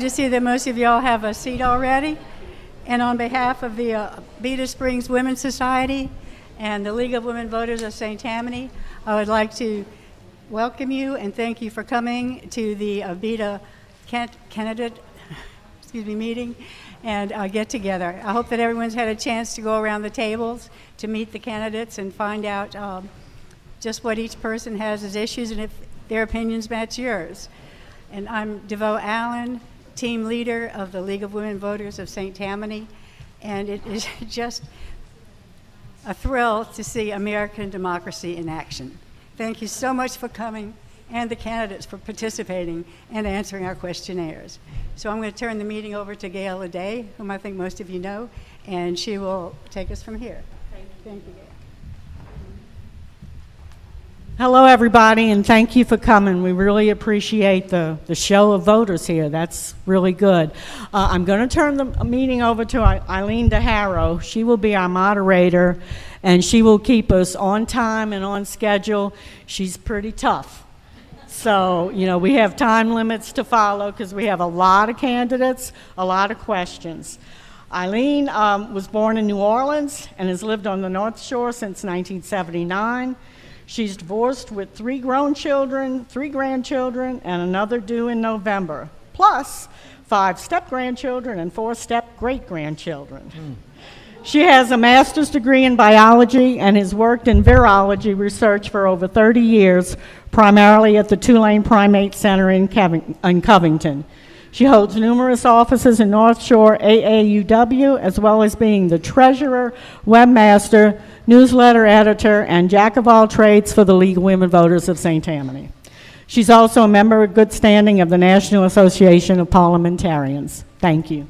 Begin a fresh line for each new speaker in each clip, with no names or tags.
To see that most of y'all have a seat already. And on behalf of the Abita Springs Women's Society and the League of Women Voters of St. Tammany, I would like to welcome you and thank you for coming to the Abita candidate meeting and get together. I hope that everyone's had a chance to go around the tables to meet the candidates and find out just what each person has as issues and if their opinions match yours. And I'm DeVoe Allen, team leader of the League of Women Voters of St. Tammany, and it is just a thrill to see American democracy in action. Thank you so much for coming and the candidates for participating and answering our questionnaires. So I'm going to turn the meeting over to Gail Aday, whom I think most of you know, and she will take us from here. Thank you, Gail.
Hello, everybody, and thank you for coming. We really appreciate the show of voters here. That's really good. I'm going to turn the meeting over to Eileen DeHarrow. She will be our moderator, and she will keep us on time and on schedule. She's pretty tough. So, you know, we have time limits to follow because we have a lot of candidates, a lot of questions. Eileen was born in New Orleans and has lived on the North Shore since 1979. She's divorced with 3 grown children, 3 grandchildren, and another due in November, plus 5 step-grandchildren and 4 step-great-grandchildren. She has a master's degree in biology and has worked in virology research for over 30 years, primarily at the Tulane Primate Center in Covington. She holds numerous offices in North Shore AAUW, as well as being the treasurer, webmaster, newsletter editor, and jack of all trades for the League of Women Voters of St. Tammany. She's also a member of good standing of the National Association of Parliamentarians. Thank you.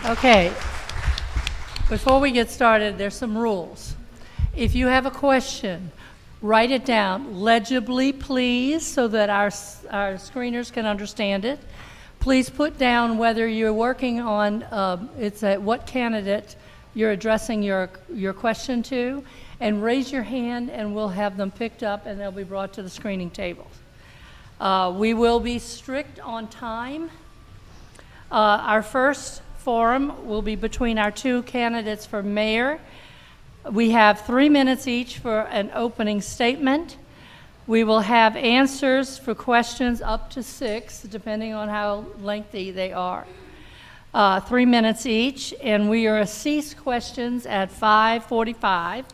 Okay, before we get started, there's some rules. If you have a question, write it down legibly, please, so that our screeners can understand it. Please put down whether you're working on, what candidate you're addressing your question to, and raise your hand and we'll have them picked up and they'll be brought to the screening tables. We will be strict on time. Our first forum will be between our 2 candidates for mayor. We have 3 minutes each for an opening statement. We will have answers for questions up to 6, depending on how lengthy they are. 3 minutes each, and we are cease questions at 5:45,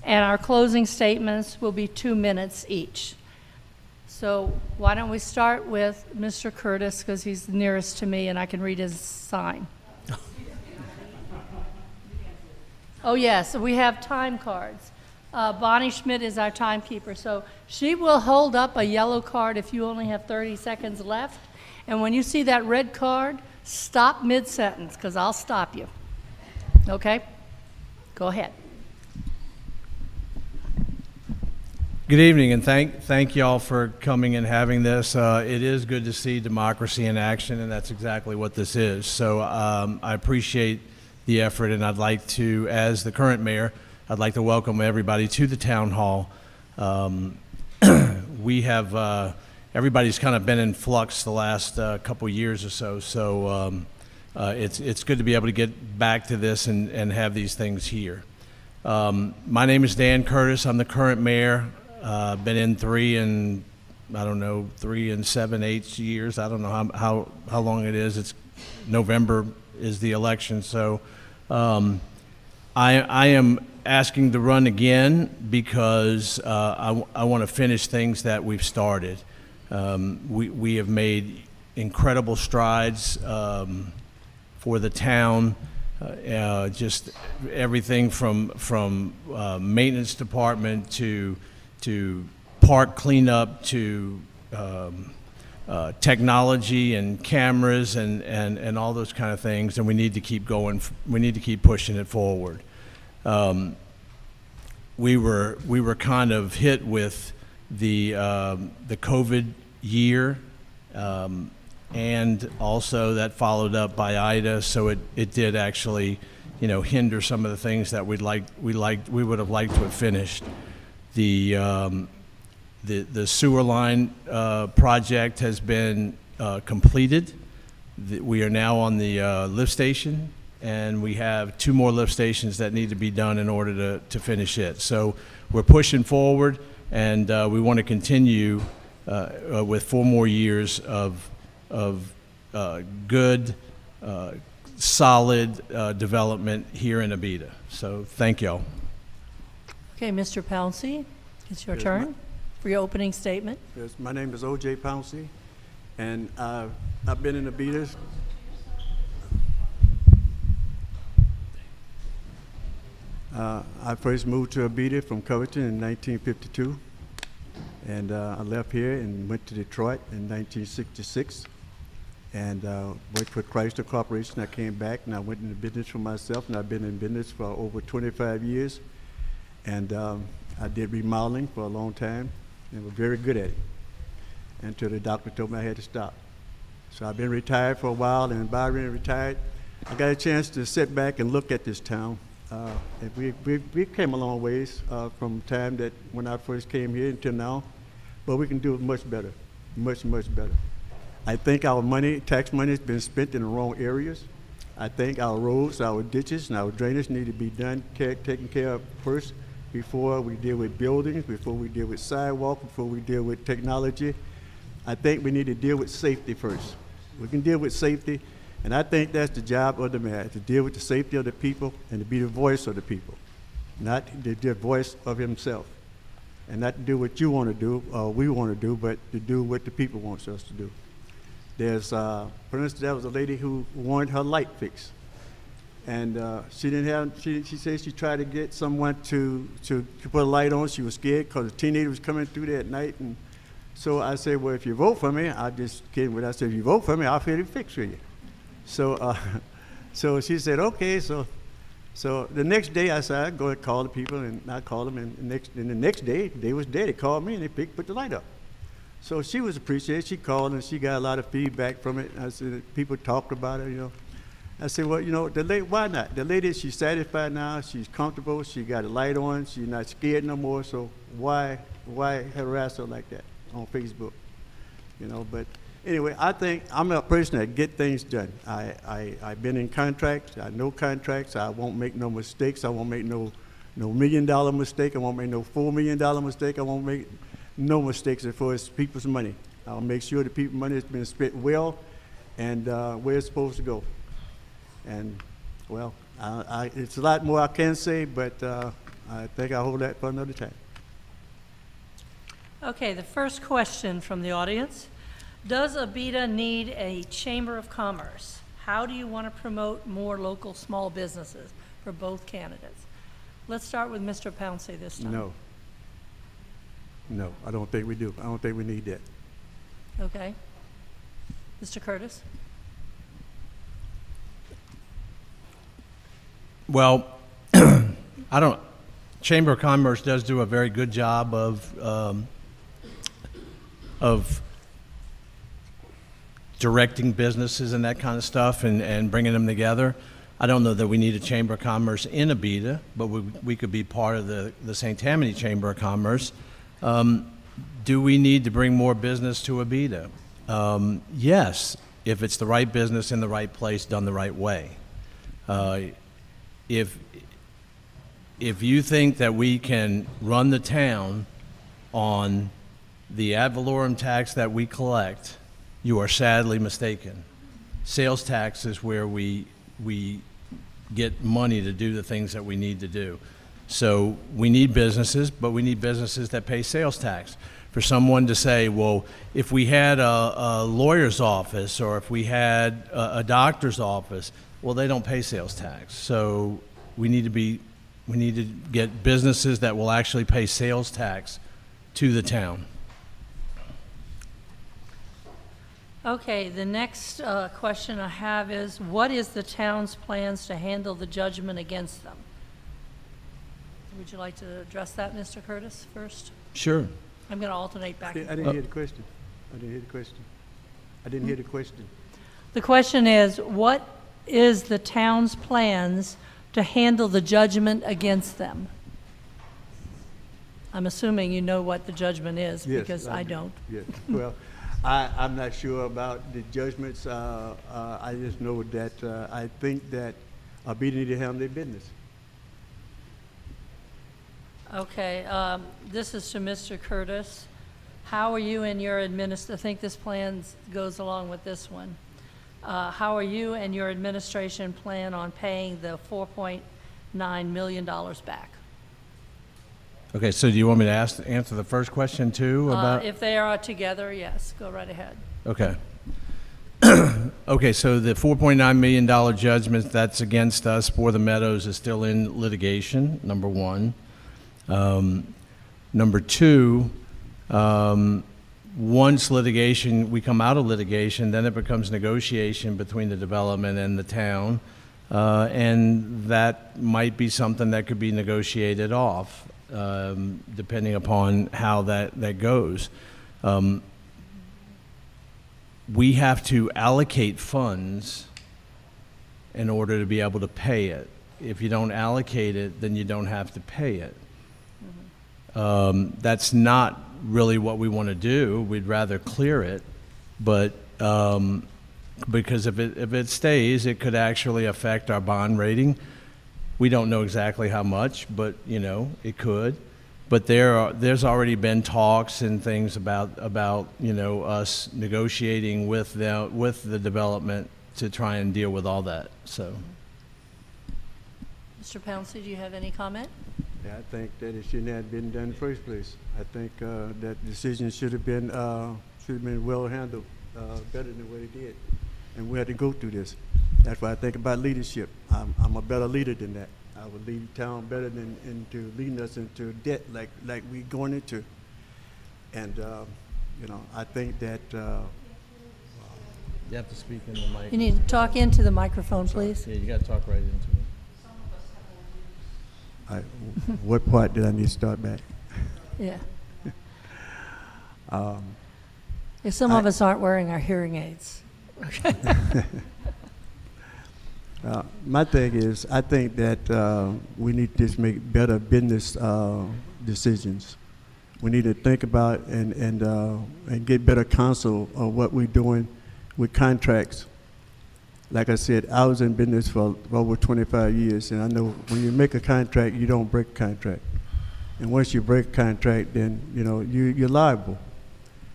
and our closing statements will be 2 minutes each. So why don't we start with Mr. Curtis, because he's nearest to me and I can read his sign. Oh yes, we have time cards. Bonnie Schmidt is our timekeeper, so she will hold up a yellow card if you only have 30 seconds left. And when you see that red card, stop mid-sentence, because I'll stop you. Okay? Go ahead.
Good evening, and thank y'all for coming and having this. It is good to see democracy in action, and that's exactly what this is. So I appreciate the effort, and I'd like to, as the current mayor, I'd like to welcome everybody to the town hall. We have, everybody's kind of been in flux the last couple years or so, it's good to be able to get back to this and have these things here. My name is Dan Curtis. I'm the current mayor. Been in 3 and 7, 8 years. I don't know how long it is. It's November is the election, so I am asking to run again because I want to finish things that we've started. We have made incredible strides for the town. Just everything from maintenance department to park cleanup to technology and cameras and all those kind of things, and we need to keep going. We need to keep pushing it forward. We were kind of hit with the COVID year, and also that followed up by Ida, so it did actually, hinder some of the things that we would have liked to have finished. The The sewer line project has been completed. We are now on the lift station, and we have 2 more lift stations that need to be done in order to finish it. So we're pushing forward, and we want to continue with 4 more years of good, solid development here in Abita. So thank y'all.
Okay, Mr. Pouncey, it's your turn for your opening statement.
Yes, my name is O.J. Pouncey, and I've been in Abita. I first moved to Abita from Covington in 1952, and I left here and went to Detroit in 1966, and worked for Chrysler Corporation. I came back and I went into business for myself, and I've been in business for over 25 years, and I did remodeling for a long time and was very good at it until the doctor told me I had to stop. So I've been retired for a while, and by being retired, I got a chance to sit back and look at this town. And we came a long ways from the time that when I first came here until now, but we can do it much better, much, much better. I think our money, tax money, has been spent in the wrong areas. I think our roads, our ditches, and our drainage need to be done, taken care of first before we deal with buildings, before we deal with sidewalks, before we deal with technology. I think we need to deal with safety first. We can deal with safety, and I think that's the job of the mayor, to deal with the safety of the people and to be the voice of the people, not the voice of himself, and not to do what you want to do or we want to do, but to do what the people want us to do. There's, for instance, there was a lady who wanted her light fixed, and she didn't have. She said she tried to get someone to put a light on. She was scared because a teenager was coming through there at night, and so I said, well, if you vote for me, I just kidding. But I said, if you vote for me, I'll get it fixed for you. So, so she said, okay. So the next day, I said, I'd go and call the people, and I called them, and the next day, they was there. They called me, and they put the light up. So she was appreciated. She called, and she got a lot of feedback from it. I said, people talked about it, you know. I said, well, you know, why not? The lady, she's satisfied now. She's comfortable. She got a light on. She's not scared no more. So why harass her like that on Facebook? You know, but anyway, I think I'm a person that get things done. I've been in contracts. I know contracts. I won't make no mistakes. I won't make no $1 million mistake. I won't make no $4 million mistake. I won't make no mistakes as far as people's money. I'll make sure the people's money has been spent well and where it's supposed to go. And, well, it's a lot more I can say, but I think I'll hold that for another time.
Okay, the first question from the audience. Does Abita need a Chamber of Commerce? How do you want to promote more local small businesses for both candidates? Let's start with Mr. Pouncey this time. No, I don't think we do. I don't think we need that. Okay. Mr. Curtis?
Well, Chamber of Commerce does do a very good job of directing businesses and that kind of stuff and bringing them together. I don't know that we need a Chamber of Commerce in Abita, but we could be part of the St. Tammany Chamber of Commerce. Do we need to bring more business to Abita? Yes, if it's the right business in the right place, done the right way. If you think that we can run the town on the ad valorem tax that we collect, you are sadly mistaken. Sales tax is where we get money to do the things that we need to do. So we need businesses, but we need businesses that pay sales tax. For someone to say, well, if we had a lawyer's office or if we had a doctor's office, well, they don't pay sales tax. So we need to get businesses that will actually pay sales tax to the town.
Okay, the next question I have is, what is the town's plans to handle the judgment against them? Would you like to address that, Mr. Curtis, first?
Sure.
I'm going to alternate back.
I didn't hear the question. I didn't hear the question.
The question is, what is the town's plans to handle the judgment against them? I'm assuming you know what the judgment is,
Yes,
because I don't.
Yes, well, I'm not sure about the judgments. I just know that I think that Abita need to handle their business.
Okay, this is to Mr. Curtis. How are you and your I think this plan goes along with this one. How are you and your administration plan on paying the $4.9 million back?
Okay, so do you want me to answer the first question too about?
If they are together, yes, go right ahead.
Okay. Okay, so the $4.9 million judgment that's against us for the Meadows is still in litigation, number one. Number two, once we come out of litigation, then it becomes negotiation between the development and the town, and that might be something that could be negotiated off, depending upon how that goes. We have to allocate funds in order to be able to pay it. If you don't allocate it, then you don't have to pay it. That's not really what we want to do. We'd rather clear it, but because if it stays, it could actually affect our bond rating. We don't know exactly how much, but it could. But there's already been talks and things about us negotiating with the development to try and deal with all that. So,
Mr. Pouncey, do you have any comment?
Yeah, I think that it shouldn't have been done in the first place. I think that decision should have been well handled, better than what it did, and we had to go through this. That's why I think about leadership. I'm a better leader than that. I would lead the town better than into leading us into debt like we going into. And I think that.
you have to speak in the mic.
You need to talk into the microphone, please.
Yeah, you got to talk right into it.
What part did I need to start back?
Yeah. If some of us aren't wearing our hearing aids. Okay.
My thing is, I think that we need to just make better business decisions. We need to think about and get better counsel of what we're doing with contracts. Like I said, I was in business for over 25 years, and I know when you make a contract, you don't break a contract. And once you break a contract, then you're liable.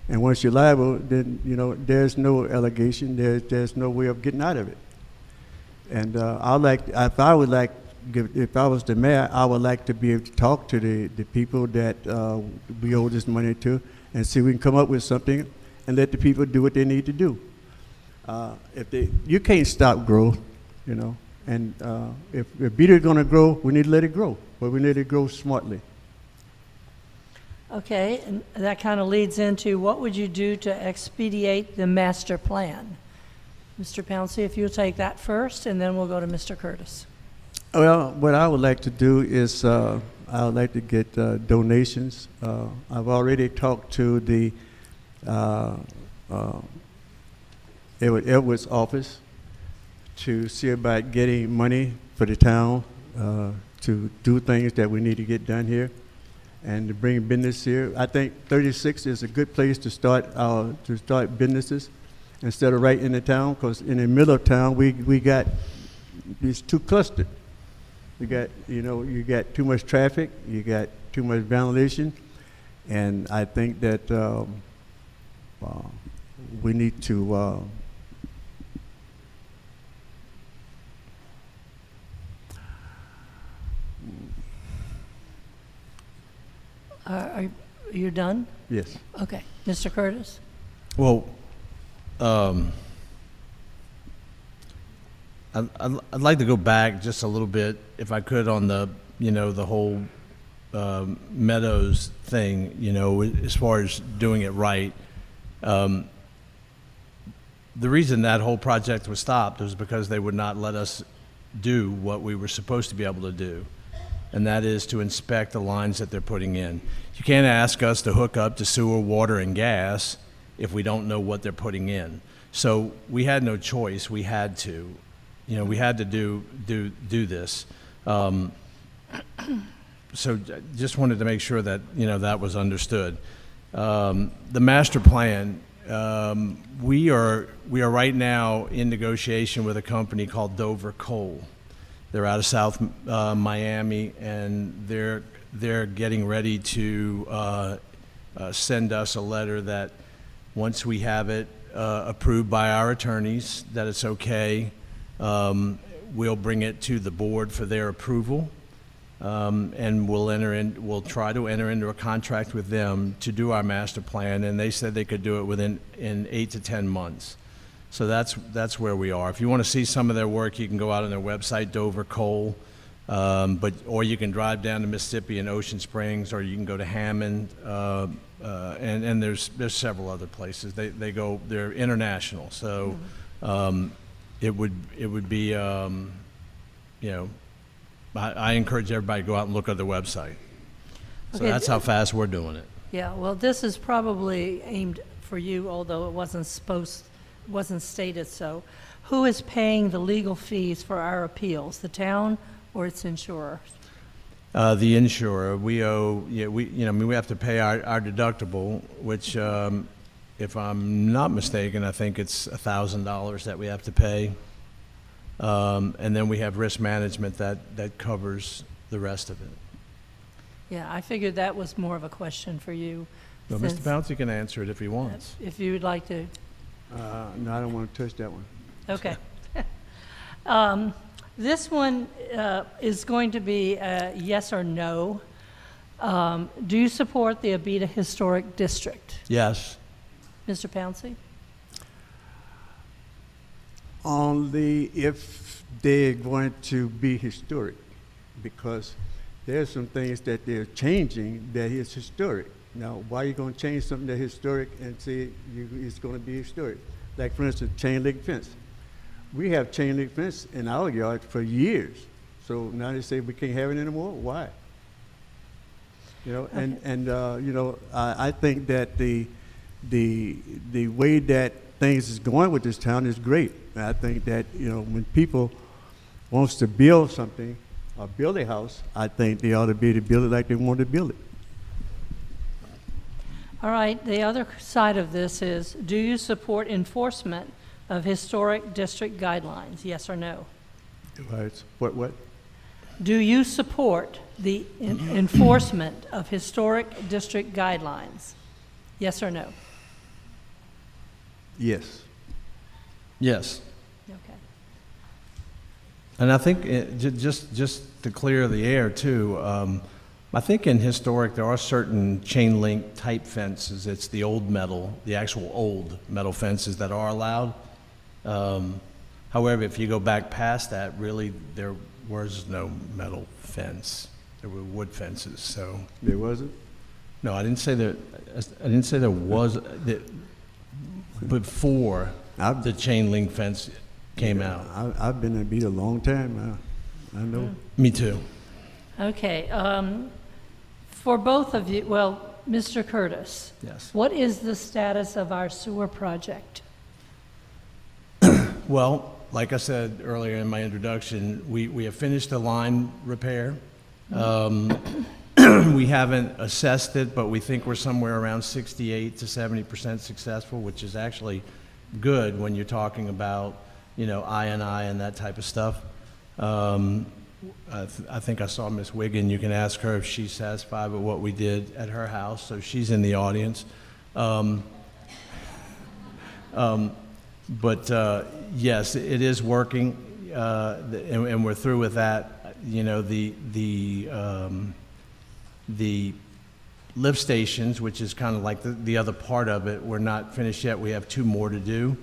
And once you're liable, then there's no allegation, there's no way of getting out of it. And if I was the mayor, I would like to be able to talk to the people that we owe this money to, and see if we can come up with something, and let the people do what they need to do. You can't stop growth, and if Abita's going to grow, we need to let it grow, but we need to grow smartly.
Okay, and that kind of leads into what would you do to expedite the master plan? Mr. Pouncey, if you'll take that first, and then we'll go to Mr. Curtis.
Well, what I would like to do is I would like to get donations. I've already talked to the Edwards office to see about getting money for the town to do things that we need to get done here and to bring business here. I think 36 is a good place to start businesses instead of right in the town, because in the middle of town we got it's too clustered. You got too much traffic, you got too much vandalism, and I think that we need to
Are you done?
Yes.
Okay, Mr. Curtis.
Well, I'd like to go back just a little bit, if I could, on the whole Meadows thing, as far as doing it right. The reason that whole project was stopped was because they would not let us do what we were supposed to be able to do, and that is to inspect the lines that they're putting in. You can't ask us to hook up to sewer, water, and gas if we don't know what they're putting in. So we had no choice. We had to. We had to do this. just wanted to make sure that, that was understood. The master plan, we are right now in negotiation with a company called Dover Coal. They're out of South Miami, and they're getting ready to send us a letter that once we have it approved by our attorneys that it's okay, we'll bring it to the board for their approval, and we'll try to enter into a contract with them to do our master plan, and they said they could do it in 8 to 10 months. So that's where we are. If you want to see some of their work, you can go out on their website, Dover Coal, or you can drive down to Mississippi and Ocean Springs, or you can go to Hammond, and there's several other places. They're international, so it would be I encourage everybody to go out and look at their website. So
Okay,
that's how fast we're doing it.
Yeah, well, this is probably aimed for you, although it wasn't stated so. Who is paying the legal fees for our appeals, the town or its insurer?
The insurer, we owe, we have to pay our deductible, which, if I'm not mistaken, I think it's $1,000 that we have to pay. And then we have risk management that covers the rest of it.
Yeah, I figured that was more of a question for you.
Well, Mr.
since-
Bouncy can answer it if he wants.
If you would like to.
No, I don't want to touch that one.
Okay. This one is going to be a yes or no. Do you support the Abita Historic District?
Yes.
Mr. Pouncey?
Only if they're going to be historic, because there's some things that they're changing that is historic. Now, why are you going to change something that's historic and say it's going to be historic? Like, for instance, chain link fence. We have chain link fence in our yard for years. So now they say we can't have it anymore. Why? I think that the way that things is going with this town is great. And I think that, when people wants to build something or build a house, I think they ought to be able to build it like they want to build it.
All right, the other side of this is, do you support enforcement of historic district guidelines, yes or no?
Right. What?
Do you support the enforcement of historic district guidelines, yes or no?
Yes.
Yes.
Okay.
And I think just to clear the air too, I think in historic there are certain chain link type fences. It's the old metal, the actual old metal fences that are allowed. However, if you go back past that, really there was no metal fence. There were wood fences. So
There wasn't?
no, I didn't say that. I didn't say there was that before the chain link fence came out.
I've been in Abita a long time now. I know.
Me too.
Okay, for both of you, well, Mr. Curtis.
Yes.
What is the status of our sewer project?
Well, like I said earlier in my introduction, we have finished the line repair. We haven't assessed it, but we think we're somewhere around 68 to 70% successful, which is actually good when you're talking about, I&I and that type of stuff. I think I saw Miss Wiggin. You can ask her if she's satisfied with what we did at her house, so she's in the audience. But yes, it is working, and we're through with that. The lift stations, which is kind of like the other part of it, we're not finished yet. We have 2 more to do.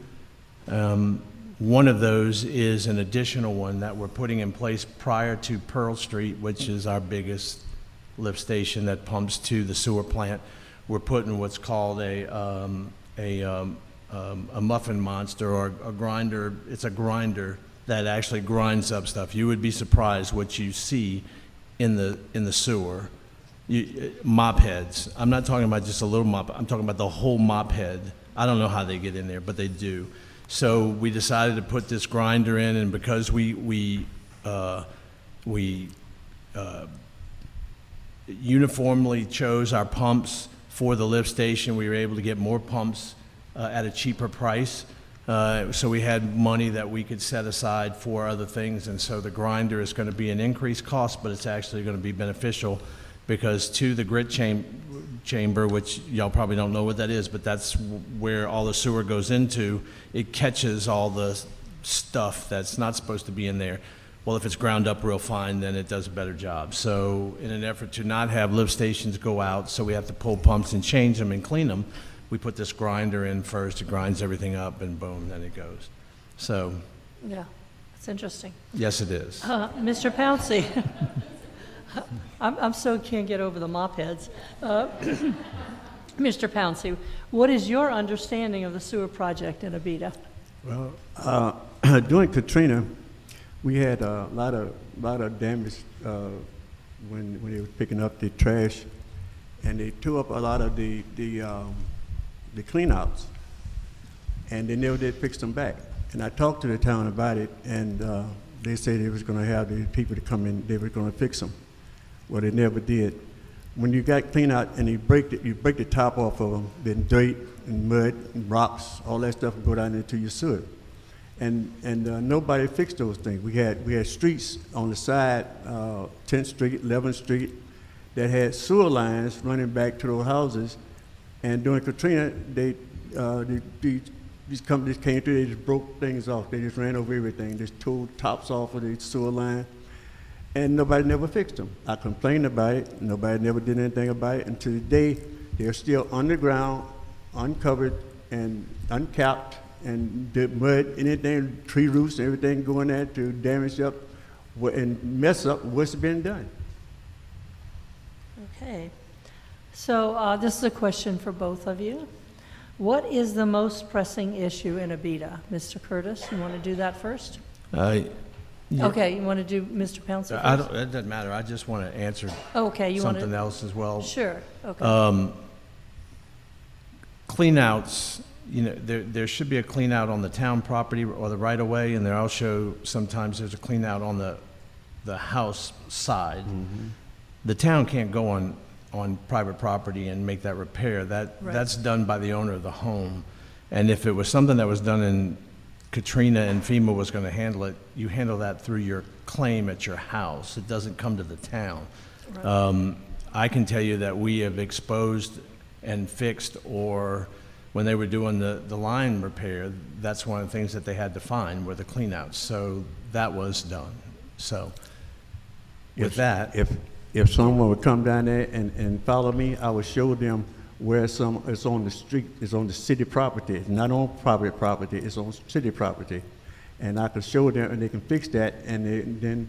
One of those is an additional one that we're putting in place prior to Pearl Street, which is our biggest lift station that pumps to the sewer plant. We're putting what's called a muffin monster, or a grinder. It's a grinder that actually grinds up stuff. You would be surprised what you see in the sewer. Mop heads. I'm not talking about just a little mop. I'm talking about the whole mop head. I don't know how they get in there, but they do. So we decided to put this grinder in, and because we uniformly chose our pumps for the lift station. We were able to get more pumps at a cheaper price. So we had money that we could set aside for other things, and so the grinder is going to be an increased cost, but it's actually going to be beneficial because to the grit chamber, which y'all probably don't know what that is, but that's where all the sewer goes into, it catches all the stuff that's not supposed to be in there. Well, if it's ground up real fine, then it does a better job. So in an effort to not have lift stations go out, so we have to pull pumps and change them and clean them, we put this grinder in first. It grinds everything up, and boom, then it goes. So,
Yeah, it's interesting.
yes, it is.
Mr. Pouncey, I'm so can't get over the mop heads. Mr. Pouncey, what is your understanding of the sewer project in Abita?
Well, during Katrina, we had a lot of damage when they were picking up the trash, and they tore up a lot of the cleanouts, and they never did fix them back. And I talked to the town about it, and they said they was going to have the people to come in, they were going to fix them. Well, they never did. When you got clean out and you break the top off of them, then dirt and mud and rocks, all that stuff would go down into your sewer. And nobody fixed those things. We had streets on the side, 10th Street, 11th Street, that had sewer lines running back to those houses. And during Katrina, these companies came through, they just broke things off. They just ran over everything, just tore tops off of the sewer line. And nobody never fixed them. I complained about it. Nobody never did anything about it. And to today, they're still underground, uncovered, and uncapped, and the mud, anything, tree roots, everything going there to damage up and mess up what's been done.
Okay. So this is a question for both of you. What is the most pressing issue in Abita? Mr. Curtis, you want to do that first?
Yeah.
Okay, you want to do Mr. Pouncey first?
It doesn't matter. I just want to answer
Okay, you want
something
to?
else as well.
Sure, okay.
Cleanouts, you know, there should be a cleanout on the town property or the right-of-way, and there also sometimes there's a cleanout on the house side.
Mm-hmm.
The town can't go on private property and make that repair. That's done by the owner of the home. And if it was something that was done in Katrina and FEMA was going to handle it, you handle that through your claim at your house. It doesn't come to the town. Right. I can tell you that we have exposed and fixed, or when they were doing the line repair, that's one of the things that they had to find were the cleanouts. So that was done. So with that,
if someone would come down there and follow me, I would show them where it's on the street, it's on the city property. It's not on private property, it's on city property. And I could show them and they can fix that, and then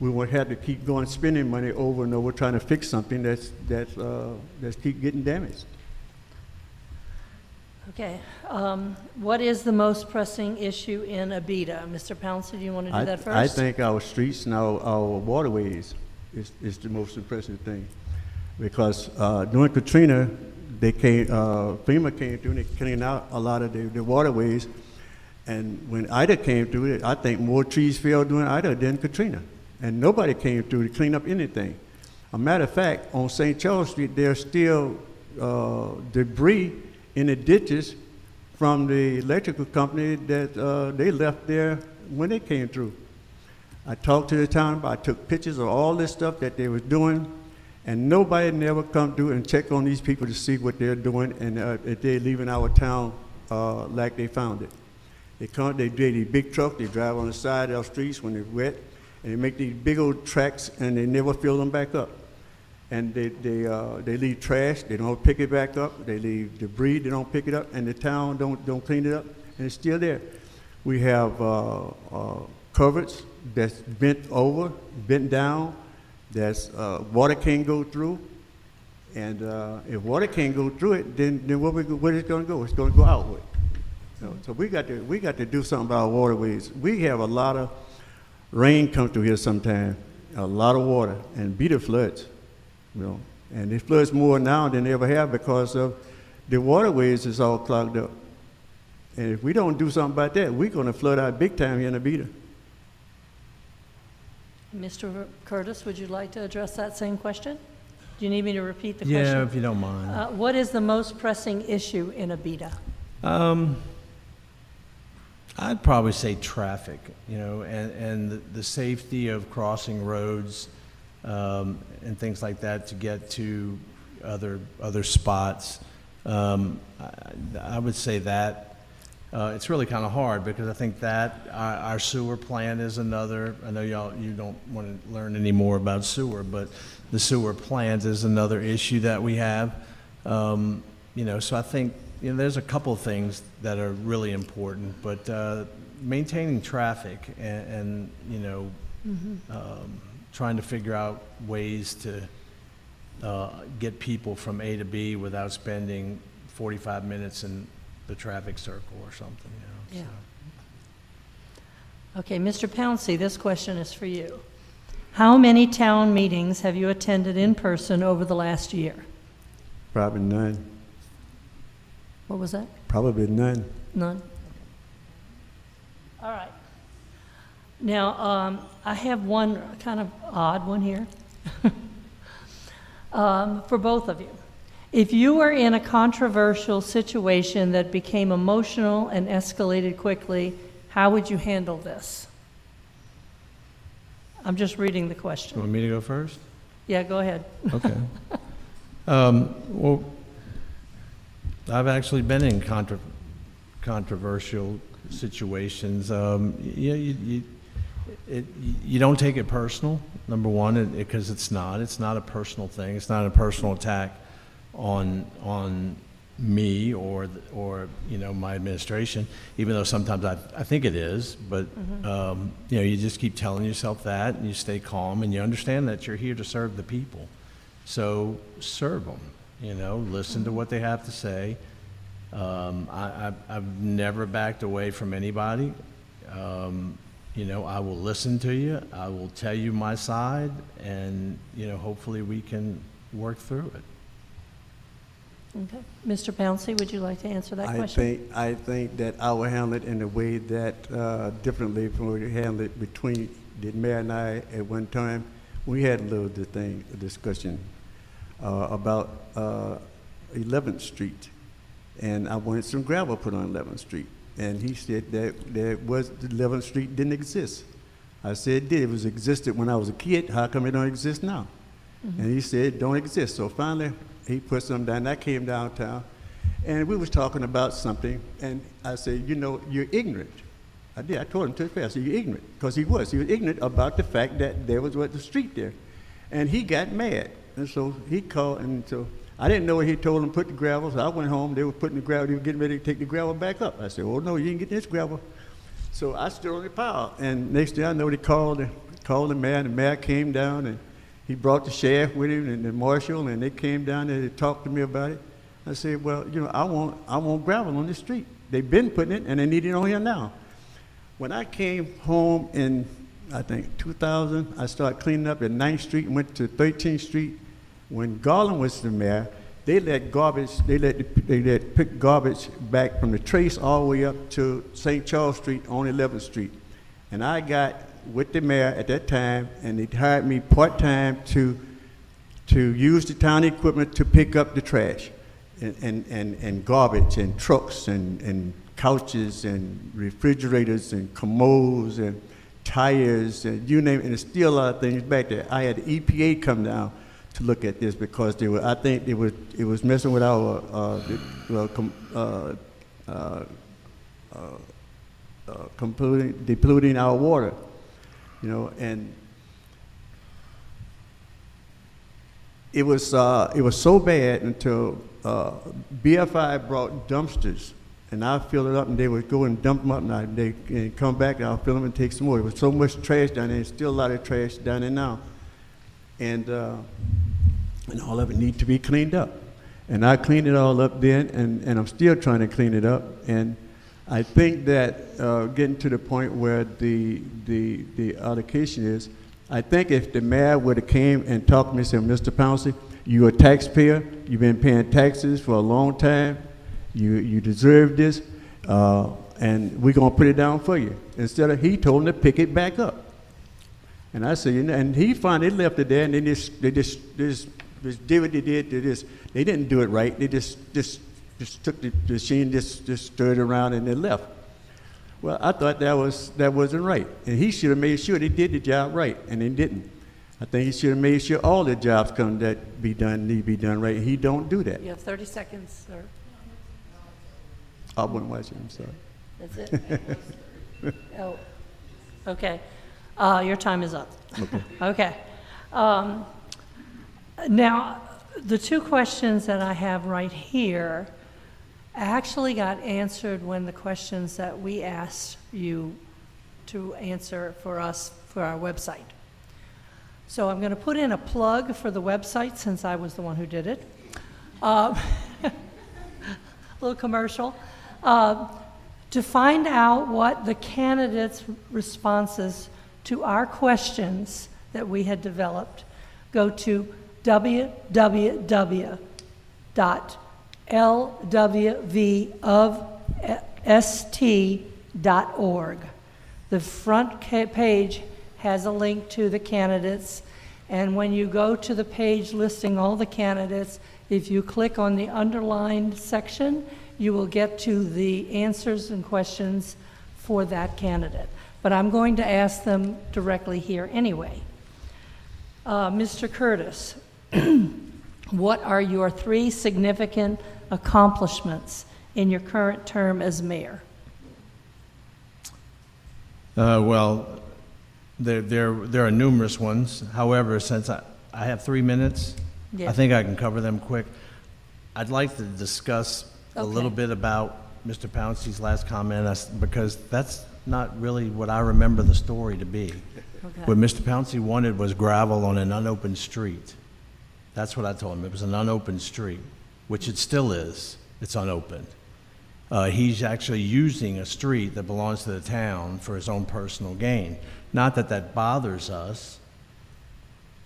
we won't have to keep going spending money over and over trying to fix something that's keep getting damaged.
Okay. What is the most pressing issue in Abita? Mr. Pouncey, do you want to do that first?
I think our streets and our waterways is the most impressive thing. Because during Katrina, FEMA came through and they cleaned out a lot of the waterways. And when Ida came through, I think more trees fell during Ida than Katrina. And nobody came through to clean up anything. A matter of fact, on St. Charles Street, there's still debris in the ditches from the electrical company that they left there when they came through. I talked to the town, I took pictures of all this stuff that they was doing, and nobody never come through and check on these people to see what they're doing and if they're leaving our town like they found it. They come, they do these big trucks, they drive on the side of our streets when they're wet, and they make these big old tracks and they never fill them back up. And they leave trash, they don't pick it back up, they leave debris, they don't pick it up, and the town don't clean it up, and it's still there. We have covers that's bent over, bent down, that's water can't go through, and if water can't go through it, then where is it going to go? It's going to go outward. You know, so we got to do something about our waterways. We have a lot of rain come through here sometimes, a lot of water, and beat the floods. You know, and it floods more now than they ever have because of the waterways is all clogged up. And if we don't do something about that, we're going to flood out big time here in Abita.
Mr. Curtis, would you like to address that same question? Do you need me to repeat the
Yeah,
question?
if you don't mind.
What is the most pressing issue in Abita?
I'd probably say traffic, and the safety of crossing roads and things like that to get to other spots. I would say that it's really kind of hard because I think that our sewer plant is another. I know you don't want to learn any more about sewer, but the sewer plant is another issue that we have. So I think there's a couple of things that are really important, but maintaining traffic and trying to figure out ways to get people from A to B without spending 45 minutes in the traffic circle or something.
Yeah.
So.
Okay, Mr. Pouncey, this question is for you. How many town meetings have you attended in person over the last year?
Probably none.
What was that?
Probably none.
None? All right. Now, I have one kind of odd one here for both of you. If you were in a controversial situation that became emotional and escalated quickly, how would you handle this? I'm just reading the
You
question.
want me to go first?
Yeah, go ahead.
Okay. Well, I've actually been in controversial situations. You don't take it personal, number one, because it's not a personal thing. It's not a personal attack on me or my administration, even though sometimes I think it is. But you just keep telling yourself that, and you stay calm, and you understand that you're here to serve the people. So serve them. Listen to what they have to say. I've never backed away from anybody. I will listen to you. I will tell you my side, and hopefully we can work through it.
Okay. Mr. Pouncey, would you like to answer that question?
I think that I will handle it in a way that differently from what we handled it between the mayor and I at one time. We had a little discussion about 11th Street, and I wanted some gravel put on 11th Street, and he said that the 11th Street didn't exist. I said it did. It was existed when I was a kid. How come it don't exist now? And he said it don't exist. So finally, he put something down. I came downtown, and we was talking about something, and I said, you're ignorant. I did. I told him to his face, I said, you're ignorant, because he was ignorant about the fact that there was the street there, and he got mad, and so he called, and so I didn't know what he told him put the gravel. So I went home. They were putting the gravel. They were getting ready to take the gravel back up. I said, "Oh no, you didn't get this gravel." So I stood on the pile, and next thing I know, they called the mayor. The mayor came down, and he brought the sheriff with him and the marshal, and they came down there to talk to me about it. I said, well, I want gravel on the street. They've been putting it, and they need it on here now. When I came home in, I think, 2000, I started cleaning up at 9th Street and went to 13th Street. When Garland was the mayor, they let pick garbage back from the Trace all the way up to St. Charles Street on 11th Street. And I got with the mayor at that time, and they hired me part-time to use the town equipment to pick up the trash and garbage and trucks and couches and refrigerators and commodes and tires and you name it, and there's still a lot of things back there. I had the EPA come down to look at this because I think it was messing with our depleting our water. And it was so bad until BFI brought dumpsters, and I filled it up, and they would go and dump them up, and they'd come back, and I'll fill them and take some more. There was so much trash down there, and still a lot of trash down there now, and all of it needs to be cleaned up. And I cleaned it all up then, and I'm still trying to clean it up, and I think that getting to the point where the allocation is, I think if the mayor would have came and talked to me and said, Mr. Pouncey, you're a taxpayer, you've been paying taxes for a long time, you deserve this, and we're gonna put it down for you. Instead of, he told him to pick it back up. And I said, and he finally left it there, and they just did what they did. They didn't do it right. They just took the machine, just stirred around and they left. Well, I thought that wasn't right, and he should have made sure they did the job right, and they didn't. I think he should have made sure all the jobs need to be done right, and he don't do that.
You have 30 seconds, sir.
I wasn't watching. I'm sorry.
That's it? Oh, okay. Your time is up.
Okay.
Okay. Now, the two questions that I have right here actually got answered when the questions that we asked you to answer for us for our website. So I'm going to put in a plug for the website since I was the one who did it. A little commercial. To find out what the candidates' responses to our questions that we had developed, go to www.lwvofst.org. The front page has a link to the candidates, and when you go to the page listing all the candidates, if you click on the underlined section, you will get to the answers and questions for that candidate. But I'm going to ask them directly here anyway. Mr. Curtis, what are your 3 significant accomplishments in your current term as mayor?
Well, there are numerous ones. However, since I have 3 minutes,
Yeah.
I think I can cover them quick. I'd like to discuss a little bit about Mr. Pouncey's last comment, because that's not really what I remember the story to be.
Okay.
What Mr. Pouncey wanted was gravel on an unopened street. That's what I told him. It was an unopened street, which it still is. It's unopened. He's actually using a street that belongs to the town for his own personal gain. Not that that bothers us,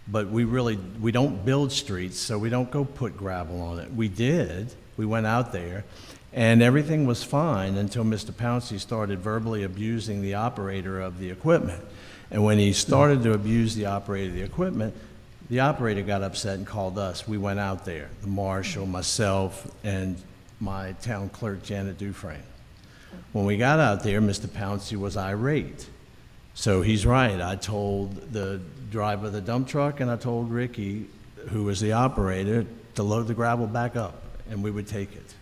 but we don't build streets, so we don't go put gravel on it. We did. We went out there, and everything was fine until Mr. Pouncey started verbally abusing the operator of the equipment. And when he started to abuse the operator of the equipment, the operator got upset and called us. We went out there, the marshal, myself, and my town clerk, Janet Dufresne. When we got out there, Mr. Pouncey was irate. So he's right. I told the driver of the dump truck, and I told Ricky, who was the operator, to load the gravel back up, and we would take it.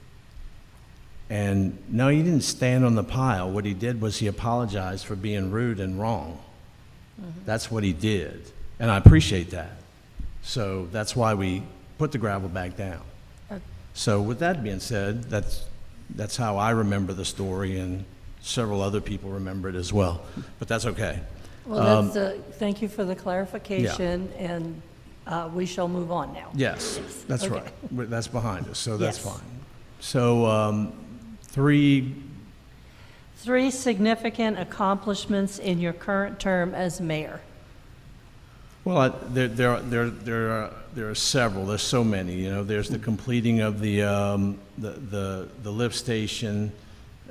And no, he didn't stand on the pile. What he did was he apologized for being rude and wrong. That's what he did, and I appreciate that. So that's why we put the gravel back down. So with that being said, that's how I remember the story, and several other people remember it as well, but that's okay.
Well, thank you for the clarification, and we shall move on now.
Yes, that's
Okay.
right. That's behind us, so that's
Yes.
fine. So 3
significant accomplishments in your current term as mayor.
Well, there are several. There's so many. You know, there's the completing of the lift station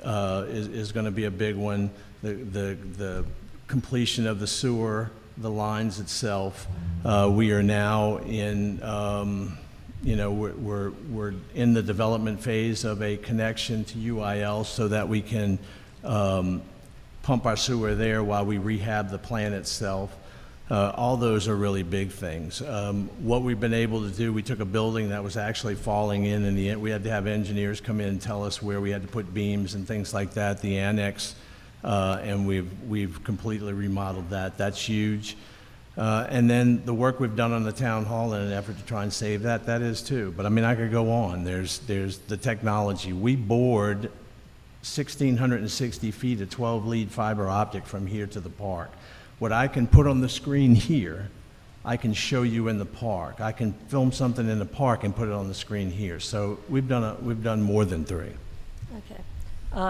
is going to be a big one. The completion of the sewer, the lines itself. We are now in. We're in the development phase of a connection to UIL so that we can pump our sewer there while we rehab the plant itself. All those are really big things. What we've been able to do, we took a building that was actually falling in the end. We had to have engineers come in and tell us where we had to put beams and things like that, the annex, and we've completely remodeled that. That's huge. And then the work we've done on the town hall in an effort to try and save that is too. But I mean, I could go on. There's the technology. We bored 1,660 feet of 12 lead fiber optic from here to the park. What I can put on the screen here, I can show you in the park. I can film something in the park and put it on the screen here. So we've done more than 3.
Okay.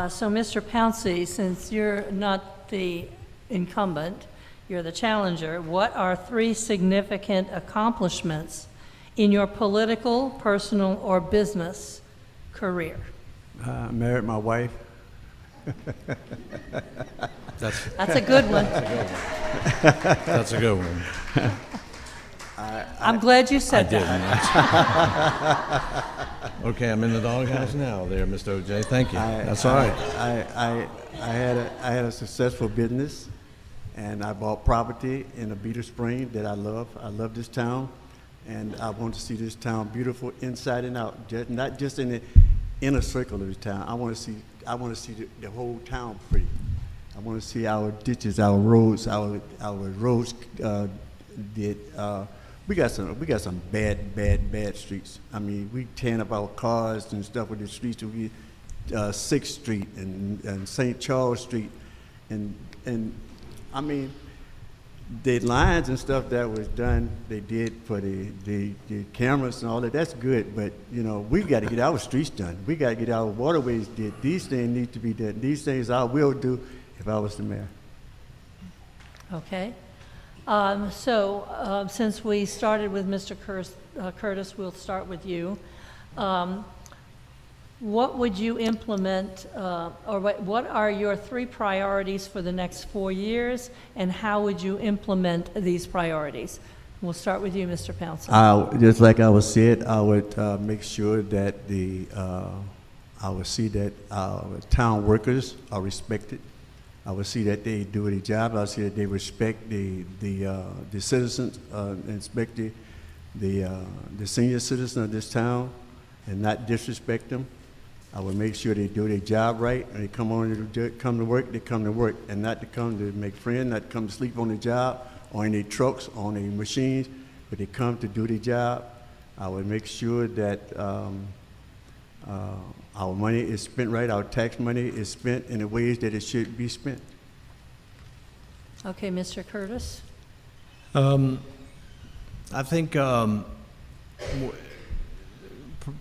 So, Mr. Pouncey, since you're not the incumbent, you're the challenger, what are 3 significant accomplishments in your political, personal, or business career?
I married my wife.
That's a good one.
That's a good one.
I'm glad you
I
said
didn't.
that.
Okay, I'm in the doghouse now there, Mr. OJ. Thank you. That's all right.
I had a successful business, and I bought property in Abita Spring that I love. I love this town, and I want to see this town beautiful inside and out. Not just in the inner circle of the town. I want to see the whole town pretty. I want to see our ditches, our roads, we got some bad streets. I mean, we tearing up our cars and stuff with the streets. We 6th Street and St. Charles Street, and I mean, the lines and stuff that was done, they did for the cameras and all that. That's good, but you know, we got to get our streets done. We got to get our waterways did. These things need to be done. These things I will do if I was the mayor.
Okay. Since we started with Mr. Curtis, we'll start with you. What would you implement, or what are your 3 priorities for the next 4 years, and how would you implement these priorities? We'll start with you, Mr. Pouncey.
Just like I was said, I would make sure that I would see that our town workers are respected. I would see that they do their job. I would see that they respect the citizens, respect the senior citizen of this town, and not disrespect them. I would make sure they do their job right, and they come to work, and not to come to make friends, not to come to sleep on the job, or in their trucks, or on their machines, but they come to do their job. I would make sure that our money is spent right, our tax money is spent in the ways that it should be spent.
Okay, Mr. Curtis.
I think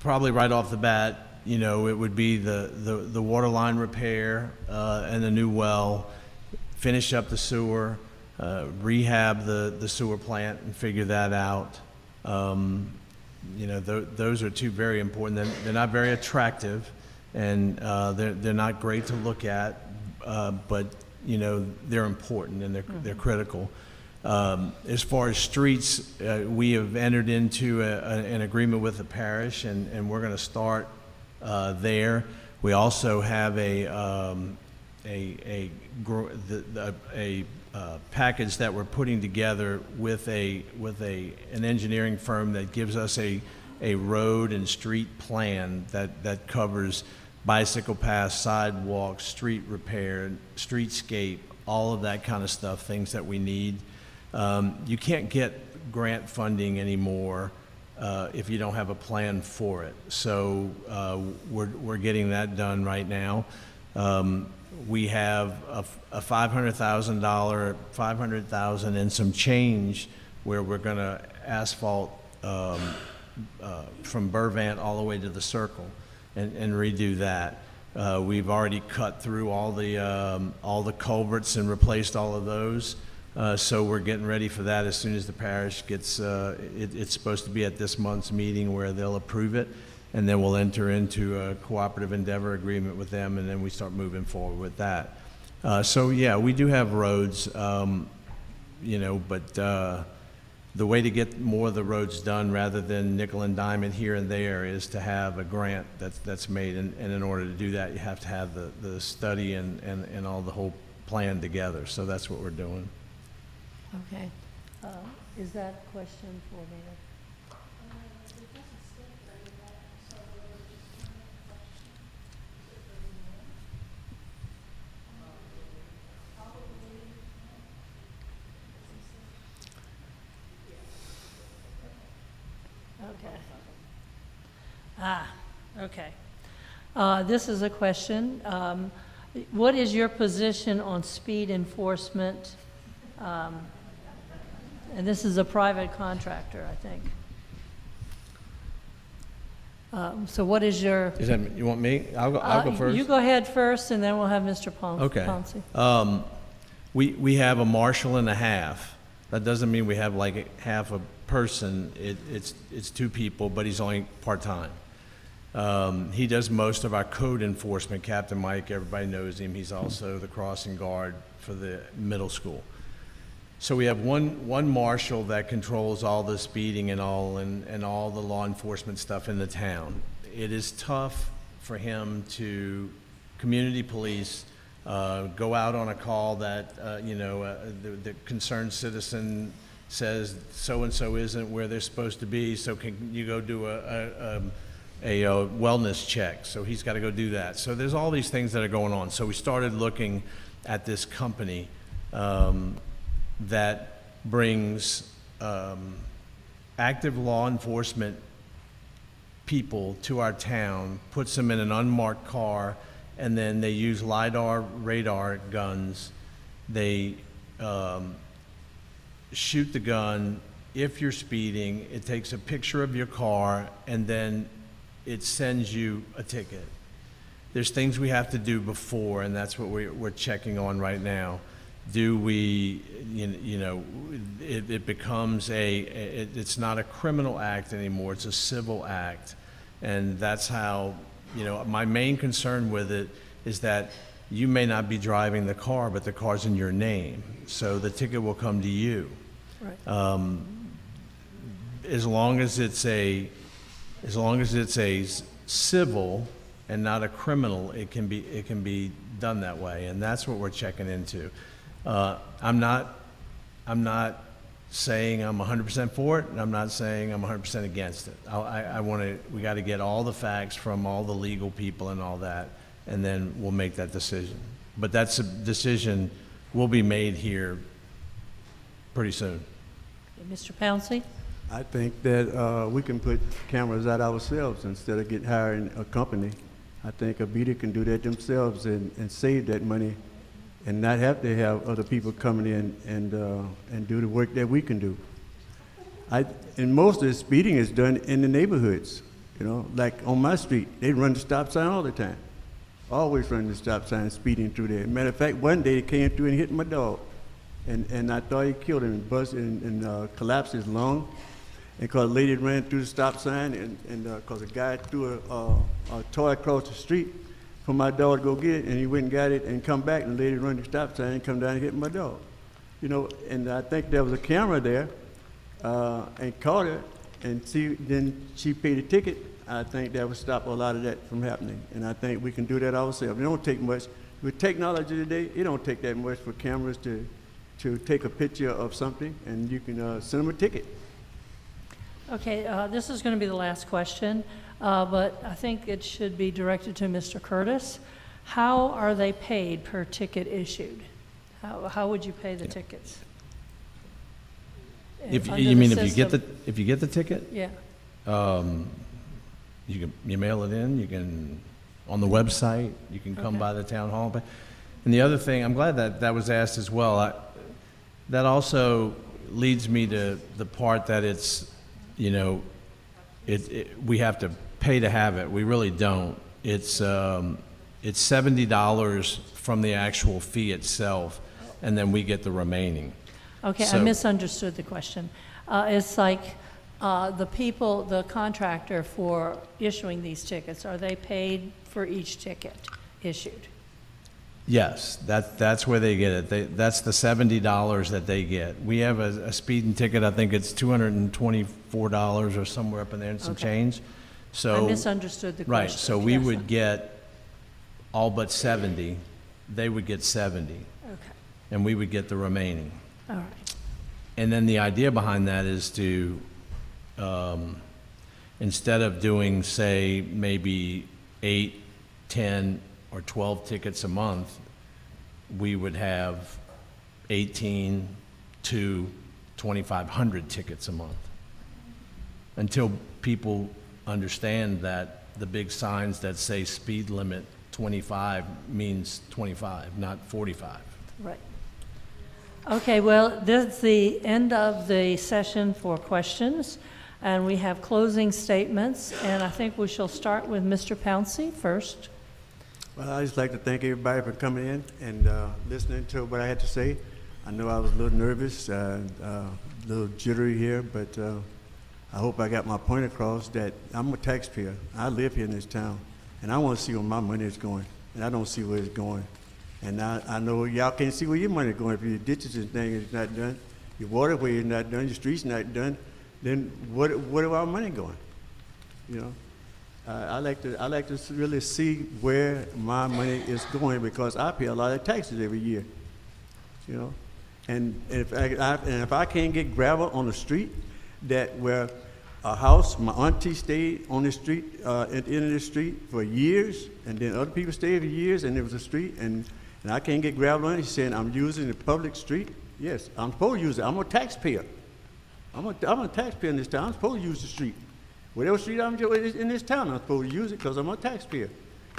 probably right off the bat, you know, it would be the water line repair and the new well, finish up the sewer, rehab the sewer plant and figure that out. You know, those are 2 very important. They're not very attractive, and they're not great to look at, but you know, they're important and they're critical. As far as streets, we have entered into an agreement with the parish, and we're going to start there. We also have a package that we're putting together with an engineering firm that gives us a road and street plan that covers bicycle paths, sidewalks, street repair, streetscape, all of that kind of stuff, things that we need. You can't get grant funding anymore if you don't have a plan for it. So we're getting that done right now. We have a $500,000 and some change where we're going to asphalt from Burvant all the way to the circle and redo that. We've already cut through all the culverts and replaced all of those. So we're getting ready for that as soon as the parish gets, it's supposed to be at this month's meeting where they'll approve it, and then we'll enter into a cooperative endeavor agreement with them, and then we start moving forward with that. So yeah, we do have roads, you know, but the way to get more of the roads done rather than nickel and dime it here and there is to have a grant that's made, and in order to do that, you have to have the study and all the whole plan together. So that's what we're doing.
Okay. Is that a question for me? Okay. This is a question. What is your position on speed enforcement? And this is a private contractor, I think. So what is your...
Is that, you want me? I'll go first.
You go ahead first, and then we'll have Mr. Pouncey.
Okay. We have a marshal and a half. That doesn't mean we have like half a person. It's 2 people, but he's only part-time. He does most of our code enforcement. Captain Mike, everybody knows him. He's also the crossing guard for the middle school. So we have one marshal that controls all the speeding and all the law enforcement stuff in the town. It is tough for him to community police, go out on a call that the concerned citizen says so-and-so isn't where they're supposed to be, so can you go do a wellness check? So he's got to go do that. So there's all these things that are going on. So we started looking at this company that brings active law enforcement people to our town, puts them in an unmarked car, and then they use LiDAR radar guns. They shoot the gun. If you're speeding, it takes a picture of your car, and then it sends you a ticket. There's things we have to do before, and that's what we're checking on right now. Do we, it becomes it's not a criminal act anymore, it's a civil act. And that's how, my main concern with it is that you may not be driving the car, but the car's in your name. So the ticket will come to you.
Right.
As long as it's a civil and not a criminal, it can be done that way. And that's what we're checking into. I'm not saying I'm 100% for it, and I'm not saying I'm 100% against it. We got to get all the facts from all the legal people and all that, and then we'll make that decision. But that's a decision will be made here pretty soon.
Mr. Pouncey?
I think that we can put cameras out ourselves instead of hiring a company. I think Abita can do that themselves and save that money and not have to have other people coming in and do the work that we can do. And most of the speeding is done in the neighborhoods. Like on my street, they run the stop sign all the time. Always running the stop sign, speeding through there. Matter of fact, one day they came through and hit my dog. And I thought he killed him and busted and collapsed his lung. And because a lady ran through the stop sign and because a guy threw a toy across the street for my dog to go get it, and he went and got it and come back, and the lady run the stop sign and come down and hit my dog. And I think there was a camera there and caught her, and then she paid a ticket. I think that would stop a lot of that from happening. And I think we can do that ourselves. It don't take much. With technology today, it don't take that much for cameras to take a picture of something, and you can send them a ticket.
Okay, this is going to be the last question, but I think it should be directed to Mr. Curtis. How are they paid per ticket issued? How would you pay the tickets?
If
Under
you
the
mean
system?
if you get the ticket,
Yeah.
you mail it in. You can on the website. You can come
Okay.
by the town hall. And the other thing, I'm glad that was asked as well. That also leads me to the part that it's, we have to pay to have it. We really don't. It's $70 from the actual fee itself, and then we get the remaining.
Okay, I
So-
misunderstood the question. It's like the contractor for issuing these tickets, are they paid for each ticket issued?
Yes, that's where they get it. That's the $70 that they get. We have a speeding ticket, I think it's $224 or somewhere up in there and some
Okay.
change. So
I misunderstood the question.
right, so we
Yes,
would get all but 70, they would get 70,
Okay,
and we would get the remaining.
all right.
And then the idea behind that is to, instead of doing, say, maybe 8, 10, or 12 tickets a month, we would have 18 to 2,500 tickets a month. Until people understand that the big signs that say speed limit 25 means 25, not 45.
Right. Okay, well, this is the end of the session for questions, and we have closing statements, and I think we shall start with Mr. Pouncey first.
Well, I'd just like to thank everybody for coming in and listening to what I had to say. I know I was a little nervous, a little jittery here, but I hope I got my point across that I'm a taxpayer. I live here in this town, and I want to see where my money is going, and I don't see where it's going. And I know y'all can't see where your money going. If your ditches and things is not done, your waterway is not done, your streets not done, then where our money going? You know, I like to really see where my money is going because I pay a lot of taxes every year. You know, and if I can't get gravel on the street, that where a house, my auntie stayed on the street at the end of the street for years, and then other people stayed for years, and there was a street, and I can't get gravel on it. She's saying I'm using the public street. Yes, I'm supposed to use it. I'm a taxpayer. I'm a taxpayer in this town. I'm supposed to use the street. Whatever street I'm in this town, I'm supposed to use it because I'm a taxpayer,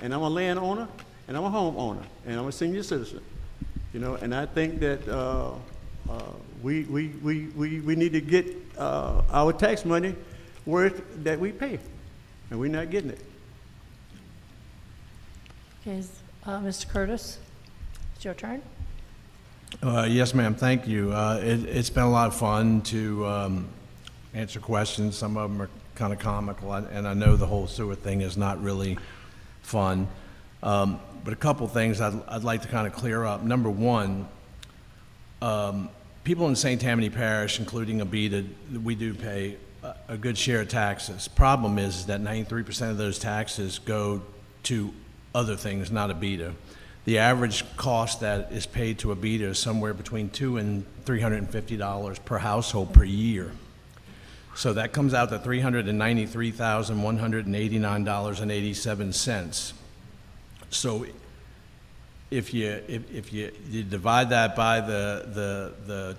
and I'm a landowner, and I'm a homeowner, and I'm a senior citizen. You know, and I think that we need to get our tax money worth that we pay, and we're not getting it.
Okay, Mr. Curtis, it's your turn.
Yes, ma'am. Thank you. It's been a lot of fun to answer questions. Some of them are kind of comical, and I know the whole sewer thing is not really fun. But a couple things I'd like to kind of clear up. Number one, people in St. Tammany Parish, including Abita, we do pay a good share of taxes. Problem is that 93% of those taxes go to other things, not Abita. The average cost that is paid to Abita is somewhere between $200 and $350 per household per year. So that comes out to $393,189.87. So if you divide that by the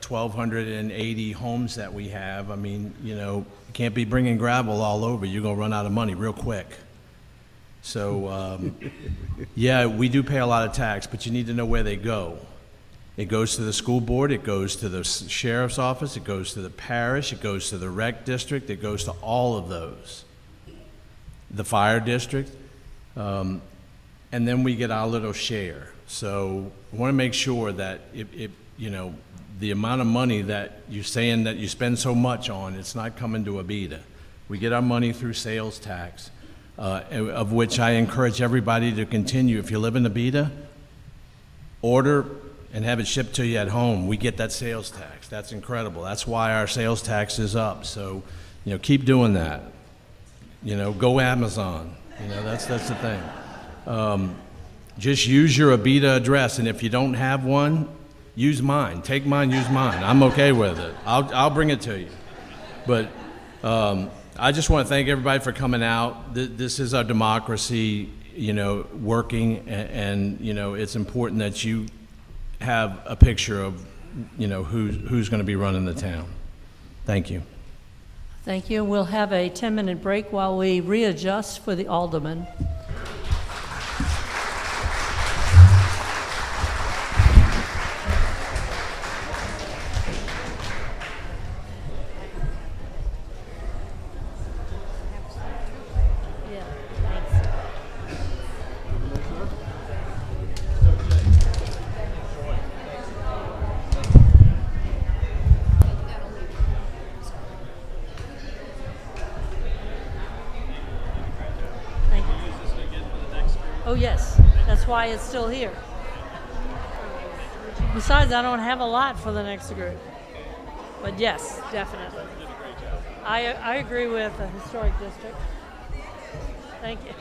1,280 homes that we have, I mean, you know, you can't be bringing gravel all over. You're gonna run out of money real quick. So yeah, we do pay a lot of tax, but you need to know where they go. It goes to the school board, it goes to the sheriff's office, it goes to the parish, it goes to the rec district, it goes to all of those. The fire district, and then we get our little share. So I want to make sure that if you know, the amount of money that you're saying that you spend so much on, it's not coming to Abita. We get our money through sales tax, of which I encourage everybody to continue. If you live in Abita, order and have it shipped to you at home. We get that sales tax. That's incredible. That's why our sales tax is up. So, you know, keep doing that. You know, go Amazon. You know, that's the thing. Just use your Abita address, and if you don't have one, use mine. Take mine, use mine. I'm okay with it. I'll bring it to you. But I just want to thank everybody for coming out. This is our democracy, you know, working, and you know, it's important that you have a picture of, you know, who's going to be running the town. Thank you.
Thank you. We'll have a 10-minute break while we readjust for the Alderman. Oh, yes, that's why it's still here. Besides, I don't have a lot for the next group. But yes, definitely. I agree with the historic district. Thank you.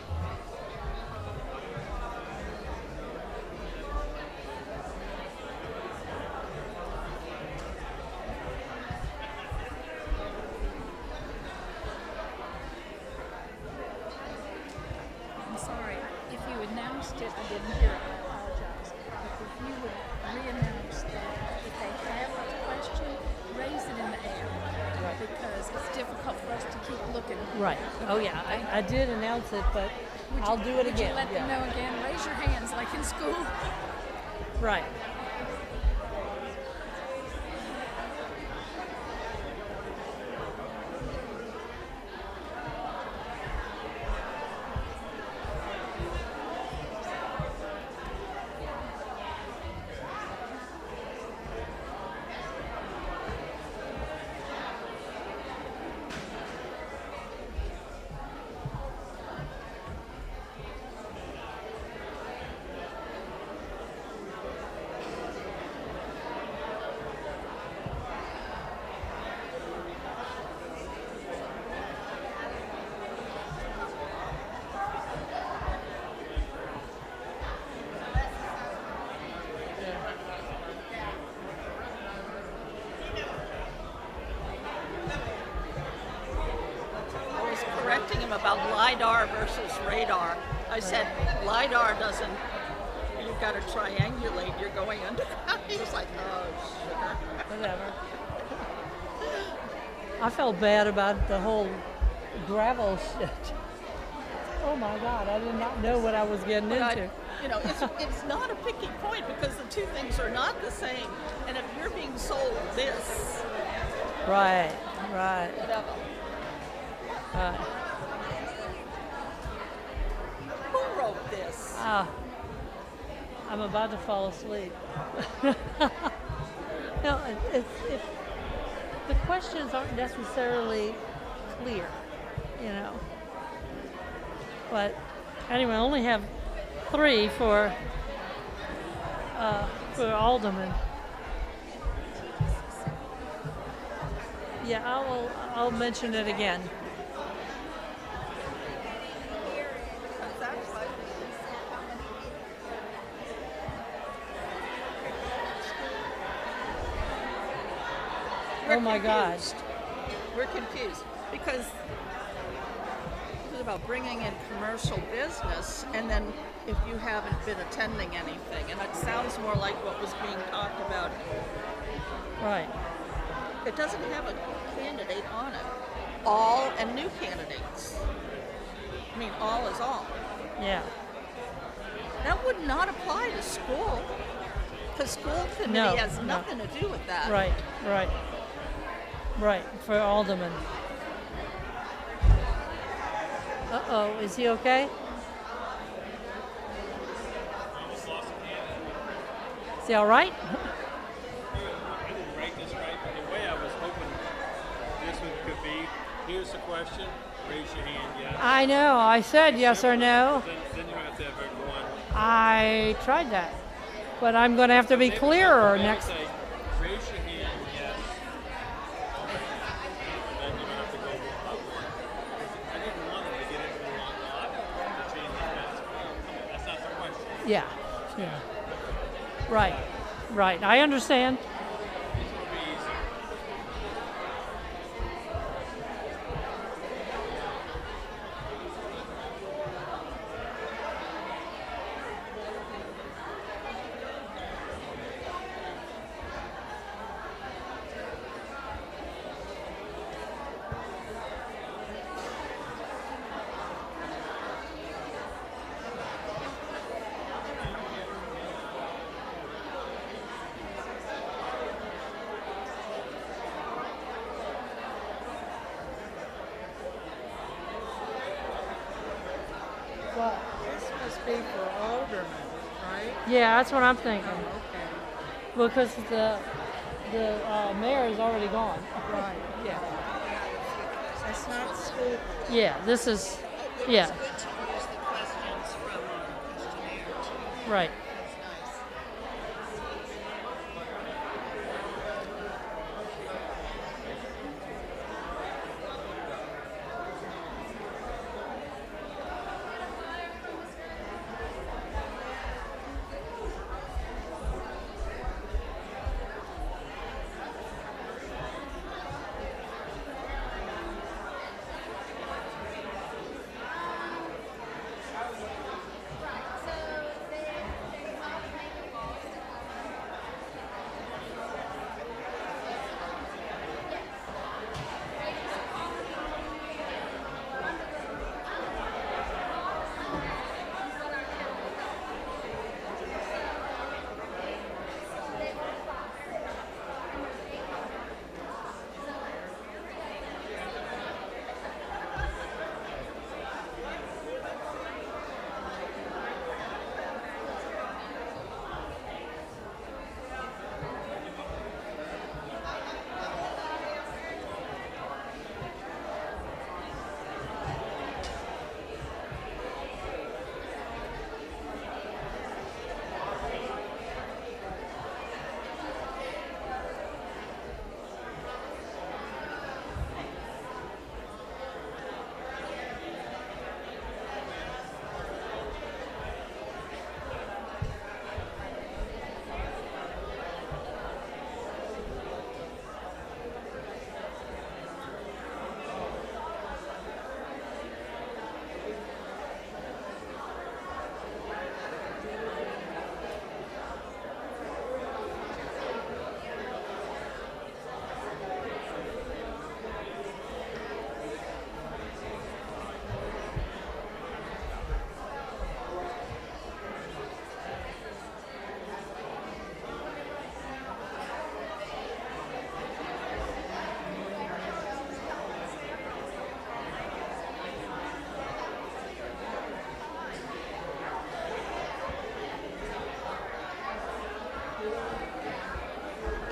I'm sorry. If you announced it, I didn't hear it. I apologize. But if you would re-announce that if they have a question, raise it in the air. Right. Because it's difficult for us to keep looking.
Right. Oh, yeah. I did announce it, but I'll do it again.
Would you let them know again? Raise your hands like in school.
Right.
LiDAR versus radar. I said, LiDAR doesn't, you've got to triangulate, you're going underground. He was like, oh, sugar.
Whatever. I felt bad about the whole gravel shit. Oh my God, I did not know what I was getting into.
You know, it's not a picky point because the two things are not the same. And if you're being sold this,
Right.
whatever. Who wrote this?
I'm about to fall asleep. No, the questions aren't necessarily clear, you know. But anyway, I only have 3 for Alderman. Yeah, I'll mention it again. Oh my God.
We're confused because it's about bringing in commercial business, and then if you haven't been attending anything, and it sounds more like what was being talked about.
Right.
It doesn't have a candidate on it. All and new candidates. I mean, all is all.
Yeah.
That would not apply to school, because school committee has nothing to do with that.
Right, for Alderman. Uh-oh, is he okay? Is he all right?
I didn't write this right, but the way I was hoping this one could be, here's the question, raise your hand, yes.
I know, I said yes or no.
Then you don't have to have everyone.
I tried that. But I'm going to have to be clearer next.
Say, raise your hand, yes. Then you don't have to go over. I didn't want them to get into the wrong law. I don't want to change that. That's not the question.
Yeah. Right. I understand.
It'll be easy.
This must be for Alderman, right?
Yeah, that's what I'm thinking.
Okay,
Because the mayor is already gone.
right.
Yeah.
That's not school.
Yeah, this is, yeah,
It's good to use the questions from our questionnaire too.
right.
That's nice.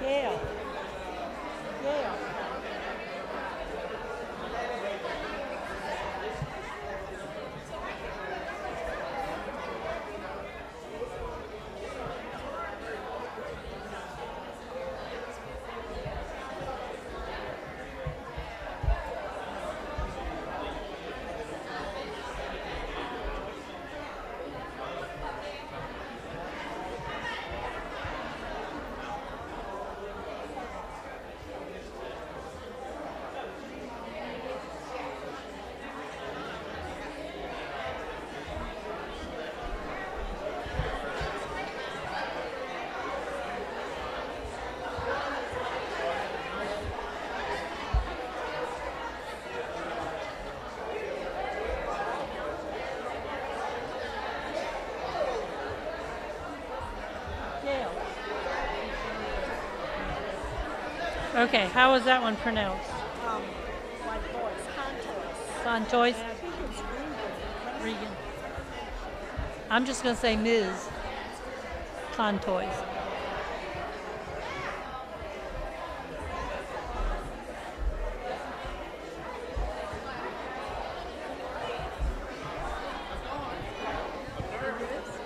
Gail. Gail. Okay, how was that one pronounced?
Like boys,
Santois?
I think it's Regan.
Regan. I'm just going to say Ms. Contois.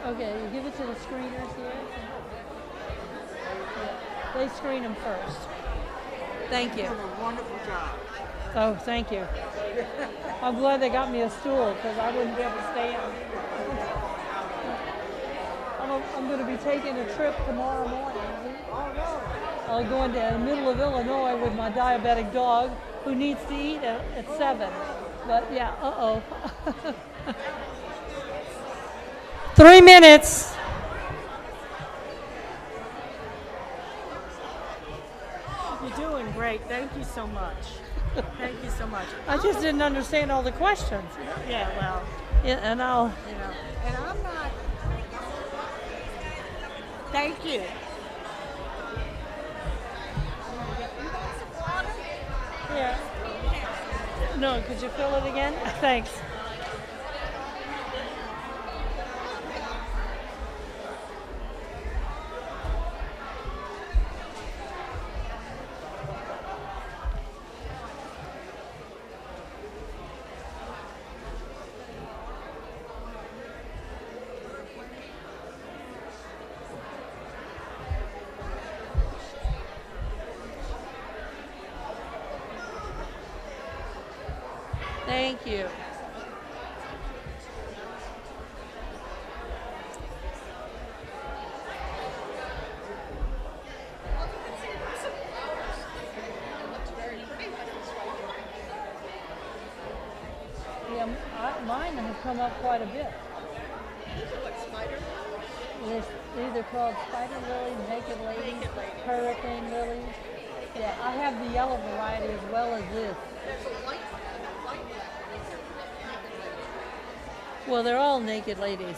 Okay, you give it to the screeners here. Yeah, they screen them first. Thank you.
Did a wonderful job.
Oh, thank you. I'm glad they got me a stool because I wouldn't be able to stand. I'm going to be taking a trip tomorrow morning.
Oh, no.
I'll go into the middle of Illinois with my diabetic dog who needs to eat at 7. But yeah, uh-oh. 3 minutes.
You're doing great. Thank you so much. Thank you so much.
I just didn't understand all the questions.
Yeah, well,
Yeah, and I'll...
You know, and I'm not. Thank you.
Yeah. No, could you fill it again? Thanks. Thank you. Yeah, mine have come up quite a bit. They're either called spider lilies, naked ladies, hurricane lilies. Yeah, I have the yellow variety as well as this. Well, they're all naked ladies,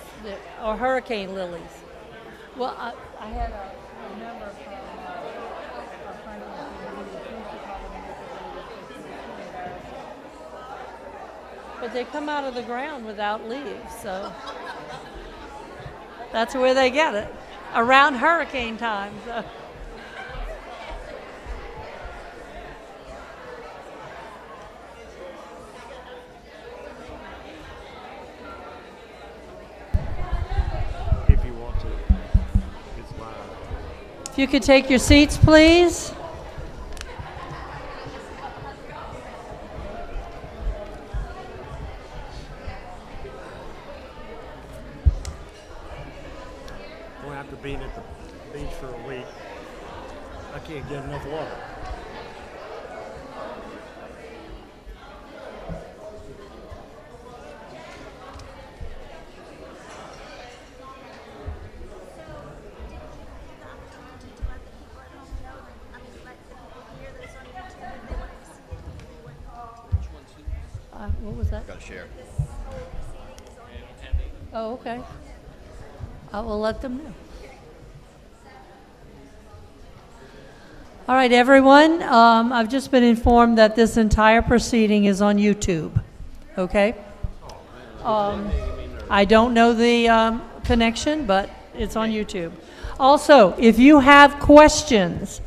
or hurricane lilies. Well, I had a member from a friend of mine who used to call them naked ladies. It's embarrassing. But they come out of the ground without leaves, so that's where they get it, around hurricane time. So.
If you want to. It's live.
If you could take your seats, please.
Well, after being at the beach for a week, I can't get enough water.
What was that?
Got to share.
Oh, okay. I will let them know. All right, everyone. I've just been informed that this entire proceeding is on YouTube. Okay? I don't know the connection, but it's on YouTube. Also, if you have questions,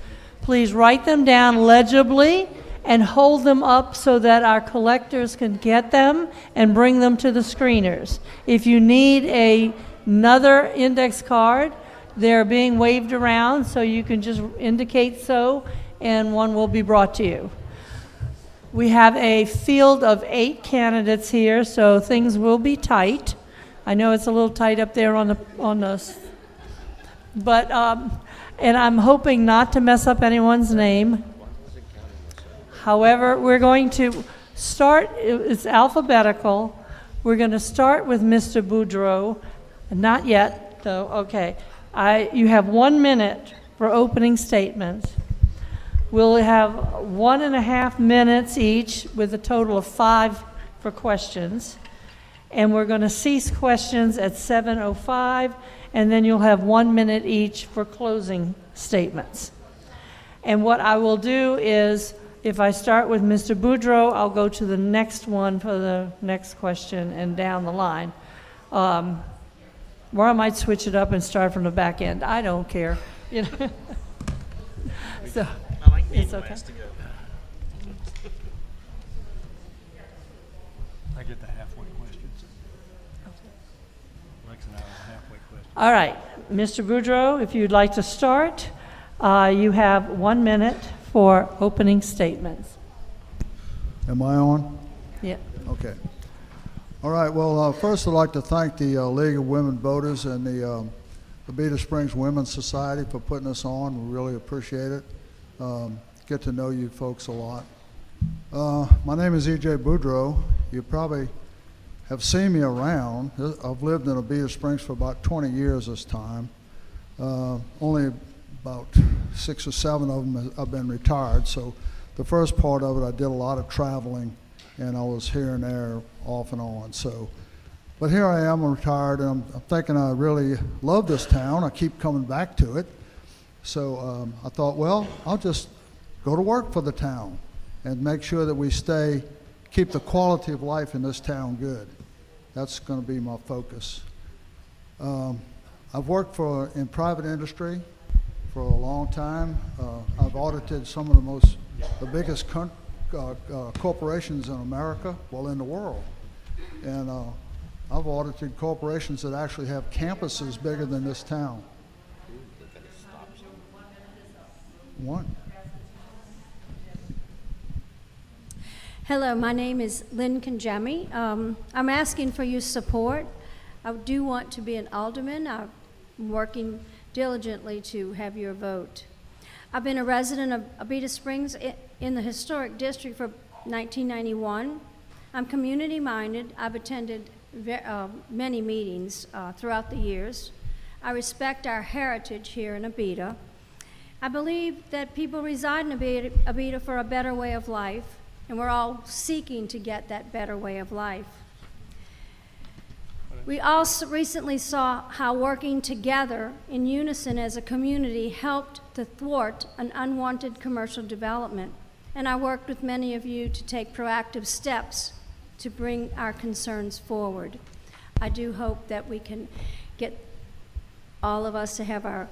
Please write them down legibly and hold them up so that our collectors can get them and bring them to the screeners. If you need another index card, they're being waved around, so you can just indicate so, and one will be brought to you. We have a field of 8 candidates here, so things will be tight. I know it's a little tight up there on the but and I'm hoping not to mess up anyone's name. However, we're going to start, it's alphabetical. We're going to start with Mr. Boudreau. Not yet, though. Okay. You have 1 minute for opening statements. We'll have 1.5 minutes each with a total of 5 for questions. And we're going to cease questions at 7:05, and then you'll have 1 minute each for closing statements. And what I will do is, if I start with Mr. Boudreau, I'll go to the next one for the next question and down the line. Or I might switch it up and start from the back end. I don't care. You know? So it's okay.
I get the halfway questions. Lex and I are halfway questions.
All right, Mr. Boudreau, if you'd like to start, you have 1 minute for opening statements.
Am I on?
Yeah.
Okay. All right, well, first I'd like to thank the League of Women Voters and the Abita Springs Women's Society for putting us on. We really appreciate it. Get to know you folks a lot. My name is E.J. Boudreau. You probably have seen me around. I've lived in Abita Springs for about 20 years this time. Only about 6 or 7 of them have been retired, so the first part of it I did a lot of traveling, and I was here and there off and on. So, but here I am, I'm retired, and I'm thinking I really love this town. I keep coming back to it. So I thought, well, I'll just go to work for the town and make sure that we keep the quality of life in this town good. That's going to be my focus. I've worked in private industry for a long time. I've audited some of the biggest corporations in America, well, in the world. And I've audited corporations that actually have campuses bigger than this town. One.
Hello, my name is Lynn Kanjami. I'm asking for your support. I do want to be an alderman. I'm working diligently to have your vote. I've been a resident of Abita Springs in the historic district for 1991. I'm community-minded. I've attended many meetings throughout the years. I respect our heritage here in Abita. I believe that people reside in Abita for a better way of life, and we're all seeking to get that better way of life. We also recently saw how working together in unison as a community helped to thwart an unwanted commercial development. And I worked with many of you to take proactive steps to bring our concerns forward. I do hope that we can get all of us to have our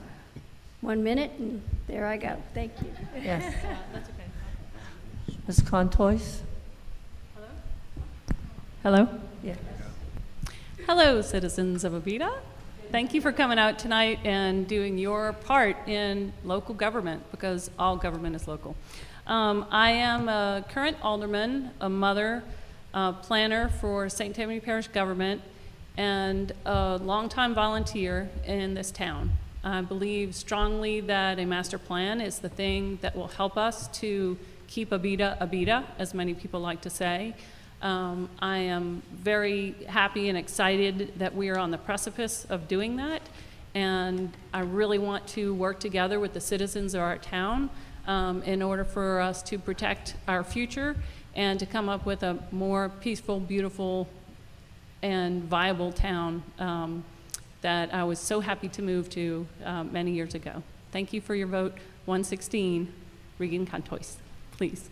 1 minute, and there I go. Thank you.
Yes. That's okay. Ms. Contois?
Hello?
Hello? Yeah.
Hello, citizens of Abita. Thank you for coming out tonight and doing your part in local government, because all government is local. I am a current alderman, a mother, planner for St. Tammany Parish government, and a longtime volunteer in this town. I believe strongly that a master plan is the thing that will help us to keep Abita Abita, as many people like to say. I am very happy and excited that we are on the precipice of doing that, and I really want to work together with the citizens of our town in order for us to protect our future and to come up with a more peaceful, beautiful, and viable town that I was so happy to move to many years ago. Thank you for your vote. 116, Regan Contois, please.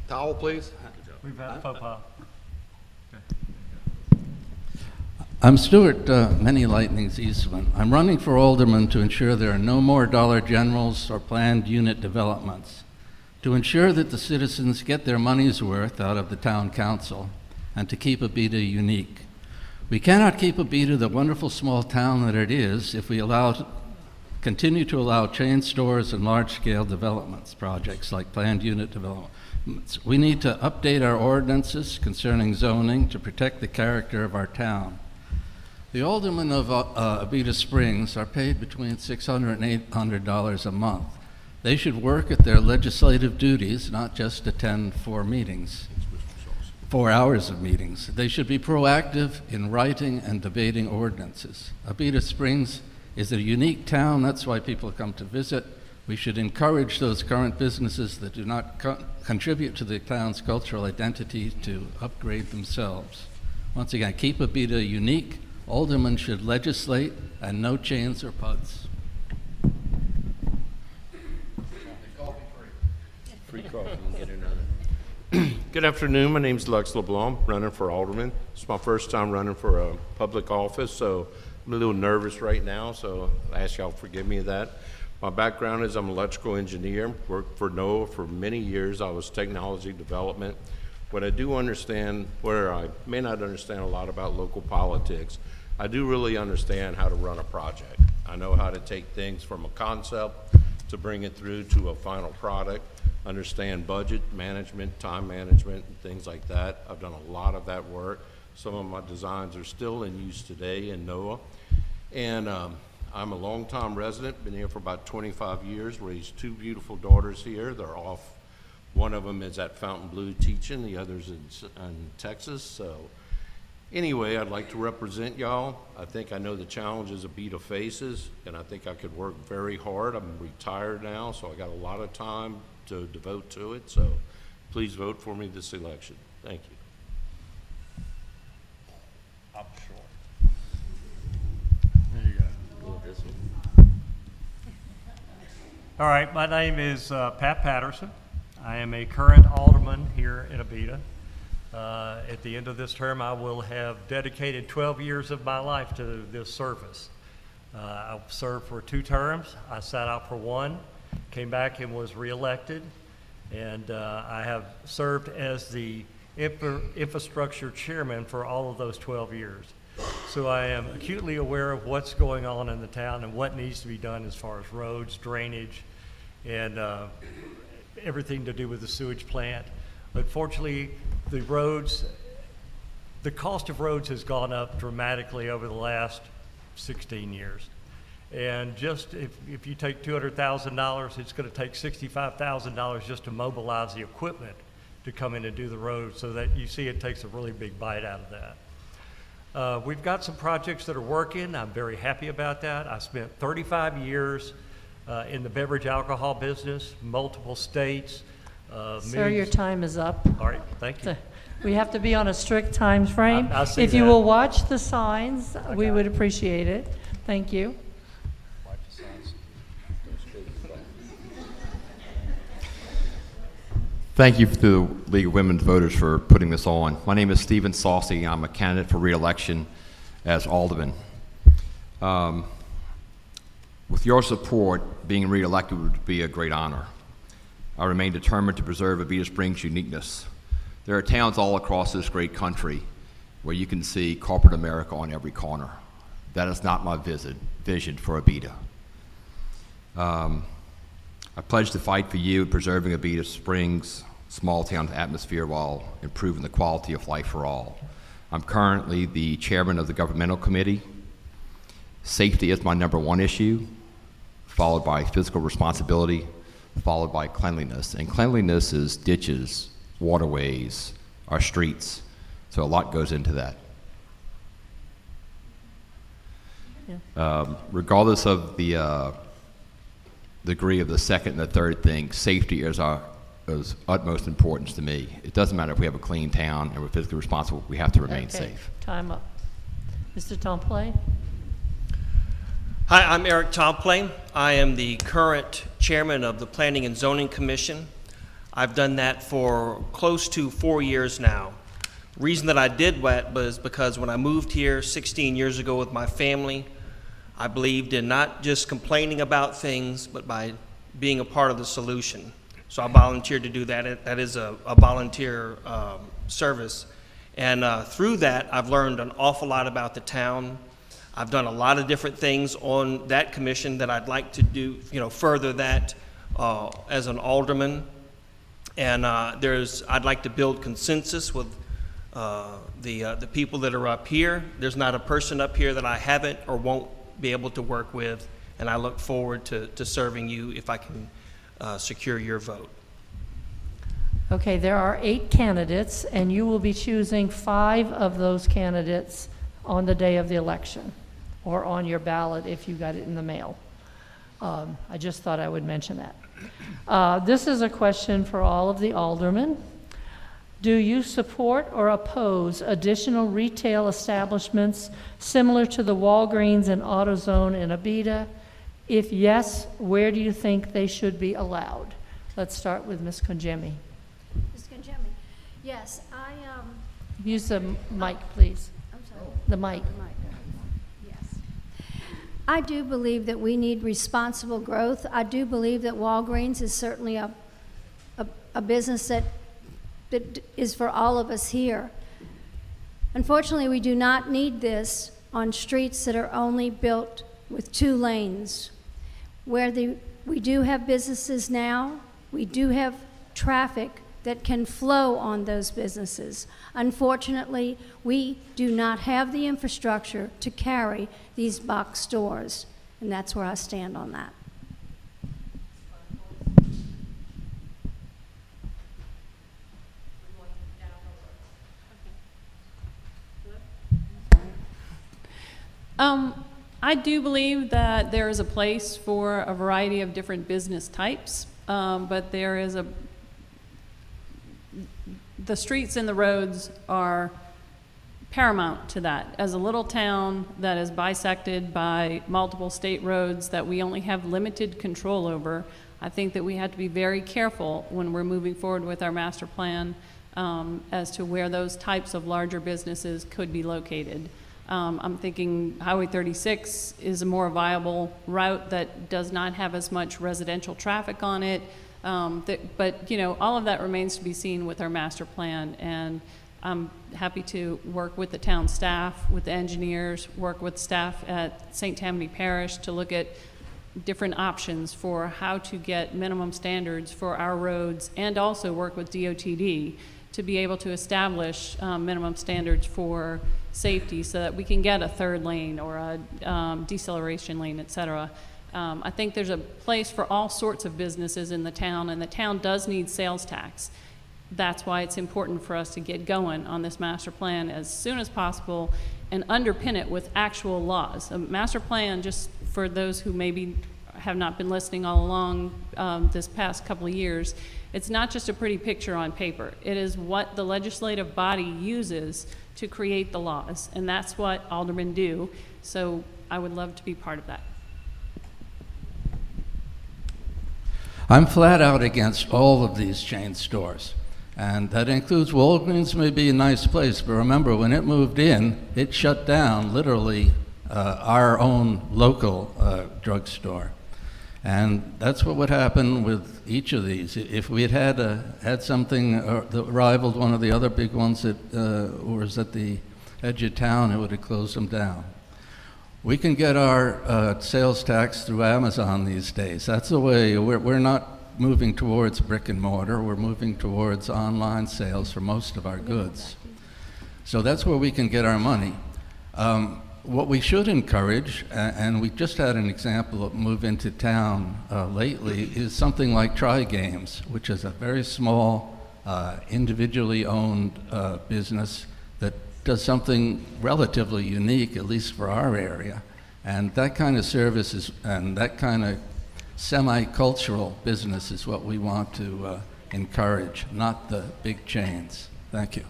Towel, please.
We've had a faux pas.
I'm Stuart Many Lightnings Eastman. I'm running for alderman to ensure there are no more Dollar Generals or planned unit developments, to ensure that the citizens get their money's worth out of the town council, and to keep Abita unique. We cannot keep Abita the wonderful small town that it is if we continue to allow chain stores and large-scale developments projects like planned unit developments. We need to update our ordinances concerning zoning to protect the character of our town. The aldermen of Abita Springs are paid between $600 and $800 a month. They should work at their legislative duties, not just attend 4 hours of meetings. They should be proactive in writing and debating ordinances. Abita Springs is a unique town. That's why people come to visit. We should encourage those current businesses that do not contribute to the town's cultural identity to upgrade themselves. Once again, keep Abita unique. Aldermen should legislate, and no chains or puds.
Free coffee, you can get another. Good afternoon, my name's Lex LeBlanc, running for alderman. It's my first time running for a public office, so I'm a little nervous right now, so I ask y'all to forgive me of that. My background is I'm an electrical engineer, worked for NOAA for many years. I was technology development. What I do understand, where I may not understand a lot about local politics, I do really understand how to run a project. I know how to take things from a concept to bring it through to a final product, understand budget management, time management, and things like that. I've done a lot of that work. Some of my designs are still in use today in NOAA. And I'm a longtime resident, been here for about 25 years, raised 2 beautiful daughters here. They're off. One of them is at Fountain Blue teaching, the other's in Texas. So anyway, I'd like to represent y'all. I think I know the challenges Abita faces, and I think I could work very hard. I'm retired now, so I got a lot of time to devote to it. So please vote for me this election. Thank you.
Up short. There you go. All right, my name is Pat Patterson. I am a current alderman here in Abita. At the end of this term, I will have dedicated 12 years of my life to this service. I served for 2 terms. I sat out for 1, came back and was reelected, and I have served as the infrastructure chairman for all of those 12 years. So I am acutely aware of what's going on in the town and what needs to be done as far as roads, drainage, and everything to do with the sewage plant. Unfortunately, the cost of roads has gone up dramatically over the last 16 years. And just if you take $200,000, it's going to take $65,000 just to mobilize the equipment to come in and do the road, so that you see it takes a really big bite out of that. We've got some projects that are working. I'm very happy about that. I spent 35 years in the beverage alcohol business, multiple states.
Sir, your time is up.
All right, thank you.
We have to be on a strict time frame.
I see
if you
that.
will watch the signs, we would appreciate it. Thank you.
Thank you to the League of Women Voters for putting this on. My name is Stephen Saucy. I'm a candidate for re-election as alderman. With your support, being re-elected would be a great honor. I remain determined to preserve Abita Springs' uniqueness. There are towns all across this great country where you can see corporate America on every corner. That is not my vision for Abita. I pledge to fight for you in preserving Abita Springs' small town atmosphere while improving the quality of life for all. I'm currently the chairman of the governmental committee. Safety is my #1 issue, followed by fiscal responsibility, followed by cleanliness. And cleanliness is ditches, waterways, our streets. So a lot goes into that.
Yeah.
Regardless of the degree of the second and the third thing, safety is utmost importance to me. It doesn't matter if we have a clean town and we're fiscally responsible, we have to remain safe.
Time up. Mr. Tomplay?
Hi, I'm Eric Tomplay. I am the current chairman of the Planning and Zoning Commission. I've done that for close to 4 years now. Reason that I did that was because when I moved here 16 years ago with my family, I believed in not just complaining about things, but by being a part of the solution. So I volunteered to do that. That is a volunteer service. And through that, I've learned an awful lot about the town. I've done a lot of different things on that commission that I'd like to do, further that as an alderman. And I'd like to build consensus with the people that are up here. There's not a person up here that I haven't or won't be able to work with, and I look forward to serving you if I can secure your vote.
Okay, there are 8 candidates, and you will be choosing 5 of those candidates on the day of the election, or on your ballot if you got it in the mail. I just thought I would mention that. This is a question for all of the aldermen. Do you support or oppose additional retail establishments similar to the Walgreens and AutoZone in Abita? If yes, where do you think they should be allowed? Let's start with Ms. Conjemi.
Ms. Conjemi, yes,
Use the mic, please.
I'm sorry.
The mic.
Yes. I do believe that we need responsible growth. I do believe that Walgreens is certainly a business that is for all of us here. Unfortunately, we do not need this on streets that are only built with 2 lanes. Where we do have businesses now, we do have traffic that can flow on those businesses. Unfortunately, we do not have the infrastructure to carry these box stores, and that's where I stand on that.
I do believe that there is a place for a variety of different business types, but the streets and the roads are paramount to that. As a little town that is bisected by multiple state roads that we only have limited control over, I think that we have to be very careful when we're moving forward with our master plan as to where those types of larger businesses could be located. I'm thinking Highway 36 is a more viable route that does not have as much residential traffic on it. But all of that remains to be seen with our master plan, and I'm happy to work with the town staff, with the engineers, work with staff at St. Tammany Parish to look at different options for how to get minimum standards for our roads, and also work with DOTD to be able to establish minimum standards for safety so that we can get a 3rd lane or a deceleration lane, et cetera. I think there's a place for all sorts of businesses in the town, and the town does need sales tax. That's why it's important for us to get going on this master plan as soon as possible and underpin it with actual laws. A master plan, just for those who maybe have not been listening all along this past couple of years, it's not just a pretty picture on paper. It is what the legislative body uses to create the laws, and that's what aldermen do. So I would love to be part of that.
I'm flat out against all of these chain stores. And that includes Walgreens may be a nice place, but remember when it moved in, it shut down literally our own local drugstore. And that's what would happen with each of these. If we had something that rivaled one of the other big ones that was at the edge of town, it would have closed them down. We can get our sales tax through Amazon these days. That's the way. We're not moving towards brick and mortar. We're moving towards online sales for most of our goods. So that's where we can get our money. What we should encourage, and we just had an example of move into town lately, is something like Try Games, which is a very small, individually owned business that does something relatively unique, at least for our area. And that kind of service and that kind of semi-cultural business is what we want to encourage, not the big chains. Thank you.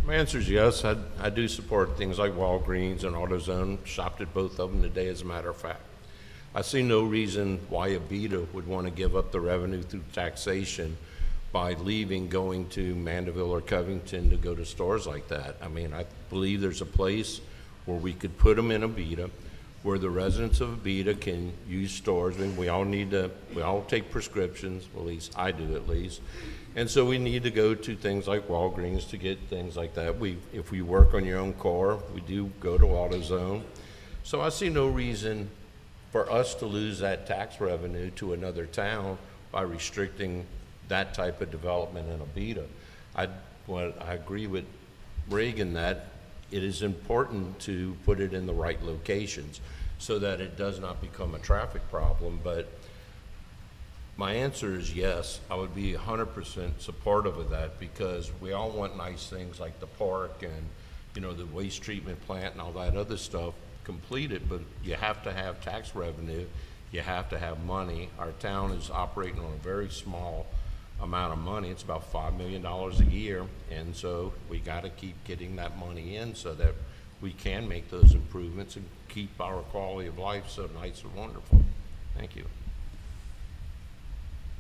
My answer is yes. I do support things like Walgreens and AutoZone. Shopped at both of them today, as a matter of fact. I see no reason why Abita would want to give up the revenue through taxation by leaving, going to Mandeville or Covington to go to stores like that. I mean, I believe there's a place where we could put them in Abita, where the residents of Abita can use stores. I mean, we all take prescriptions, at least I do at least. And so we need to go to things like Walgreens to get things like that. If we work on your own car, we do go to AutoZone. So I see no reason for us to lose that tax revenue to another town by restricting that type of development in Abita. I agree with Reagan that it is important to put it in the right locations so that it does not become a traffic problem. But my answer is yes, I would be 100% supportive of that, because we all want nice things like the park and, you know, the waste treatment plant and all that other stuff completed, but you have to have tax revenue, you have to have money. Our town is operating on a very small amount of money. It's about $5 million a year, and so we got to keep getting that money in so that we can make those improvements and keep our quality of life so nice and wonderful. Thank you.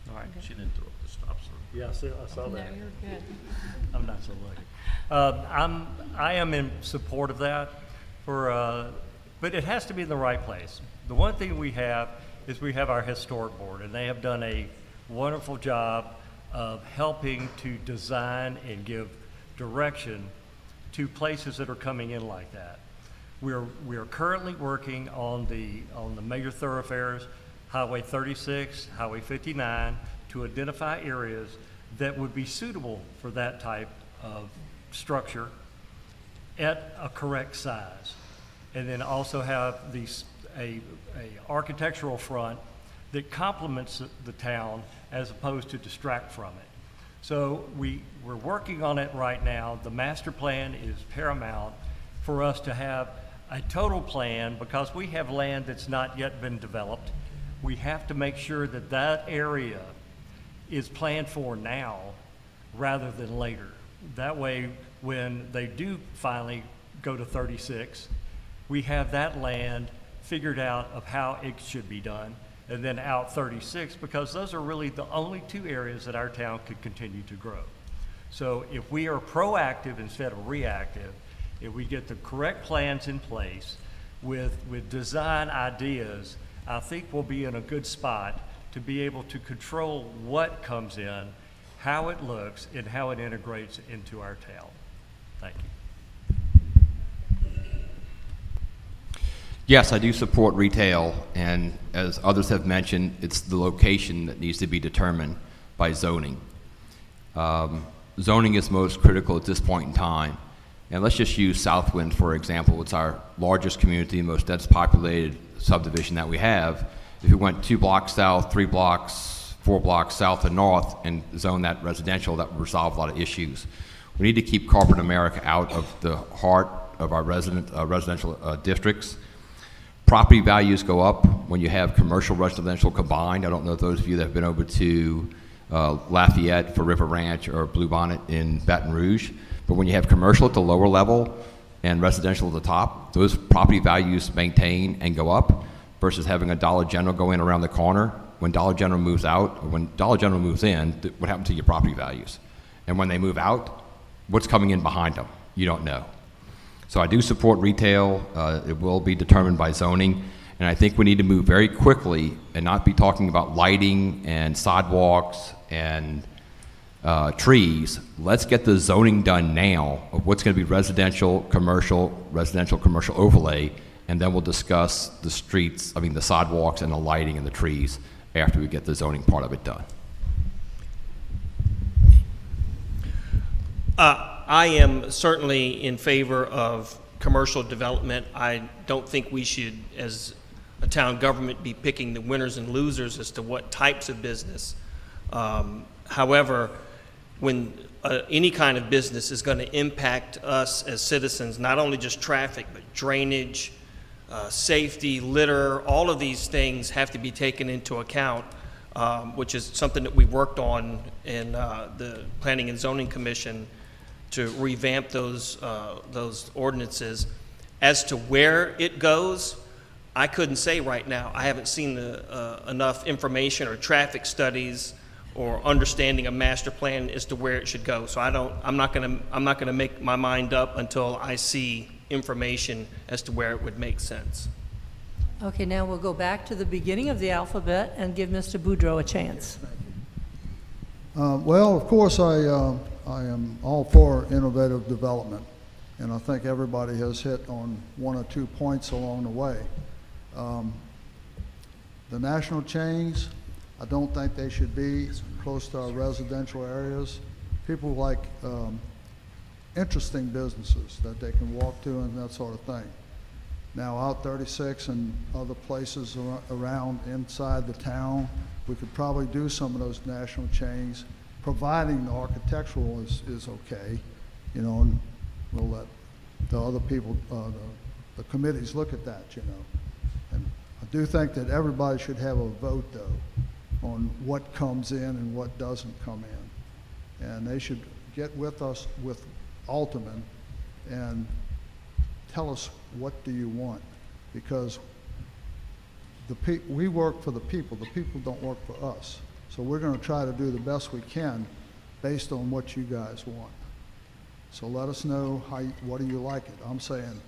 All right.
She didn't throw up the stop sign.
Yeah, I saw that.
No, you're good.
I'm not so lucky. I am in support of that, but it has to be in the right place. The one thing we have is we have our historic board, and they have done a wonderful job of helping to design and give direction to places that are coming in like that. We are currently working on the major thoroughfares, Highway 36, Highway 59, to identify areas that would be suitable for that type of structure at a correct size. And then also have a architectural front that complements the town as opposed to distract from it. So we're working on it right now. The master plan is paramount for us to have a total plan, because we have land that's not yet been developed. We have to make sure that that area is planned for now rather than later. That way, when they do finally go to 36, we have that land figured out of how it should be done, and then out 36, because those are really the only two areas that our town could continue to grow. So if we are proactive instead of reactive, if we get the correct plans in place with design ideas, I think we'll be in a good spot to be able to control what comes in, how it looks, and how it integrates into our town. Thank you.
Yes, I do support retail, and as others have mentioned, it's the location that needs to be determined by zoning. Zoning is most critical at this point in time. And let's just use Southwind, for example. It's our largest community, most dense populated subdivision that we have. If we went 2 blocks south, 3 blocks, 4 blocks south and north and zone that residential, that would resolve a lot of issues. We need to keep corporate America out of the heart of our residential districts. Property values go up when you have commercial residential combined. I don't know if those of you that have been over to Lafayette for River Ranch or Bluebonnet in Baton Rouge, but when you have commercial at the lower level and residential at the top, those property values maintain and go up versus having a Dollar General go in around the corner. When Dollar General moves out, or when Dollar General moves in, what happens to your property values? And when they move out, what's coming in behind them? You don't know. So I do support retail. It will be determined by zoning. And I think we need to move very quickly and not be talking about lighting and sidewalks and trees. Let's get the zoning done now of what's going to be residential, commercial overlay, and then we'll discuss the streets, the sidewalks and the lighting and the trees after we get the zoning part of it done.
I am certainly in favor of commercial development. I don't think we should, as a town government, be picking the winners and losers as to what types of business. However, when any kind of business is going to impact us as citizens, not only just traffic, but drainage, safety, litter, all of these things have to be taken into account, which is something that we worked on in the Planning and Zoning Commission to revamp those ordinances. As to where it goes, I couldn't say right now. I haven't seen enough information or traffic studies or understanding a master plan as to where it should go. So I'm not gonna make my mind up until I see information as to where it would make sense.
Okay, now we'll go back to the beginning of the alphabet and give Mr. Boudreau a chance.
Well, of course, I am all for innovative development, and I think everybody has hit on one or two points along the way. The national chains, I don't think they should be close to our residential areas. People like interesting businesses that they can walk to and that sort of thing. Now, out 36 and other places around inside the town, we could probably do some of those national chains, providing the architectural is okay, you know, and we'll let the other people, the committees look at that, you know. And I do think that everybody should have a vote, though, on what comes in and what doesn't come in. And they should get with us, with Alderman, and tell us what do you want, because we work for the people don't work for us. So we're going to try to do the best we can based on what you guys want. So let us know what do you like it. I'm saying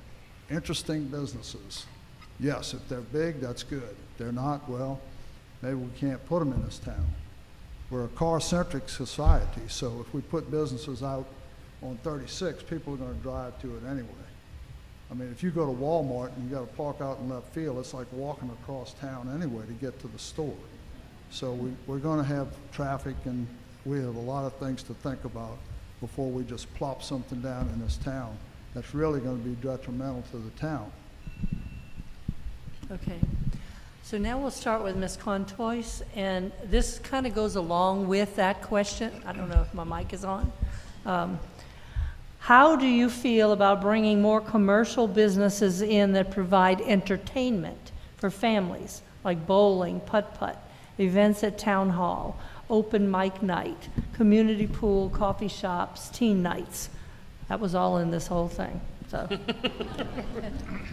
interesting businesses. Yes, if they're big, that's good. If they're not, well, maybe we can't put them in this town. We're a car-centric society, so if we put businesses out on 36, people are going to drive to it anyway. I mean, if you go to Walmart and you got to park out in left field, it's like walking across town anyway to get to the store. So we're going to have traffic, and we have a lot of things to think about before we just plop something down in this town that's really going to be detrimental to the town.
Okay. So now we'll start with Ms. Contois, and this kind of goes along with that question. I don't know if my mic is on. How do you feel about bringing more commercial businesses in that provide entertainment for families, like bowling, putt-putt, events at town hall, open mic night, community pool, coffee shops, teen nights? That was all in this whole thing. So.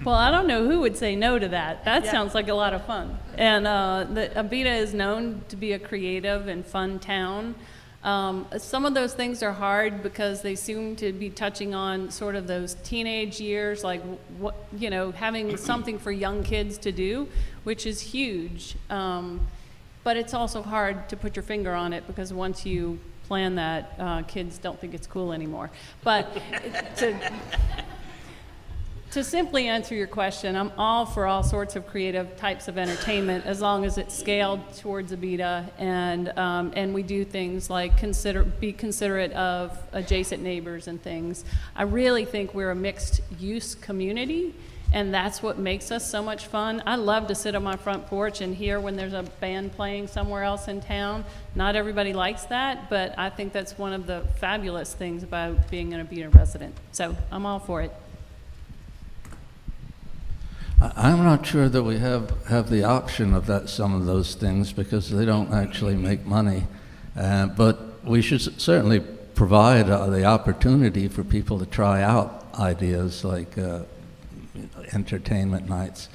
Well, I don't know who would say no to that. That
Yeah.
sounds like a lot of fun. And Abita is known to be a creative and fun town. Some of those things are hard because they seem to be touching on sort of those teenage years, like what, you know, having something for young kids to do, which is huge. But it's also hard to put your finger on it because once you plan that, kids don't think it's cool anymore. But to simply answer your question, I'm all for all sorts of creative types of entertainment as long as it's scaled towards Abita, and we do things like be considerate of adjacent neighbors and things. I really think we're a mixed use community, and that's what makes us so much fun. I love to sit on my front porch and hear when there's a band playing somewhere else in town. Not everybody likes that, but I think that's one of the fabulous things about being an Abita resident. So I'm all for it.
I'm not sure that we have the option of some of those things because they don't actually make money. But we should certainly provide the opportunity for people to try out ideas like entertainment nights.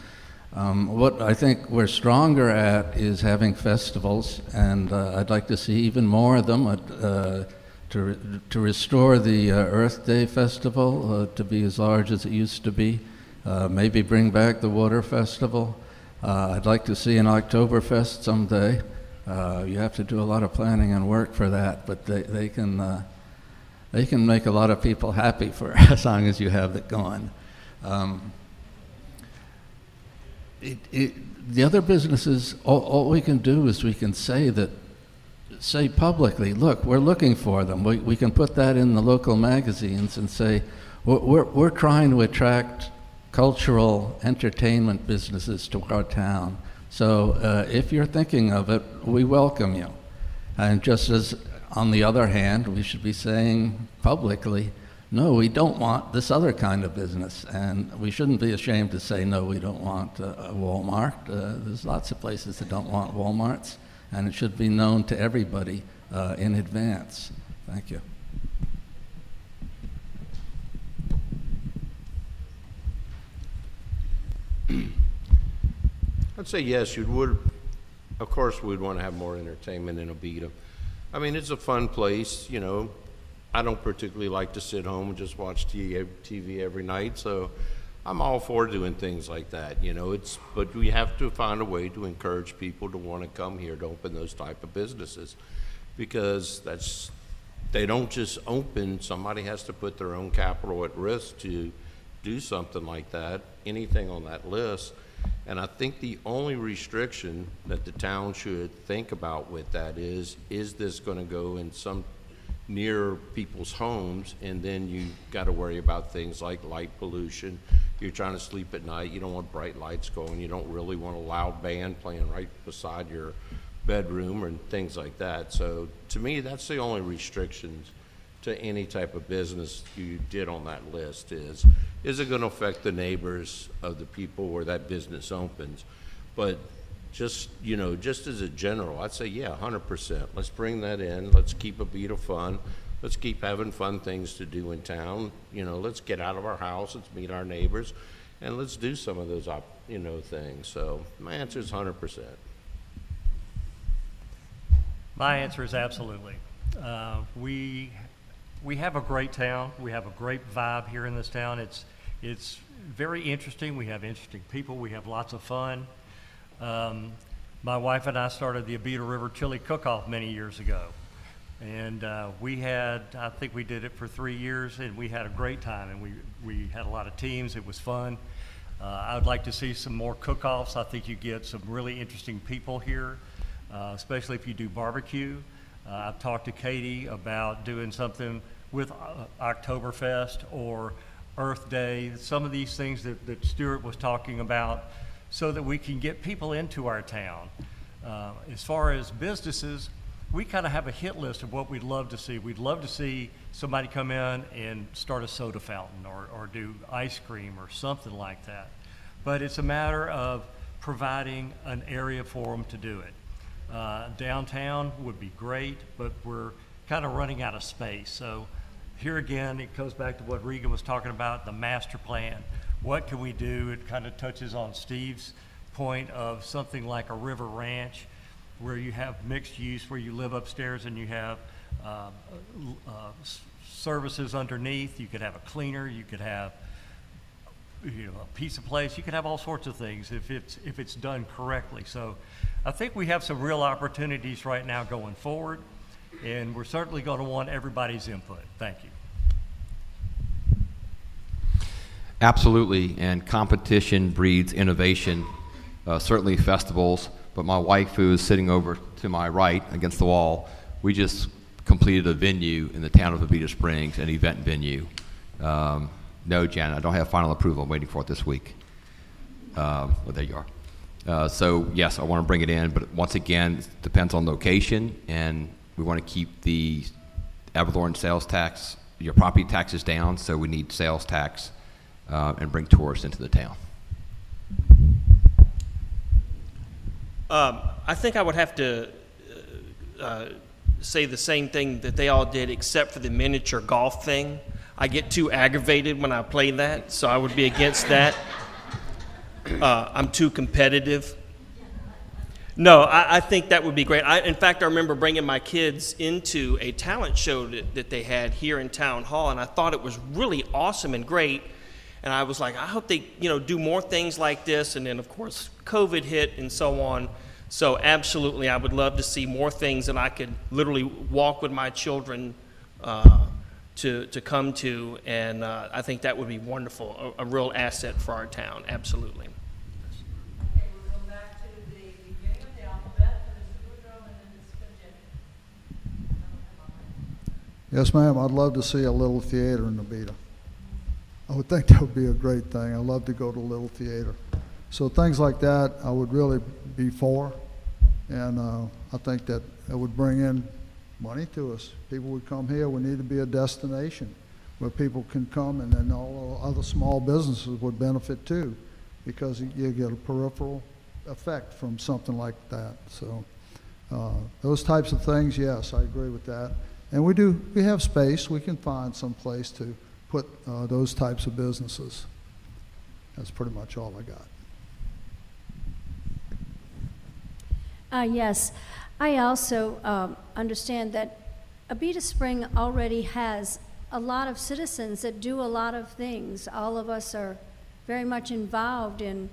What I think we're stronger at is having festivals, and I'd like to see even more of them to restore the Earth Day Festival to be as large as it used to be. Maybe bring back the Water Festival. I'd like to see an Oktoberfest someday. You have to do a lot of planning and work for that, but they can make a lot of people happy for as long as you have it going. The other businesses, all we can do is we can say publicly, look, we're looking for them. We can put that in the local magazines and say, we're trying to attract cultural entertainment businesses to our town. So if you're thinking of it, we welcome you. And just as on the other hand, we should be saying publicly, no, we don't want this other kind of business. And we shouldn't be ashamed to say, no, we don't want a Walmart. There's lots of places that don't want Walmarts, and it should be known to everybody in advance. Thank you.
I'd say yes, you would. Of course, we'd want to have more entertainment in Abita. I mean, it's a fun place, you know. I don't particularly like to sit home and just watch TV every night, so I'm all for doing things like that, you know. But we have to find a way to encourage people to want to come here to open those type of businesses, because they don't just open. Somebody has to put their own capital at risk to do something like that, anything on that list. And I think the only restriction that the town should think about with that is this going to go in some near people's homes, and then you got to worry about things like light pollution. You're trying to sleep at night, you don't want bright lights going, you don't really want a loud band playing right beside your bedroom and things like that. So to me, that's the only restrictions to any type of business you did on that list is it going to affect the neighbors of the people where that business opens. But just, you know, just as a general, I'd say, yeah, 100%. Let's bring that in. Let's keep Abita fun. Let's keep having fun things to do in town. You know, let's get out of our house. Let's meet our neighbors. And let's do some of those, you know, things. So my answer is 100%.
My answer is absolutely. We have a great town. We have a great vibe here in this town. It's very interesting. We have interesting people. We have lots of fun. My wife and I started the Abita River Chili Cook-Off many years ago. And I think we did it for 3 years, and we had a great time. And we had a lot of teams. It was fun. I would like to see some more cook-offs. I think you get some really interesting people here, especially if you do barbecue. I've talked to Katie about doing something with Oktoberfest or Earth Day, some of these things that Stuart was talking about, so that we can get people into our town. As far as businesses, we kind of have a hit list of what we'd love to see. We'd love to see somebody come in and start a soda fountain or do ice cream or something like that. But it's a matter of providing an area for them to do it. Downtown would be great, but we're kind of running out of space. So here again, it goes back to what Regan was talking about, the master plan. What can we do? It kind of touches on Steve's point of something like a river ranch, where you have mixed use, where you live upstairs and you have services underneath. You could have a cleaner, you could have a pizza place, you could have all sorts of things if it's done correctly. So I think we have some real opportunities right now going forward, and we're certainly going to want everybody's input. Thank you.
Absolutely, and competition breeds innovation. Certainly festivals, but my wife, who is sitting over to my right against the wall, we just completed a venue in the town of Abita Springs, an event venue. No, Janet, I don't have final approval. I'm waiting for it this week. Well, there you are. So yes, I want to bring it in, but once again, it depends on location, and we want to keep the ad valorem sales tax, your property taxes down, so we need sales tax and bring tourists into the town.
I think I would have to say the same thing that they all did, except for the miniature golf thing. I get too aggravated when I play that, so I would be against that. I'm too competitive. No, I think that would be great. In fact, I remember bringing my kids into a talent show that they had here in Town Hall, and I thought it was really awesome and great. And I was like, I hope they, do more things like this. And then, of course, COVID hit and so on. So absolutely, I would love to see more things that I could literally walk with my children to come to. And I think that would be wonderful, a real asset for our town, absolutely.
Okay, we're going back to the beginning of the alphabet. Mr. Woodrow and then Ms. Jenny.
Yes, ma'am. I'd love to see a little theater in Abita. I would think that would be a great thing. I love to go to a little theater. So things like that I would really be for, and I think that it would bring in money to us. People would come here. We need to be a destination where people can come, and then all other small businesses would benefit too, because you get a peripheral effect from something like that. So those types of things, yes, I agree with that. And we have space. We can find some place to put those types of businesses. That's pretty much all I got.
Yes, I also understand that Abita Spring already has a lot of citizens that do a lot of things. All of us are very much involved in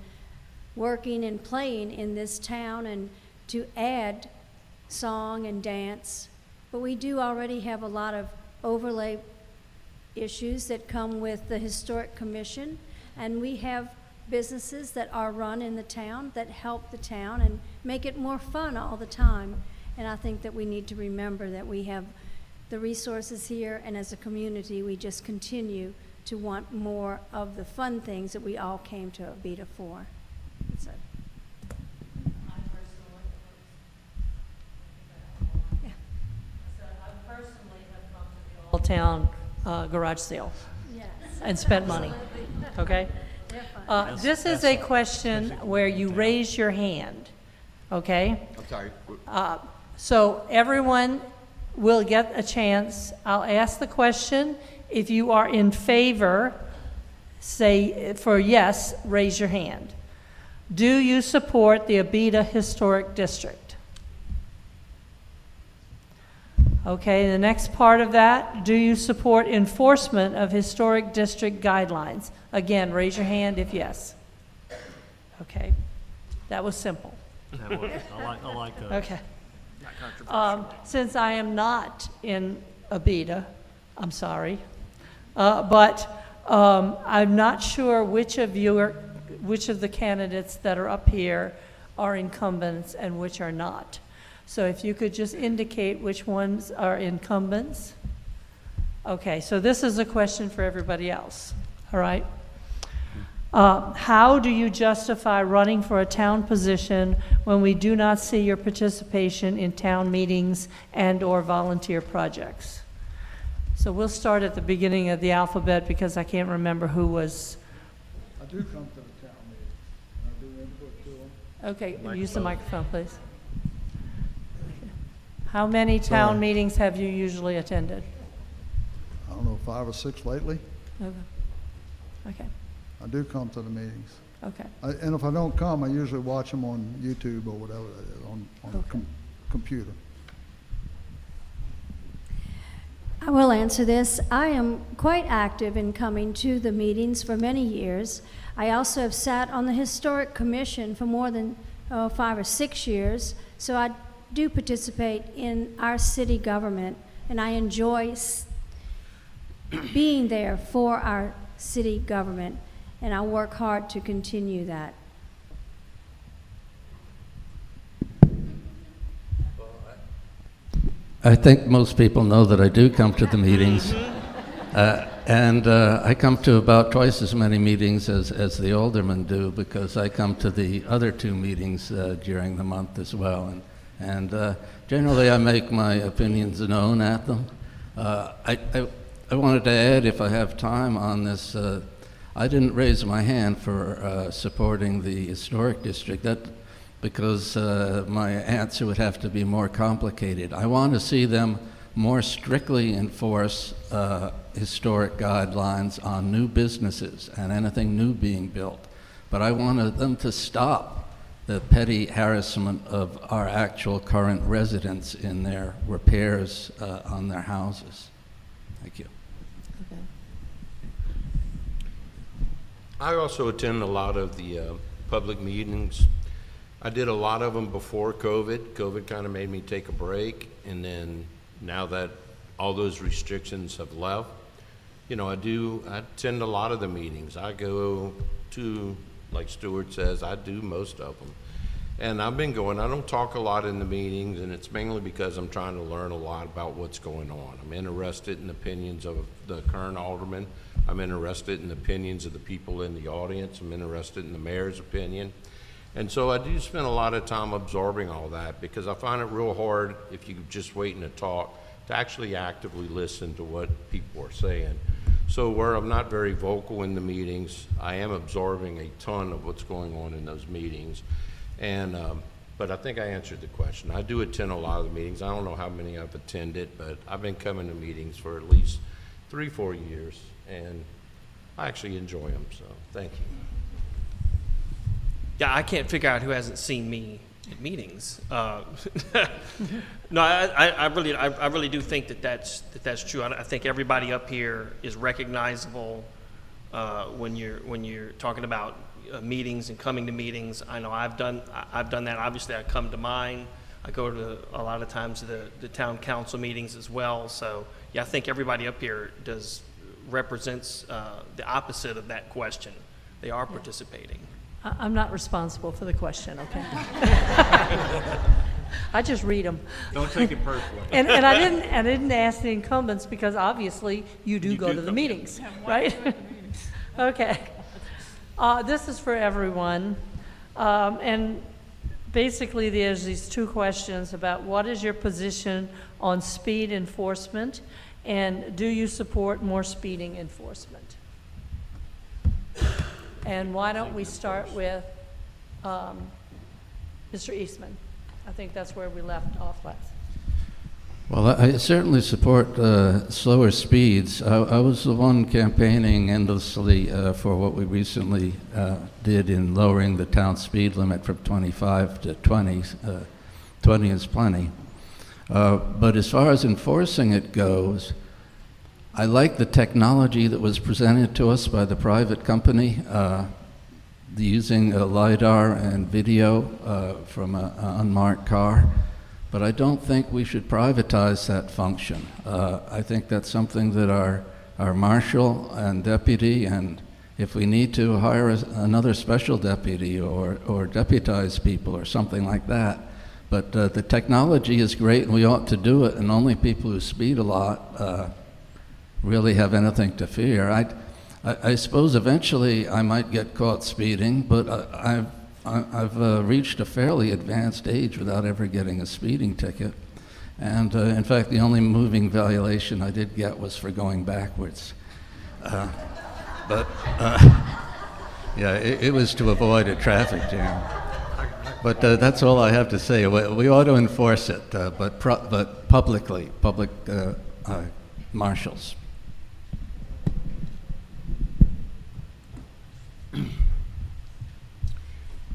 working and playing in this town and to add song and dance. But we do already have a lot of overlay issues that come with the Historic Commission, and we have businesses that are run in the town that help the town and make it more fun all the time. And I think that we need to remember that we have the resources here, and as a community, we just continue to want more of the fun things that we all came to Abita for. So.
Yeah. So I personally have come to the Old Town garage sale and spent money. Okay? This is a question where you raise your hand. Okay?
I'm sorry.
So everyone will get a chance. I'll ask the question. If you are in favor, say for yes, raise your hand. Do you support the Abita Historic District? Okay, the next part of that, do you support enforcement of historic district guidelines? Again, raise your hand if yes. Okay, that was simple.
That was, I like that.
Okay. Since I am not in Abita, I'm sorry, but I'm not sure which of the candidates that are up here are incumbents and which are not. So if you could just indicate which ones are incumbents. Okay, so this is a question for everybody else, all right? How do you justify running for a town position when we do not see your participation in town meetings and/or volunteer projects? So we'll start at the beginning of the alphabet because I can't remember who was.
I do come to the town meeting. I do input to them.
Okay, use the microphone, please. How many town meetings have you usually attended?
I don't know, 5 or 6 lately.
Okay.
I do come to the meetings.
Okay.
And if I don't come, I usually watch them on YouTube or whatever that is, on the computer.
I will answer this. I am quite active in coming to the meetings for many years. I also have sat on the Historic Commission for more than 5 or 6 years, so I do participate in our city government, and I enjoy being there for our city government, and I work hard to continue that.
I think most people know that I do come to the meetings. And I come to about twice as many meetings as the aldermen do, because I come to the other 2 meetings during the month as well. And generally I make my opinions known at them. I wanted to add, if I have time on this, I didn't raise my hand for supporting the historic district, because my answer would have to be more complicated. I want to see them more strictly enforce historic guidelines on new businesses and anything new being built. But I wanted them to stop the petty harassment of our actual current residents in their repairs on their houses. Thank you.
Okay.
I also attend a lot of the public meetings. I did a lot of them before COVID. COVID kind of made me take a break, and then now that all those restrictions have left, you know, I attend a lot of the meetings. I go to, like Stuart says, I do most of them. And I've been going, I don't talk a lot in the meetings, and it's mainly because I'm trying to learn a lot about what's going on. I'm interested in the opinions of the current alderman. I'm interested in the opinions of the people in the audience. I'm interested in the mayor's opinion. And so I do spend a lot of time absorbing all that, because I find it real hard, if you're just waiting to talk, to actually actively listen to what people are saying. So where I'm not very vocal in the meetings, I am absorbing a ton of what's going on in those meetings. And but I think I answered the question. I do attend a lot of the meetings. I don't know how many I've attended, but I've been coming to meetings for at least 3-4 years, and I actually enjoy them, so thank you.
Yeah, I can't figure out who hasn't seen me at meetings. No, I really do think that's true. I think everybody up here is recognizable when you're talking about meetings and coming to meetings. I know I've done that. Obviously, I come to mine. I go to a lot of times the town council meetings as well. So yeah, I think everybody up here represents the opposite of that question. They are participating.
I'm not responsible for the question, okay? I just read them.
Don't take it personally.
And I didn't ask the incumbents because obviously you do go to the meetings, right? Okay. This is for everyone. And basically there's these two questions about what is your position on speed enforcement and do you support more speeding enforcement? And why don't we start with Mr. Eastman? I think that's where we left off last.
Well, I certainly support slower speeds. I was the one campaigning endlessly for what we recently did in lowering the town speed limit from 25 to 20. 20 is plenty. But as far as enforcing it goes, I like the technology that was presented to us by the private company, using LiDAR and video from an unmarked car, but I don't think we should privatize that function. I think that's something that our marshal and deputy, and if we need to hire another special deputy or deputize people or something like that. But the technology is great and we ought to do it, and only people who speed a lot really have anything to fear. I suppose eventually I might get caught speeding, but I've reached a fairly advanced age without ever getting a speeding ticket. And in fact, the only moving violation I did get was for going backwards. Yeah, it was to avoid a traffic jam. But that's all I have to say. We ought to enforce it, but publicly, public marshals.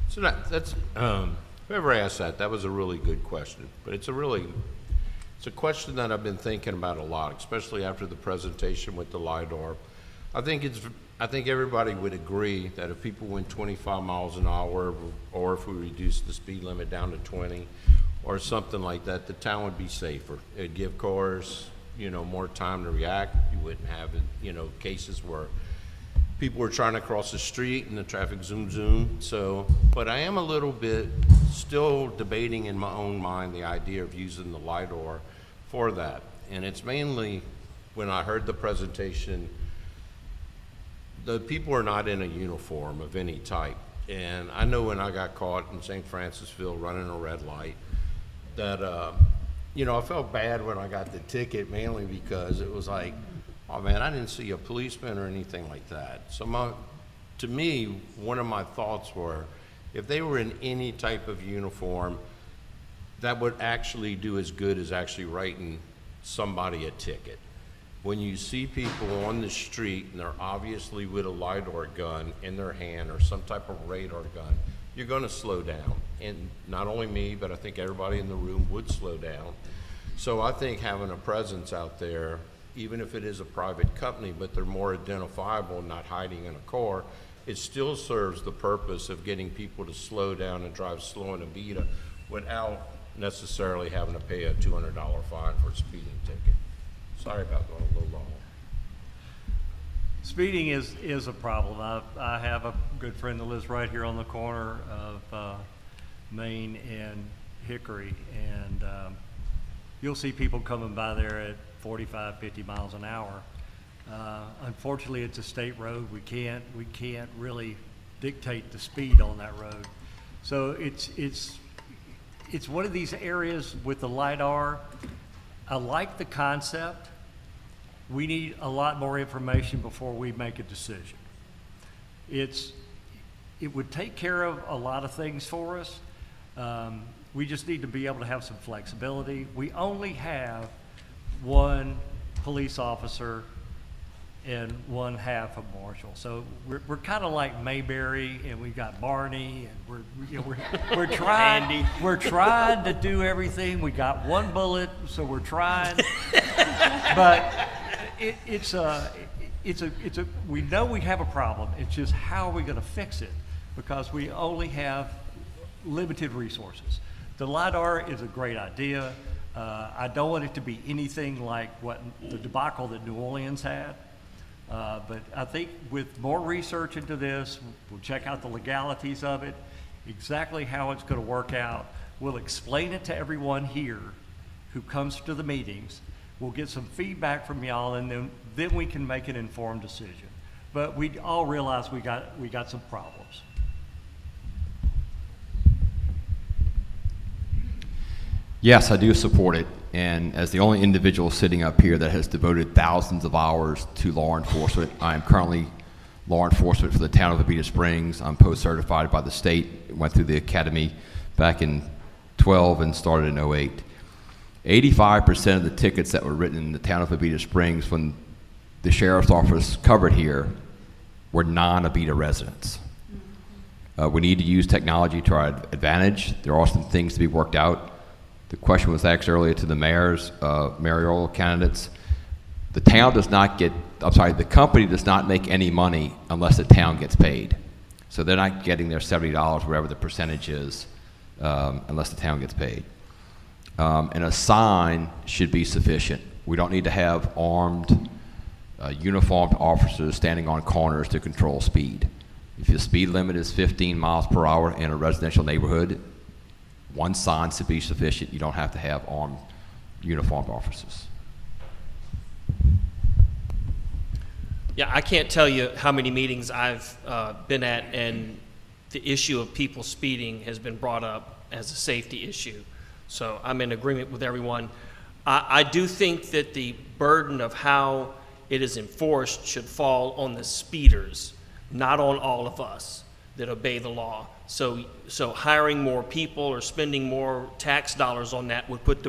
So that's whoever asked that was a really good question. But it's a question that I've been thinking about a lot, especially after the presentation with the LiDAR. I think everybody would agree that if people went 25 miles an hour, or if we reduced the speed limit down to 20, or something like that, the town would be safer. It'd give cars, more time to react. You wouldn't have, cases where people were trying to cross the street and the traffic zoom. So, but I am a little bit still debating in my own mind the idea of using the LiDAR for that. And it's mainly when I heard the presentation, the people are not in a uniform of any type. And I know when I got caught in St. Francisville running a red light that, I felt bad when I got the ticket, mainly because it was like, oh man, I didn't see a policeman or anything like that. So to me, one of my thoughts were, if they were in any type of uniform, that would actually do as good as actually writing somebody a ticket. When you see people on the street and they're obviously with a LiDAR gun in their hand or some type of radar gun, you're gonna slow down. And not only me, but I think everybody in the room would slow down. So I think having a presence out there, even if it is a private company, but they're more identifiable, not hiding in a car, it still serves the purpose of getting people to slow down and drive slow in Abita without necessarily having to pay a $200 fine for a speeding ticket. Sorry about going a little long.
Speeding is a problem. I have a good friend that lives right here on the corner of Main and Hickory, and you'll see people coming by there at 45, 50 miles an hour. Unfortunately, it's a state road. We can't really dictate the speed on that road. So it's one of these areas with the LiDAR. I like the concept. We need a lot more information before we make a decision. It would take care of a lot of things for us. We just need to be able to have some flexibility. We only have one police officer in one half of Marshall. So we're kind of like Mayberry, and we've got Barney, and we're trying to do everything. We got one bullet, so we're trying. But we know we have a problem. It's just how are we going to fix it? Because we only have limited resources. The LiDAR is a great idea. I don't want it to be anything like what the debacle that New Orleans had. But I think with more research into this, we'll check out the legalities of it, exactly how it's going to work out. We'll explain it to everyone here who comes to the meetings. We'll get some feedback from y'all, and then we can make an informed decision. But we all realize we got some problems.
Yes, I do support it. And as the only individual sitting up here that has devoted thousands of hours to law enforcement, I am currently law enforcement for the town of Abita Springs. I'm post-certified by the state, went through the academy back in 12 and started in 08. 85% of the tickets that were written in the town of Abita Springs when the sheriff's office covered here were non-Abita residents. We need to use technology to our advantage. There are some things to be worked out. The question was asked earlier to the mayoral candidates. The company does not make any money unless the town gets paid. So they're not getting their $70, whatever the percentage is, unless the town gets paid. And a sign should be sufficient. We don't need to have armed, uniformed officers standing on corners to control speed. If the speed limit is 15 miles per hour in a residential neighborhood, one sign should be sufficient. You don't have to have armed, uniformed officers.
Yeah, I can't tell you how many meetings I've been at, and the issue of people speeding has been brought up as a safety issue. So I'm in agreement with everyone. I do think that the burden of how it is enforced should fall on the speeders, not on all of us that obey the law. So hiring more people or spending more tax dollars on that would put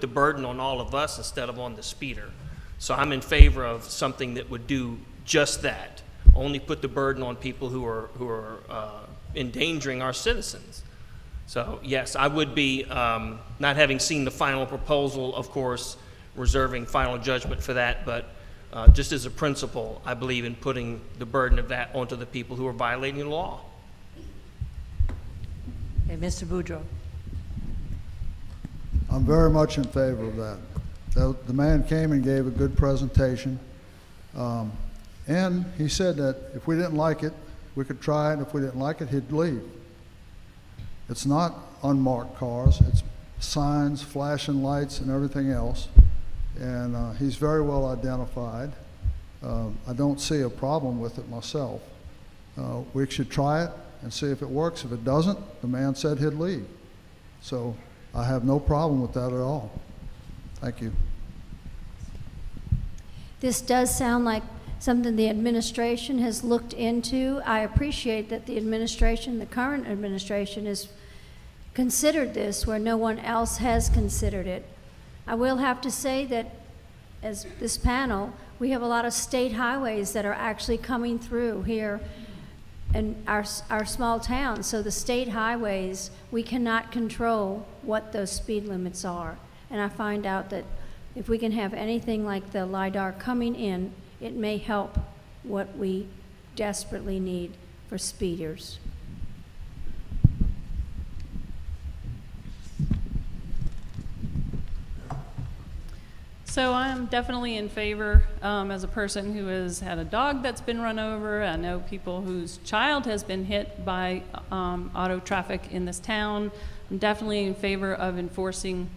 the burden on all of us instead of on the speeder. So I'm in favor of something that would do just that. Only put the burden on people who are endangering our citizens. So yes, I would be, not having seen the final proposal, of course, reserving final judgment for that, but just as a principle, I believe in putting the burden of that onto the people who are violating the law.
Okay, Mr. Boudreau.
I'm very much in favor of that. The man came and gave a good presentation, and he said that if we didn't like it, we could try it. If we didn't like it, he'd leave. It's not unmarked cars. It's signs, flashing lights, and everything else. And he's very well identified. I don't see a problem with it myself. We should try it and see if it works. If it doesn't, the man said he'd leave. So I have no problem with that at all. Thank you.
This does sound like something the administration has looked into. I appreciate that the administration, the current administration, has considered this where no one else has considered it. I will have to say that as this panel, we have a lot of state highways that are actually coming through here in our small town. So the state highways, we cannot control what those speed limits are. And I find out that if we can have anything like the LiDAR coming in, it may help what we desperately need for speeders.
So I'm definitely in favor, as a person who has had a dog that's been run over. I know people whose child has been hit by auto traffic in this town. I'm definitely in favor of enforcing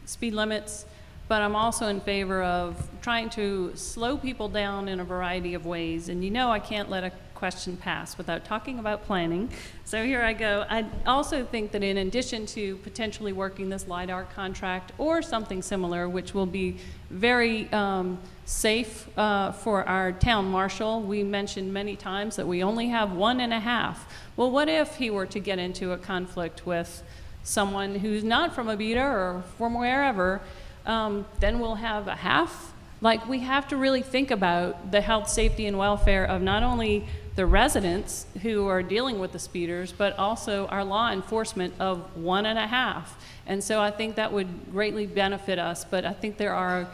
speed limits, but I'm also in favor of trying to slow people down in a variety of ways. And you know I can't let a question pass without talking about planning. So here I go. I also think that in addition to potentially working this LiDAR contract or something similar, which will be very safe for our town marshal, we mentioned many times that we only have 1.5. Well, what if he were to get into a conflict with someone who's not from Abita or from wherever? Then we'll have a half Like, we have to really think about the health, safety, and welfare of not only the residents who are dealing with the speeders, but also our law enforcement of 1.5. And so I think that would greatly benefit us, but I think there are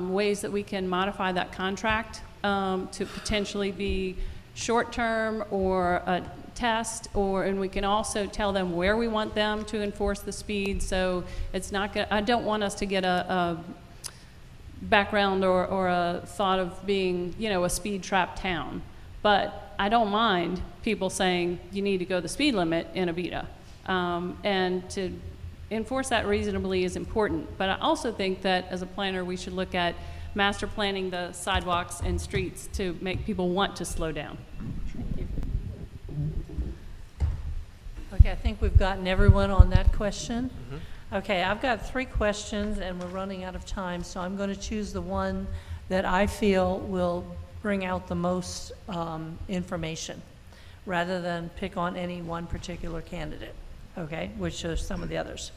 ways that we can modify that contract to potentially be short-term or a test, and we can also tell them where we want them to enforce the speed. So it's not gonna, I don't want us to get a background or a thought of being, you know, a speed trap town. But I don't mind people saying you need to go the speed limit in Abita. And to enforce that reasonably is important. But I also think that as a planner, we should look at master planning the sidewalks and streets to make people want to slow down. Thank you.
Okay, I think we've gotten everyone on that question. Okay, I've got 3 questions and we're running out of time, so I'm going to choose the one that I feel will bring out the most information rather than pick on any one particular candidate, okay, which are some of the others.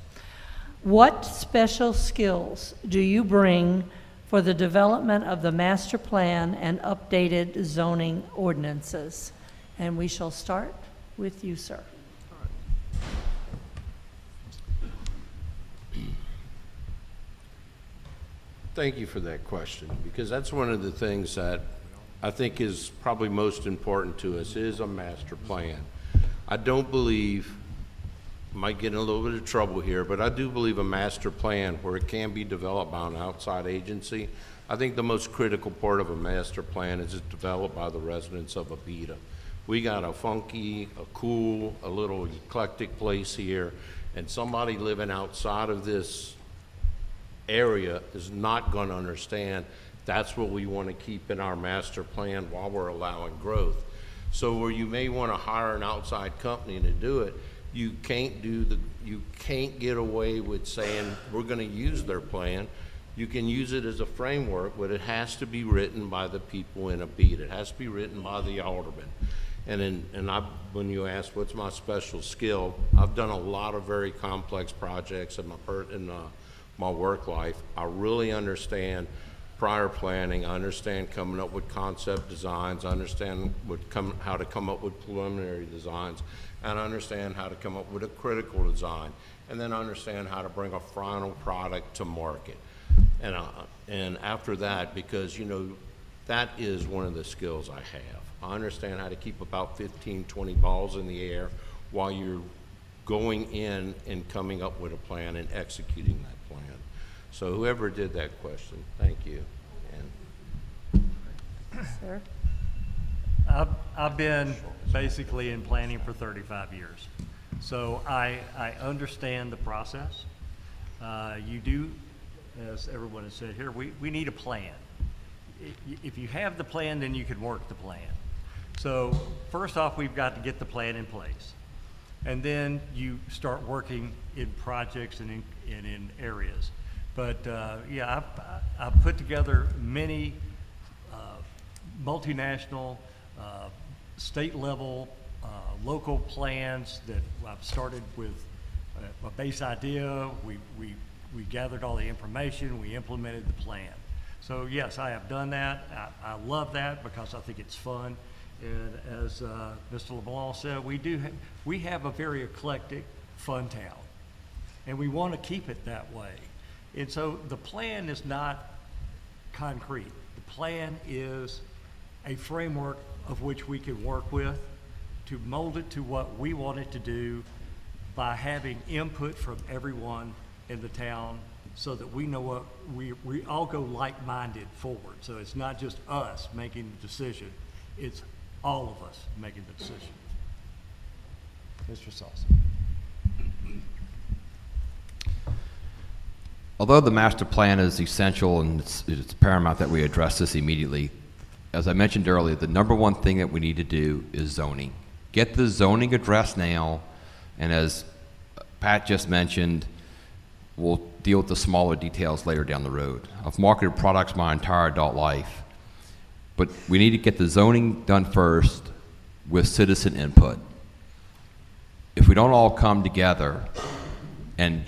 What special skills do you bring for the development of the master plan and updated zoning ordinances? And we shall start with you, sir.
Thank you for that question, because that's one of the things that I think is probably most important to us is a master plan. I don't believe, might get in a little bit of trouble here, but I do believe a master plan where it can be developed by an outside agency. I think the most critical part of a master plan is it's developed by the residents of Abita. We got a funky, a cool, a little eclectic place here, and somebody living outside of this area is not going to understand that's what we want to keep in our master plan while we're allowing growth. So where you may want to hire an outside company to do it, you can't get away with saying we're going to use their plan. You can use it as a framework, but it has to be written by the people in Abita. It has to be written by the alderman. When you ask what's my special skill, I've done a lot of very complex projects in my work life. I really understand prior planning. I understand coming up with concept designs. I understand how to come up with preliminary designs, and I understand how to come up with a critical design, and then I understand how to bring a final product to market. And after that, because you know, that is one of the skills I have. I understand how to keep about 15, 20 balls in the air while you're going in and coming up with a plan and executing that plan. So whoever did that question, thank you.
Sir?
I've been basically in planning for 35 years. So I understand the process. You do, as everyone has said here, we need a plan. If you have the plan, then you can work the plan. So first off, we've got to get the plan in place. And then you start working in projects and in areas. But yeah, I've put together many multinational, state level, local plans that I've started with a base idea. We gathered all the information, we implemented the plan. So yes, I have done that. I love that because I think it's fun. And as Mr. LeBlanc said, we have a very eclectic, fun town, and we want to keep it that way. And so the plan is not concrete. The plan is a framework of which we can work with to mold it to what we want it to do by having input from everyone in the town so that we know what we all go like-minded forward. So it's not just us making the decision, it's all of us making the decision. Mr. Salsa.
Although the master plan is essential and it's paramount that we address this immediately, as I mentioned earlier, the number one thing that we need to do is zoning. Get the zoning addressed now, and as Pat just mentioned, we'll deal with the smaller details later down the road. I've marketed products my entire adult life, but we need to get the zoning done first with citizen input. If we don't all come together and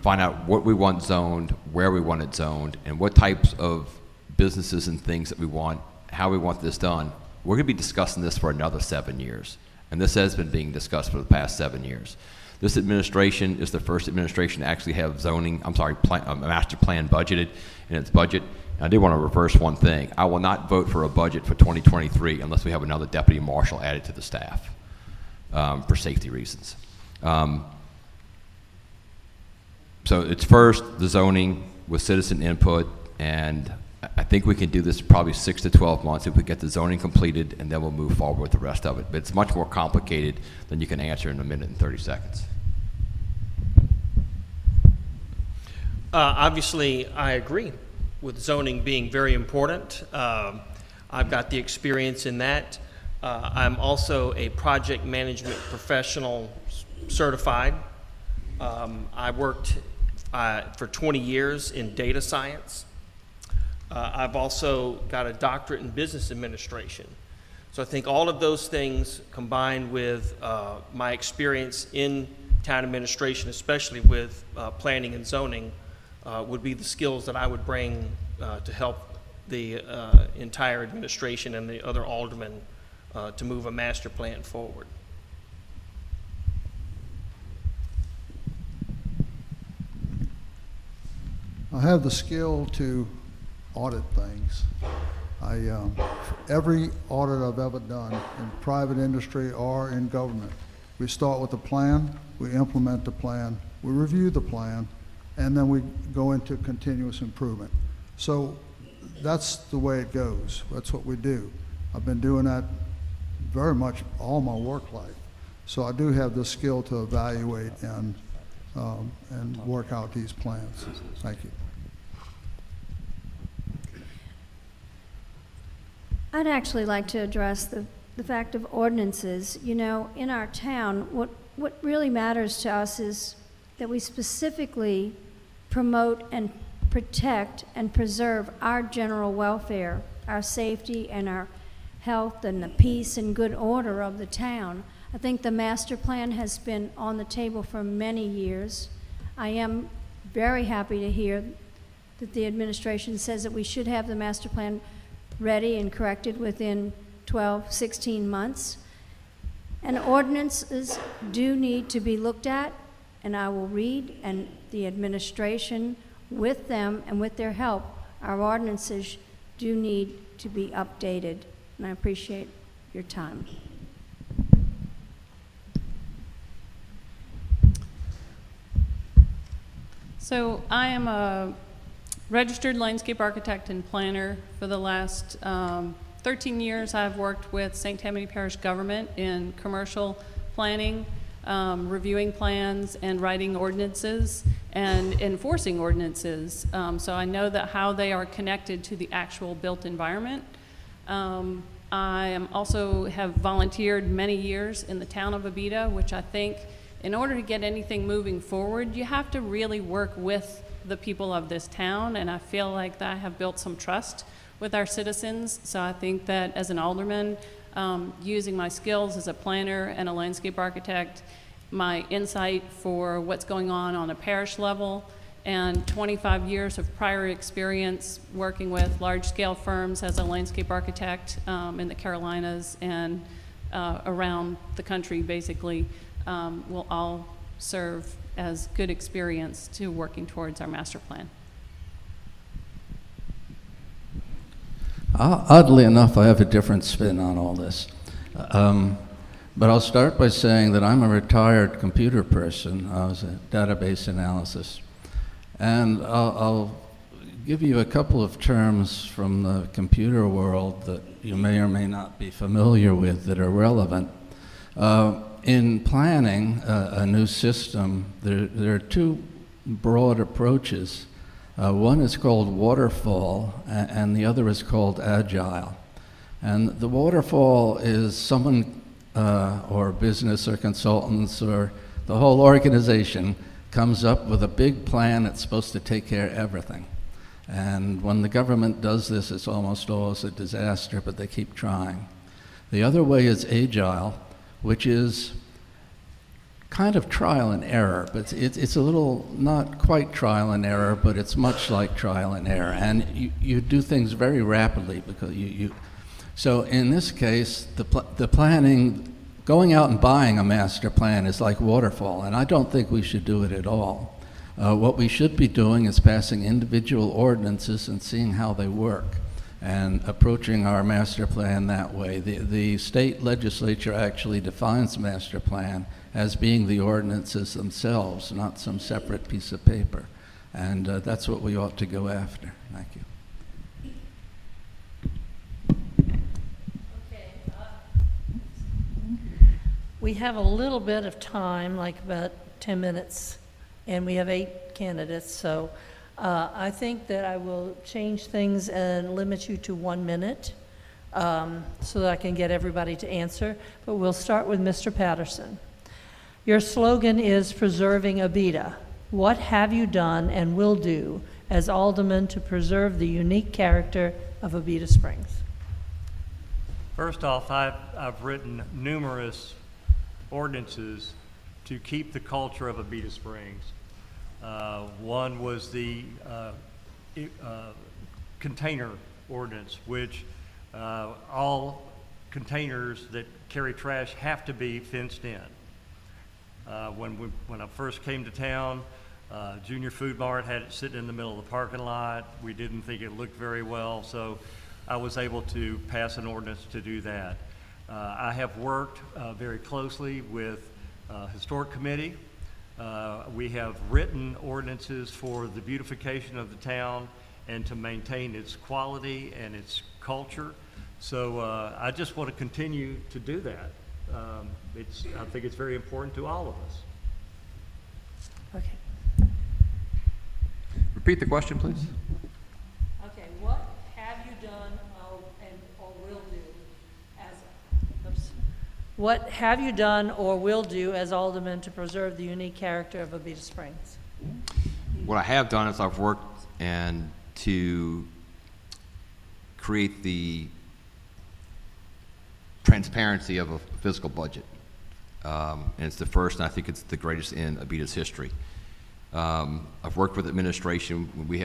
find out what we want zoned, where we want it zoned, and what types of businesses and things that we want, how we want this done, we're going to be discussing this for another 7 years. And this has been being discussed for the past 7 years. This administration is the first administration to actually have a master plan budgeted in its budget. And I do want to reverse one thing. I will not vote for a budget for 2023 unless we have another deputy marshal added to the staff for safety reasons. So it's first the zoning with citizen input, and I think we can do this probably 6 to 12 months if we get the zoning completed, and then we'll move forward with the rest of it. But it's much more complicated than you can answer in a minute and 30 seconds.
Obviously, I agree with zoning being very important. I've got the experience in that. I'm also a project management professional certified. I worked for 20 years in data science. I've also got a doctorate in business administration. So I think all of those things combined with my experience in town administration, especially with planning and zoning, would be the skills that I would bring to help the entire administration and the other aldermen to move a master plan forward.
I have the skill to audit things. Every audit I've ever done in private industry or in government, we start with a plan, we implement the plan, we review the plan, and then we go into continuous improvement. So that's the way it goes. That's what we do. I've been doing that very much all my work life. So I do have the skill to evaluate and work out these plans. Thank you.
I'd actually like to address the fact of ordinances. You know, in our town, what really matters to us is that we specifically promote and protect and preserve our general welfare, our safety and our health and the peace and good order of the town. I think the master plan has been on the table for many years. I am very happy to hear that the administration says that we should have the master plan ready and corrected within 12, 16 months. And ordinances do need to be looked at, and I will read, and the administration, with them and with their help, our ordinances do need to be updated, and I appreciate your time.
So I am a registered landscape architect and planner. For the last 13 years, I've worked with St. Tammany Parish government in commercial planning, reviewing plans and writing ordinances and enforcing ordinances. So I know that how they are connected to the actual built environment. I am also have volunteered many years in the town of Abita, which I think in order to get anything moving forward, you have to really work with the people of this town, and I feel like that I have built some trust with our citizens. So I think that as an alderman, using my skills as a planner and a landscape architect, my insight for what's going on a parish level, and 25 years of prior experience working with large-scale firms as a landscape architect in the Carolinas and around the country, basically, will all serve as good experience to working towards our master plan.
Oddly enough, I have a different spin on all this. But I'll start by saying that I'm a retired computer person. I was a database analysis. And I'll give you a couple of terms from the computer world that you may or may not be familiar with that are relevant. In planning a new system, there are two broad approaches. One is called waterfall, and the other is called agile. And the waterfall is someone, or business or consultants or the whole organization comes up with a big plan that's supposed to take care of everything. And when the government does this, it's almost always a disaster, but they keep trying. The other way is agile, which is kind of trial and error, but it's a little, not quite trial and error, but it's much like trial and error. And you do things very rapidly because so in this case, the planning, going out and buying a master plan is like waterfall, and I don't think we should do it at all. What we should be doing is passing individual ordinances and seeing how they work, and approaching our master plan that way. The state legislature actually defines master plan as being the ordinances themselves, not some separate piece of paper. And that's what we ought to go after. Thank you.
We have a little bit of time, like about 10 minutes, and we have 8 candidates, so I think that I will change things and limit you to 1 minute so that I can get everybody to answer. But we'll start with Mr. Patterson. Your slogan is preserving Abita. What have you done and will do as Alderman to preserve the unique character of Abita Springs?
First off, I've written numerous ordinances to keep the culture of Abita Springs. One was the container ordinance, which all containers that carry trash have to be fenced in. When I first came to town, Junior Food Mart had it sitting in the middle of the parking lot. We didn't think it looked very well, so I was able to pass an ordinance to do that. I have worked very closely with Historic Committee. We have written ordinances for the beautification of the town and to maintain its quality and its culture. So I just want to continue to do that. I think it's very important to all of us.
Okay.
Repeat the question, please.
Okay, what have you done or will do what have you done or will do as Alderman to preserve the unique character of Abita Springs?
What I have done is I've worked and to create the transparency of a fiscal budget. And it's the first, and I think it's the greatest in Abita's history. I've worked with administration. We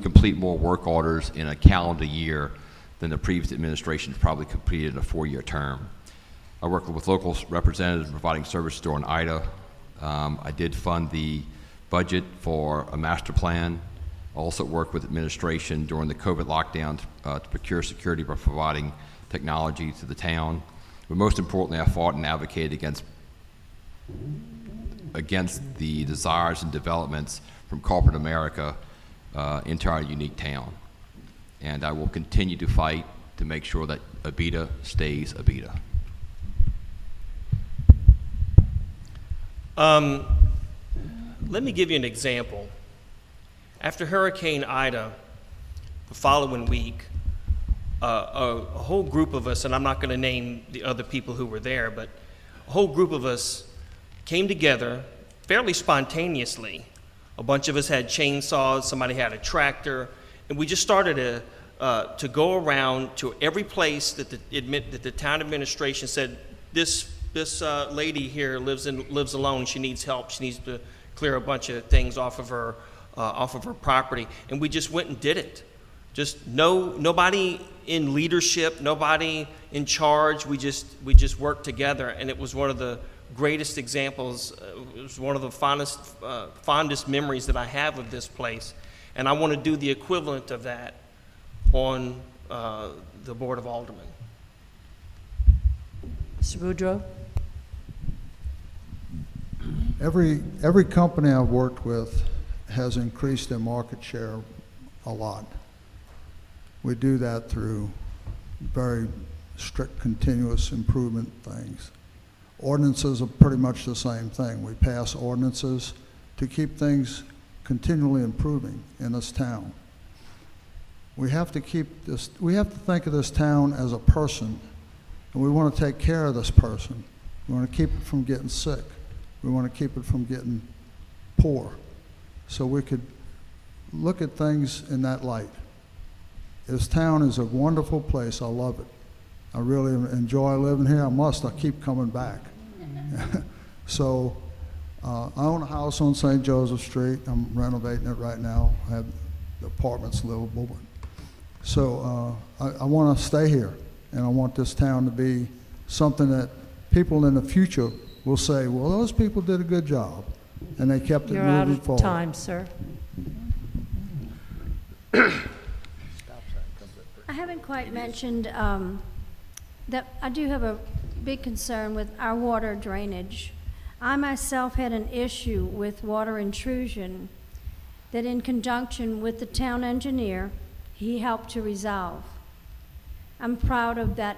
complete more work orders in a calendar year than the previous administration probably completed in a 4-year term. I worked with local representatives providing services during Ida. I did fund the budget for a master plan. I also worked with administration during the COVID lockdown to procure security by providing technology to the town. But most importantly, I fought and advocated against the desires and developments from corporate America into our unique town. And I will continue to fight to make sure that Abita stays Abita.
Let me give you an example. After Hurricane Ida, the following week, a whole group of us, and I'm not going to name the other people who were there, but a whole group of us came together fairly spontaneously. A bunch of us had chainsaws, somebody had a tractor, and we just started to go around to every place that the town administration said, this lady here lives alone. She needs help. She needs to clear a bunch of things off of her property. And we just went and did it. Just nobody in leadership, nobody in charge. We just worked together, and it was one of the greatest examples. It was one of the fondest memories that I have of this place. And I want to do the equivalent of that on the Board of Aldermen.
Mr. Boudreau?
Every company I've worked with has increased their market share a lot. We do that through very strict continuous improvement things. Ordinances are pretty much the same thing. We pass ordinances to keep things continually improving in this town. We have to think of this town as a person, and we want to take care of this person. We want to keep it from getting sick. We want to keep it from getting poor. So we could look at things in that light. This town is a wonderful place. I love it. I really enjoy living here. I keep coming back. So I own a house on St. Joseph Street. I'm renovating it right now. I have the apartments livable. So I want to stay here, and I want this town to be something that people in the future will say, well, those people did a good job, and they kept it
You're out
moving
of
forward.
time, sir.
I haven't quite mentioned that I do have a big concern with our water drainage. I myself had an issue with water intrusion that in conjunction with the town engineer, he helped to resolve. I'm proud of that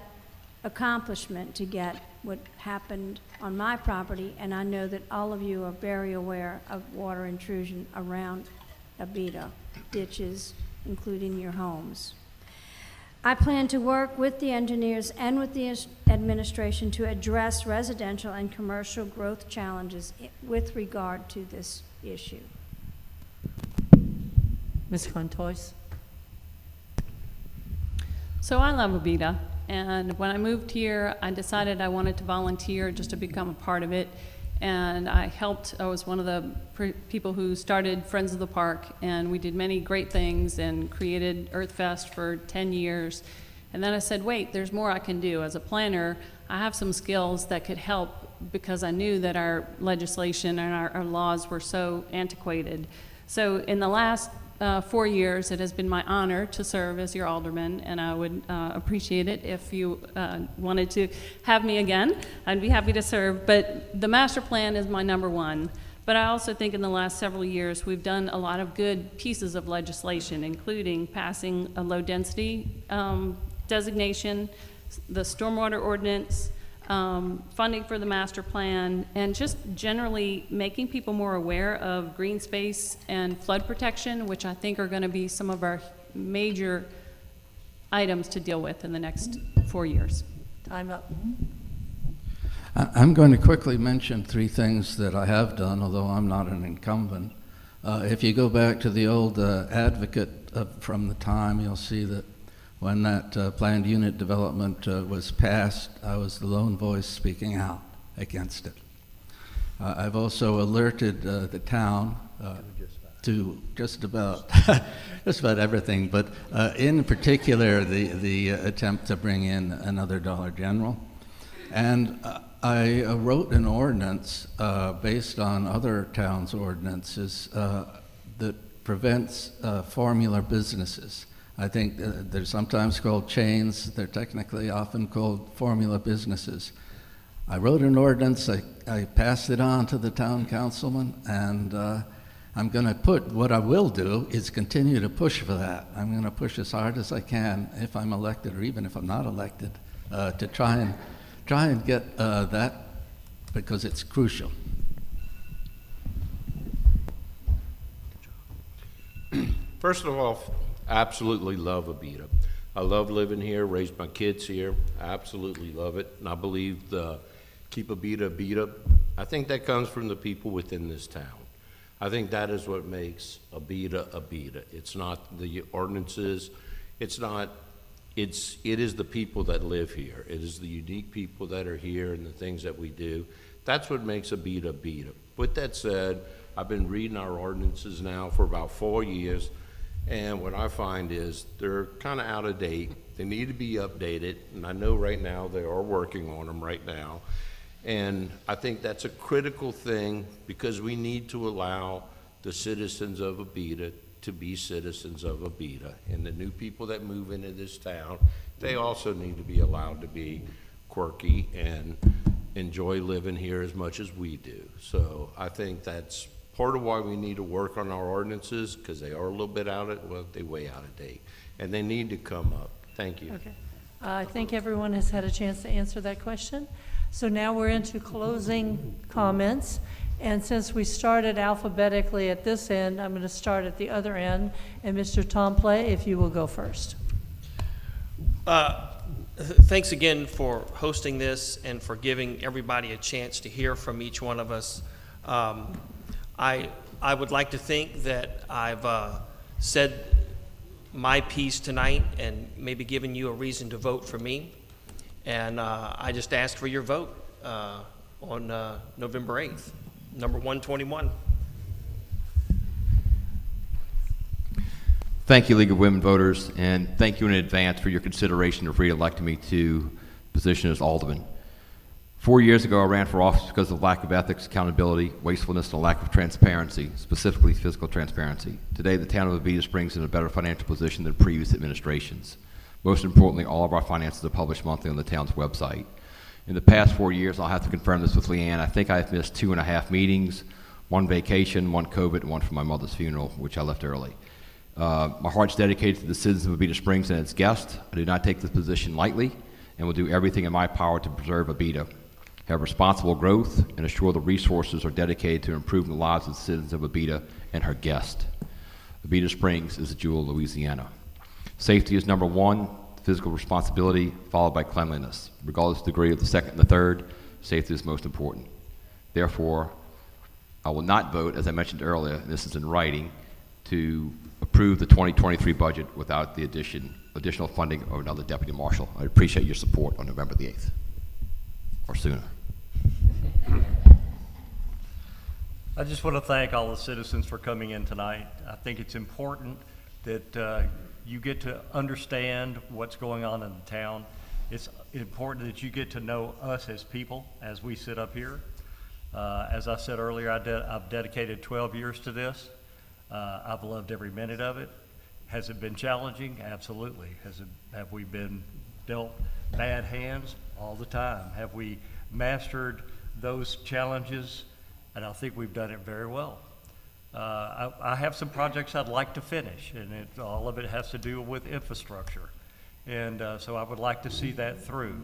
accomplishment to get what happened on my property, and I know that all of you are very aware of water intrusion around Abita, ditches, including your homes. I plan to work with the engineers and with the administration to address residential and commercial growth challenges with regard to this issue.
Ms. Contois?
So I love Abita, and when I moved here, I decided I wanted to volunteer just to become a part of it, and I was one of the people who started Friends of the Park, and we did many great things and created Earthfest for 10 years. And then I said, wait, there's more I can do. As a planner, I have some skills that could help because I knew that our legislation and our laws were so antiquated. So in the last 4 years, it has been my honor to serve as your alderman, and I would appreciate it if you wanted to have me again. I'd be happy to serve, but the master plan is my number one. But I also think in the last several years, we've done a lot of good pieces of legislation, including passing a low-density designation, the stormwater ordinance, funding for the master plan, and just generally making people more aware of green space and flood protection, which I think are going to be some of our major items to deal with in the next 4 years.
Time up.
I'm going to quickly mention 3 things that I have done, although I'm not an incumbent. If you go back to the old advocate from the time, you'll see that when that planned unit development was passed, I was the lone voice speaking out against it. I've also alerted the town to just about everything, but in particular the attempt to bring in another Dollar General. And I wrote an ordinance based on other towns' ordinances that prevents formula businesses. I think they're sometimes called chains. They're technically often called formula businesses. I wrote an ordinance. I passed it on to the town councilman, and I'm going to what I will do is continue to push for that. I'm going to push as hard as I can if I'm elected, or even if I'm not elected, to try and get that, because it's crucial.
First of all, absolutely love Abita. I love living here, raised my kids here. I absolutely love it. And I believe the keep Abita Abita, I think that comes from the people within this town. I think that is what makes Abita Abita. It's not the ordinances. It is the people that live here. It is the unique people that are here and the things that we do. That's what makes Abita Abita. With that said, I've been reading our ordinances now for about 4 years. And what I find is they're kind of out of date. They need to be updated, and I know right now they are working on them right now. And I think that's a critical thing because we need to allow the citizens of Abita to be citizens of Abita. And the new people that move into this town, they also need to be allowed to be quirky and enjoy living here as much as we do. So I think that's part of why we need to work on our ordinances, because they are a little bit they're way out of date, and they need to come up. Thank you.
Okay. I think everyone has had a chance to answer that question. So now we're into closing comments, and since we started alphabetically at this end, I'm going to start at the other end, and Mr. Tomplay, if you will go first.
Thanks again for hosting this and for giving everybody a chance to hear from each one of us. I would like to think that I've said my piece tonight and maybe given you a reason to vote for me. And I just ask for your vote. on November 8th, number 121.
Thank you, League of Women Voters, and thank you in advance for your consideration of re-electing me to the position as Alderman. 4 years ago, I ran for office because of lack of ethics, accountability, wastefulness, and a lack of transparency, specifically fiscal transparency. Today, the town of Abita Springs is in a better financial position than previous administrations. Most importantly, all of our finances are published monthly on the town's website. In the past 4 years, I'll have to confirm this with Leanne, I think I've missed 2.5 meetings, 1 vacation, 1 COVID, and 1 for my mother's funeral, which I left early. My heart's dedicated to the citizens of Abita Springs and its guests. I do not take this position lightly and will do everything in my power to preserve Abita, have responsible growth, and assure the resources are dedicated to improving the lives of the citizens of Abita and her guests. Abita Springs is a jewel of Louisiana. Safety is number 1, physical responsibility, followed by cleanliness. Regardless of the degree of the second and the third, safety is most important. Therefore, I will not vote, as I mentioned earlier, and this is in writing, to approve the 2023 budget without the additional funding of another deputy marshal. I appreciate your support on November the 8th, or sooner.
I just want to thank all the citizens for coming in tonight. I think it's important that you get to understand what's going on in the town. It's important that you get to know us as people as we sit up here. As I said earlier, I've dedicated 12 years to this. I've loved every minute of it. Has it been challenging? Absolutely. Have we been dealt bad hands? All the time. Have we mastered those challenges? And I think we've done it very well. I have some projects I'd like to finish, and all of it has to do with infrastructure. And so I would like to see that through.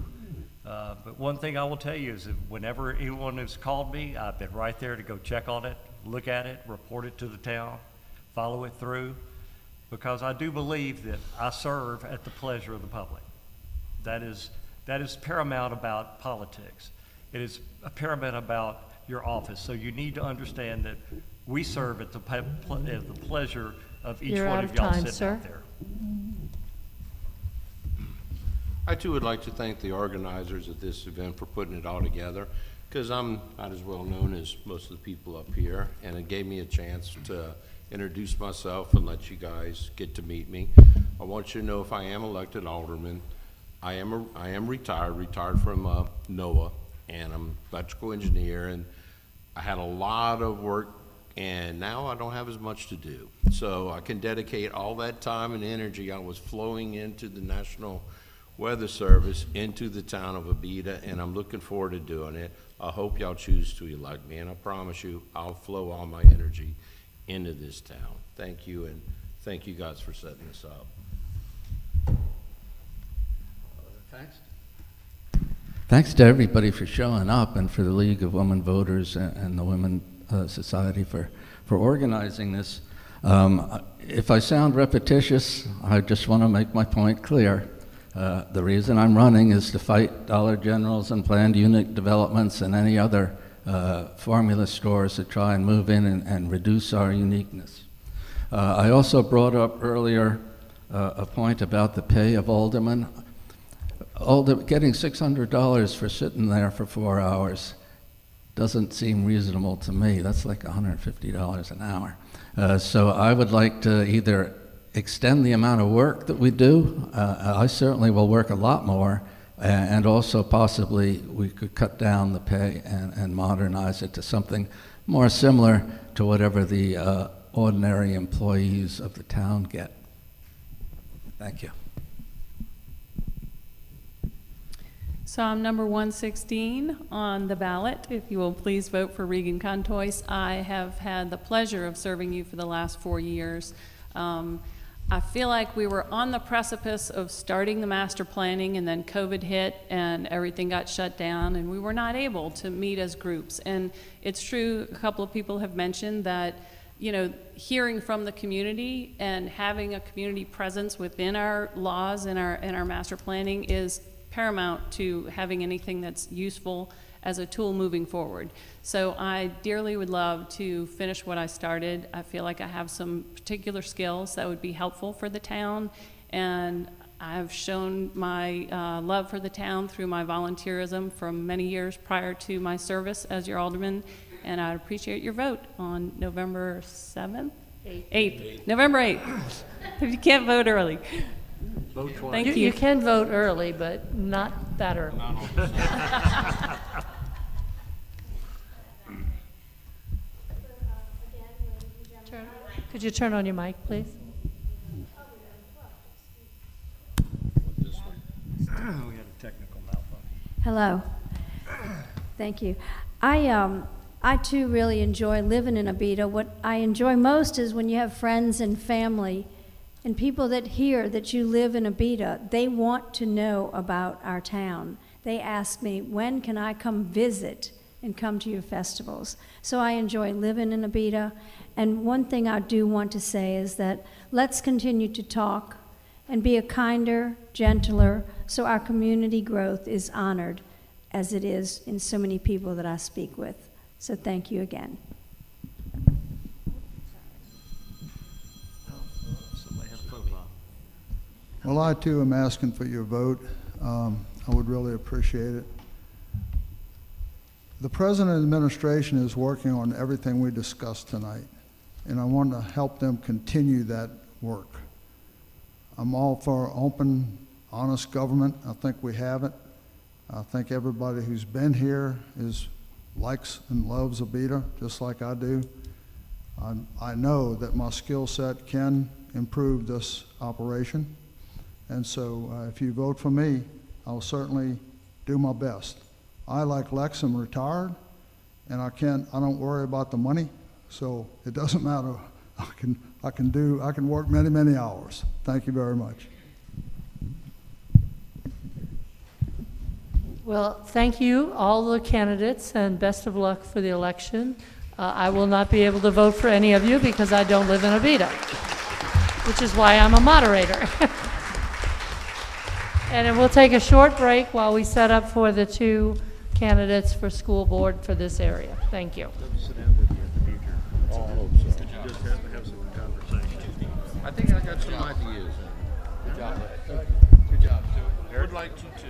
But one thing I will tell you is that whenever anyone has called me, I've been right there to go check on it, look at it, report it to the town, follow it through, because I do believe that I serve at the pleasure of the public. That is paramount about politics. It is paramount about your office. So you need to understand that we serve at the pleasure of each one of y'all sitting out there.
I too would like to thank the organizers of this event for putting it all together, because I'm not as well known as most of the people up here, and it gave me a chance to introduce myself and let you guys get to meet me. I want you to know if I am elected alderman, I am retired from NOAA, and I'm an electrical engineer, and I had a lot of work, and now I don't have as much to do. So I can dedicate all that time and energy I was flowing into the National Weather Service into the town of Abita, and I'm looking forward to doing it. I hope y'all choose to elect me, and I promise you I'll flow all my energy into this town. Thank you, and thank you guys for setting this up.
Thanks. Thanks to everybody for showing up, and for the League of Women Voters and the Women Society for organizing this. If I sound repetitious, I just want to make my point clear. The reason I'm running is to fight Dollar Generals and planned unit developments and any other formula stores that try and move in and reduce our uniqueness. I also brought up earlier a point about the pay of aldermen. Getting $600 for sitting there for 4 hours doesn't seem reasonable to me. That's like $150 an hour. So I would like to either extend the amount of work that we do. I certainly will work a lot more, and also possibly we could cut down the pay and modernize it to something more similar to whatever the ordinary employees of the town get. Thank you.
So I'm number 116 on the ballot. If you will please vote for Regan Contois. I have had the pleasure of serving you for the last 4 years. I feel like we were on the precipice of starting the master planning, and then COVID hit and everything got shut down, and we were not able to meet as groups. And it's true, a couple of people have mentioned that, you know, hearing from the community and having a community presence within our laws and our master planning is paramount to having anything that's useful as a tool moving forward. So I dearly would love to finish what I started. I feel like I have some particular skills that would be helpful for the town, and I've shown my love for the town through my volunteerism from many years prior to my service as your alderman, and I'd appreciate your vote on November 7th? 8th. November 8th. If you can't vote early.
Vote twice.
Thank you.
You can vote early, but not that early. Could you turn on your mic, please?
We had a technical malfunction.
Hello. Thank you. I too really enjoy living in Abita. What I enjoy most is when you have friends and family and people that hear that you live in Abita, they want to know about our town. They ask me, when can I come visit and come to your festivals? So I enjoy living in Abita. And one thing I do want to say is that let's continue to talk and be a kinder, gentler, so our community growth is honored as it is in so many people that I speak with. So thank you again.
Well, I too am asking for your vote. I would really appreciate it. The President of the administration is working on everything we discussed tonight, and I want to help them continue that work. I'm all for open, honest government. I think we have it. I think everybody who's been here likes and loves Abita, just like I do. I know that my skill set can improve this operation, and so if you vote for me, I'll certainly do my best. I, like Lex, am retired, and I don't worry about the money, so it doesn't matter. I can work many, many hours. Thank you very much.
Well, thank you, all the candidates, and best of luck for the election. I will not be able to vote for any of you because I don't live in Abita, which is why I'm a moderator. And then we'll take a short break while we set up for the two candidates for school board for this area. Thank you.
Sit down with you in the future. I hope so. Just have some conversation.
I think I got some ideas. Good job. Good job. Would like to too.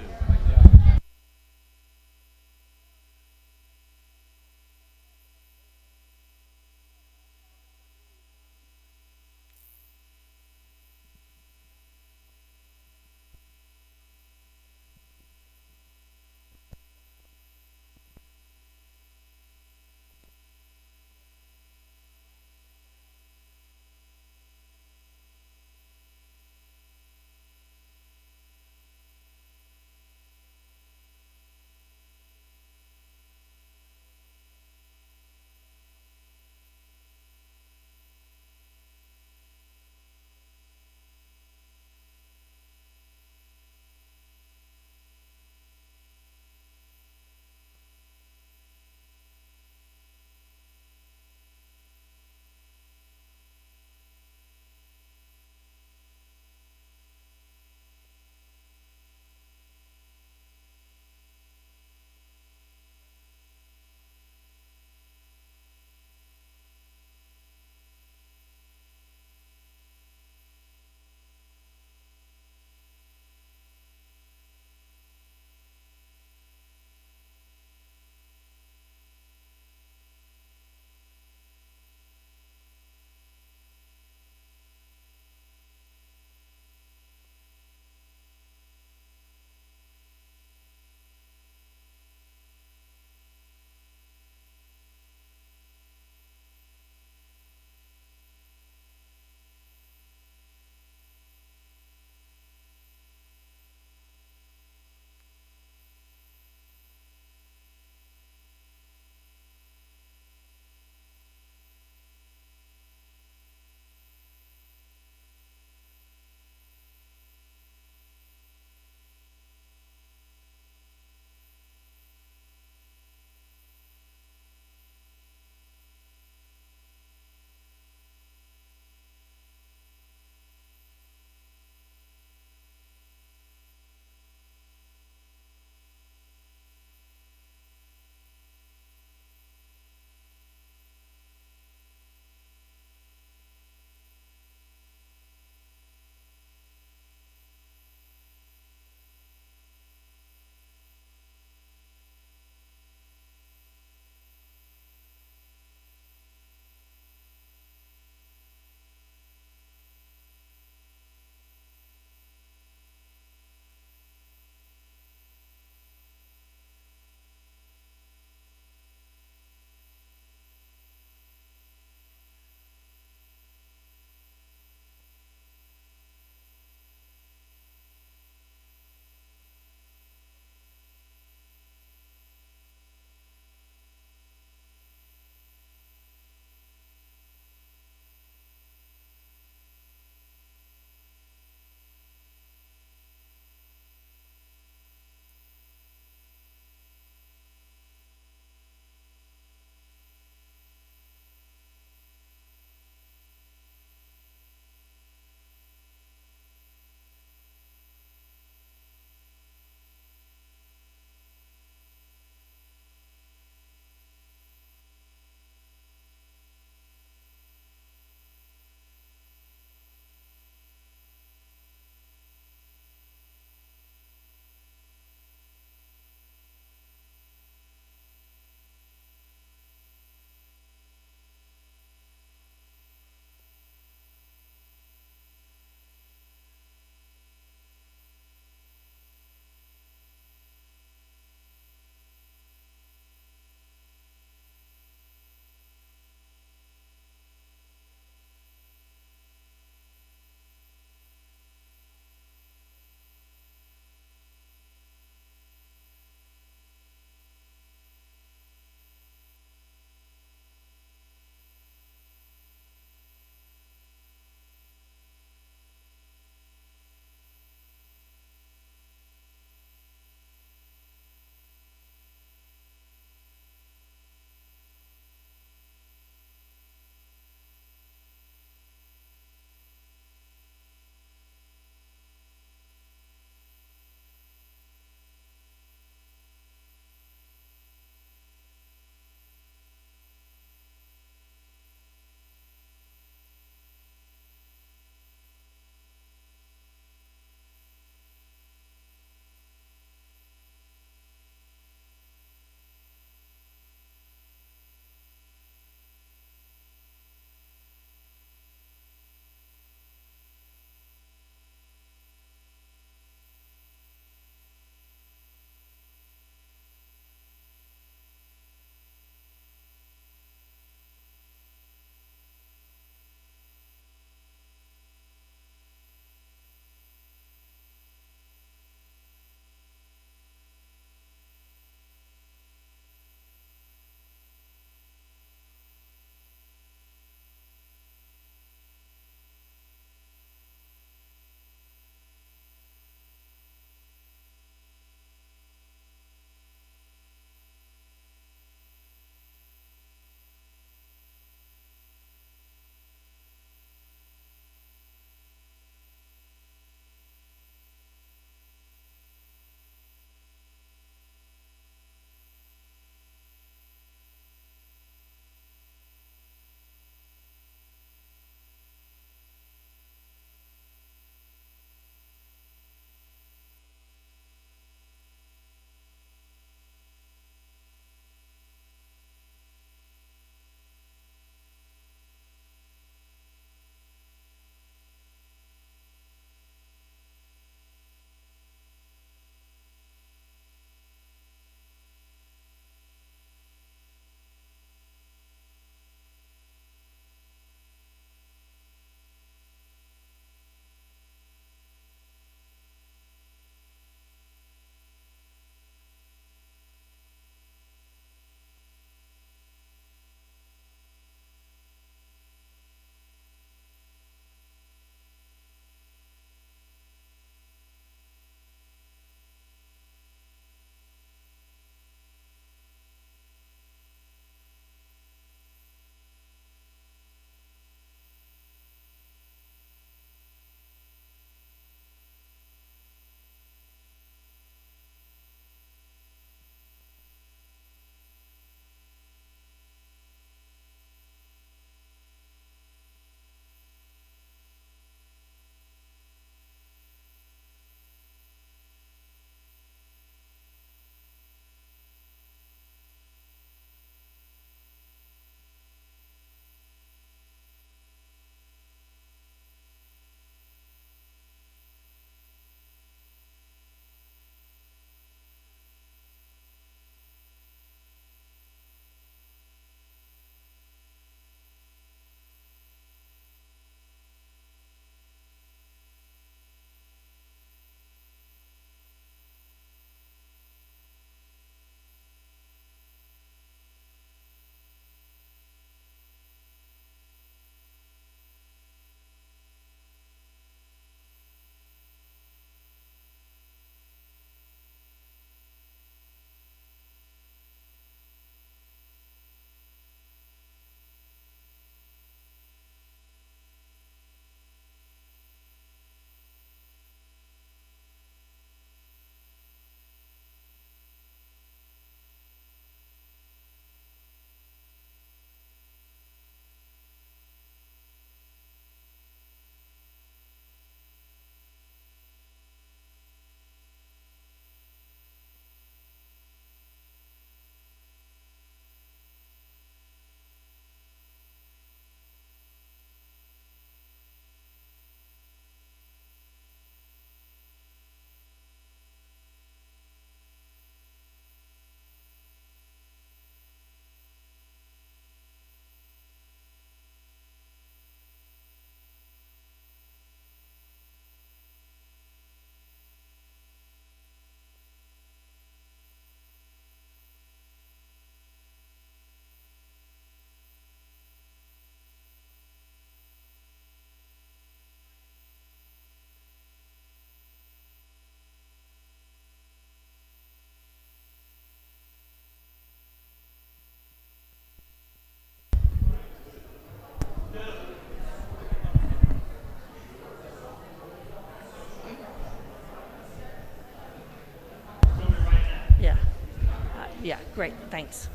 Yeah, great, thanks.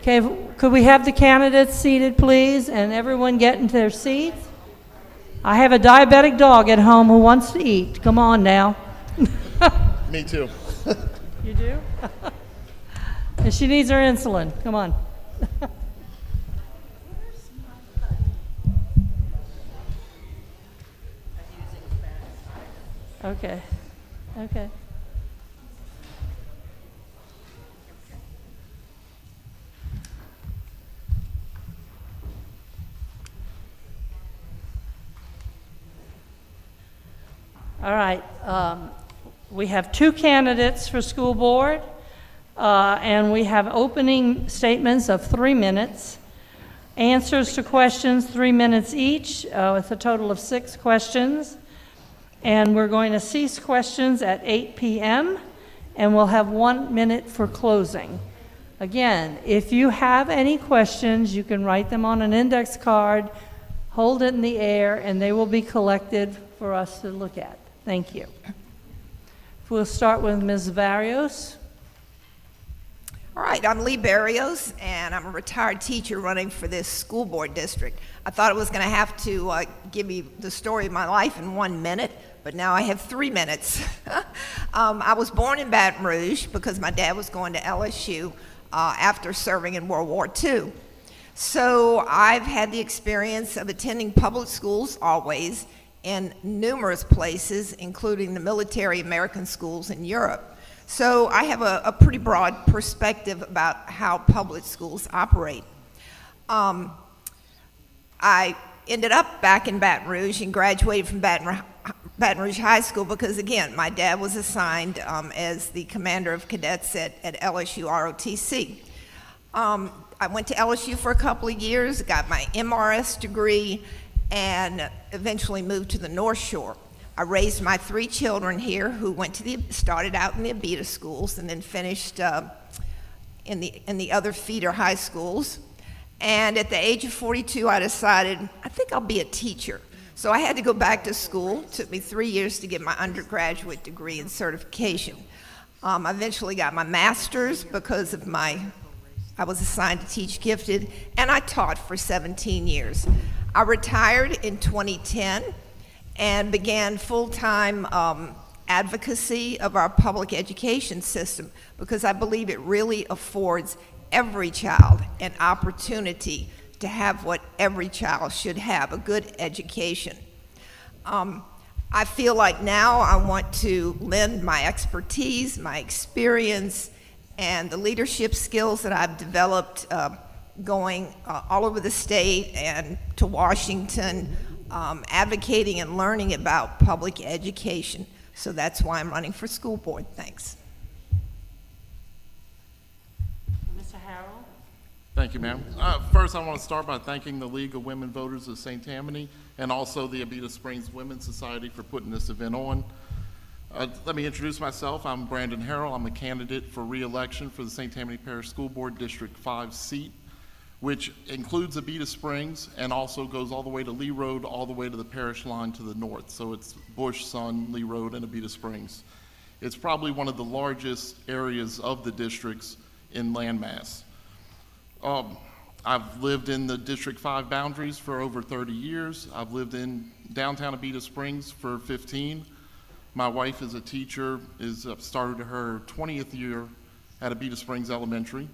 Okay, could we have the candidates seated, please, and everyone get into their seats? I have a diabetic dog at home who wants to eat. Come on now.
Me too.
You do? And she needs her insulin. Come on. Okay. Okay. All right. We have two candidates for school board, and we have opening statements of 3 minutes. Answers to questions, 3 minutes each, with a total of 6 questions. And we're going to cease questions at 8 p.m., and we'll have 1 minute for closing. Again, if you have any questions, you can write them on an index card, hold it in the air, and they will be collected for us to look at. Thank you. We'll start with Ms. Barrios.
All right, I'm Lee Barrios, and I'm a retired teacher running for this school board district. I thought I was going to have to give you the story of my life in 1 minute, but now I have 3 minutes. I was born in Baton Rouge because my dad was going to LSU after serving in World War II. So I've had the experience of attending public schools always in numerous places, including the military American schools in Europe. So I have a pretty broad perspective about how public schools operate. I ended up back in Baton Rouge and graduated from Baton Rouge High School because, again, my dad was assigned as the commander of cadets at LSU ROTC. I went to LSU for a couple of years, got my MRS degree, and eventually moved to the North Shore. I raised my 3 children here who started out in the Abita schools and then finished in the other feeder high schools. And at the age of 42, I decided, I think I'll be a teacher. So I had to go back to school. It took me 3 years to get my undergraduate degree and certification. I eventually got my master's because of I was assigned to teach gifted, and I taught for 17 years. I retired in 2010 and began full-time advocacy of our public education system because I believe it really affords every child an opportunity to have what every child should have, a good education. I feel like now I want to lend my expertise, my experience, and the leadership skills that I've developed going all over the state and to Washington, advocating and learning about public education. So that's why I'm running for school board. Thanks.
Mr. Harrell.
Thank you, ma'am. First, I want to start by thanking the League of Women Voters of St. Tammany and also the Abita Springs Women's Society for putting this event on. Let me introduce myself. I'm Brandon Harrell. I'm a candidate for re-election for the St. Tammany Parish School Board District 5 seat, which includes Abita Springs and also goes all the way to Lee Road, all the way to the parish line to the north. So it's Bush, Sun, Lee Road, and Abita Springs. It's probably one of the largest areas of the districts in landmass. I've lived in the District 5 boundaries for over 30 years. I've lived in downtown Abita Springs for 15. My wife is a teacher, started her 20th year at Abita Springs Elementary.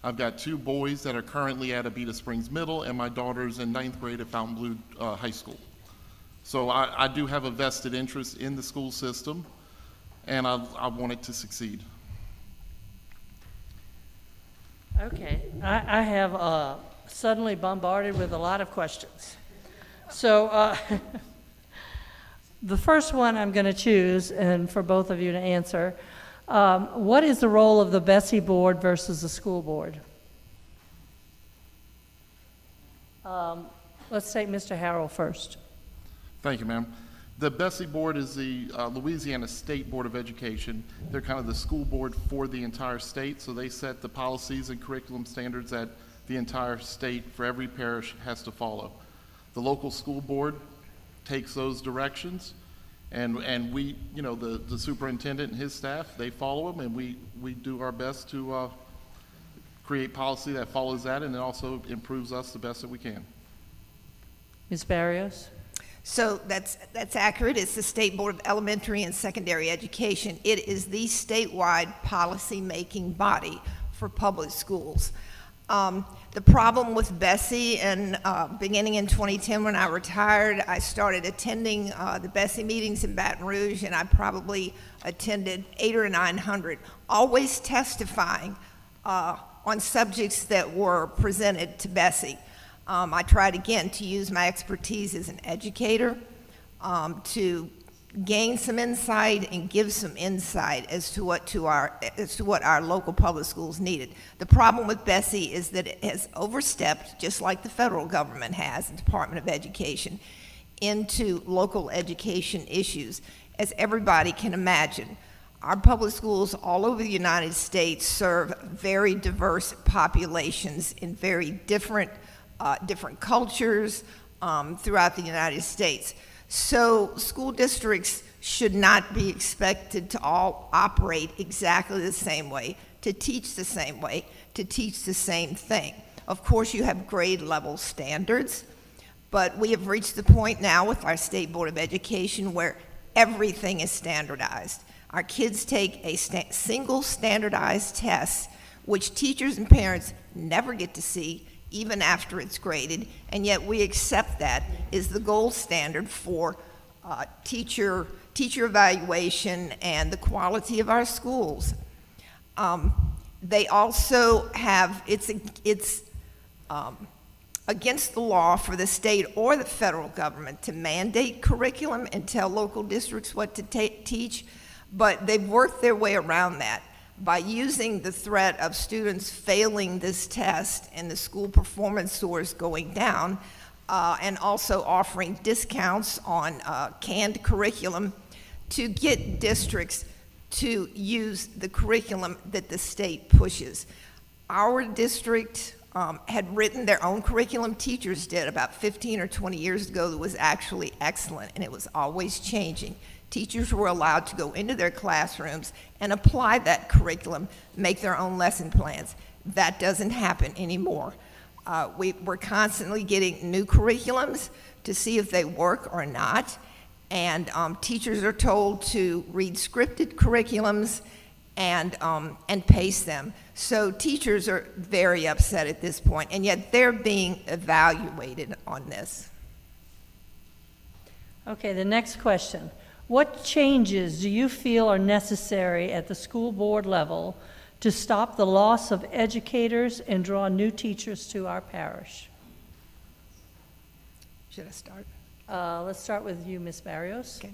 I've got 2 boys that are currently at Abita Springs Middle, and my daughter's in 9th grade at Fountain Blue High School. So I do have a vested interest in the school system, and I want it to succeed.
Okay, I have suddenly bombarded with a lot of questions. So the first one I'm going to choose, and for both of you to answer, what is the role of the Bessie board versus the school board? Let's take Mr. Harrell first.
Thank you, ma'am. The Bessie board is the Louisiana State Board of Education. They're kind of the school board for the entire state, so they set the policies and curriculum standards that the entire state for every parish has to follow. The local school board takes those directions And we, you know, the superintendent and his staff, they follow them, and we do our best to create policy that follows that, and it also improves us the best that we can.
Ms. Barrios?
So that's accurate. It's the State Board of Elementary and Secondary Education. It is the statewide policy-making body for public schools. The problem with Bessie, and beginning in 2010 when I retired, I started attending the Bessie meetings in Baton Rouge, and I probably attended 800 or 900, always testifying on subjects that were presented to Bessie. I tried again to use my expertise as an educator to gain some insight and give some insight as to what our local public schools needed. The problem with Bessie is that it has overstepped, just like the federal government has, the Department of Education, into local education issues. As everybody can imagine, our public schools all over the United States serve very diverse populations in very different cultures throughout the United States. So school districts should not be expected to all operate exactly the same way, to teach the same way, to teach the same thing. Of course, you have grade level standards, but we have reached the point now with our State Board of Education where everything is standardized. Our kids take a single standardized test, which teachers and parents never get to see, even after it's graded, and yet we accept that is the gold standard for teacher evaluation and the quality of our schools. They also have, it's against the law for the state or the federal government to mandate curriculum and tell local districts what to teach, but they've worked their way around that by using the threat of students failing this test and the school performance scores going down, and also offering discounts on canned curriculum to get districts to use the curriculum that the state pushes. Our district had written their own curriculum. Teachers did about 15 or 20 years ago that was actually excellent, and it was always changing. Teachers were allowed to go into their classrooms and apply that curriculum, make their own lesson plans. That doesn't happen anymore. We're constantly getting new curriculums to see if they work or not, and teachers are told to read scripted curriculums and pace them. So teachers are very upset at this point, and yet they're being evaluated on this.
Okay, the next question. What changes do you feel are necessary at the school board level to stop the loss of educators and draw new teachers to our parish?
Should I start?
Let's start with you, Ms. Barrios.
Okay.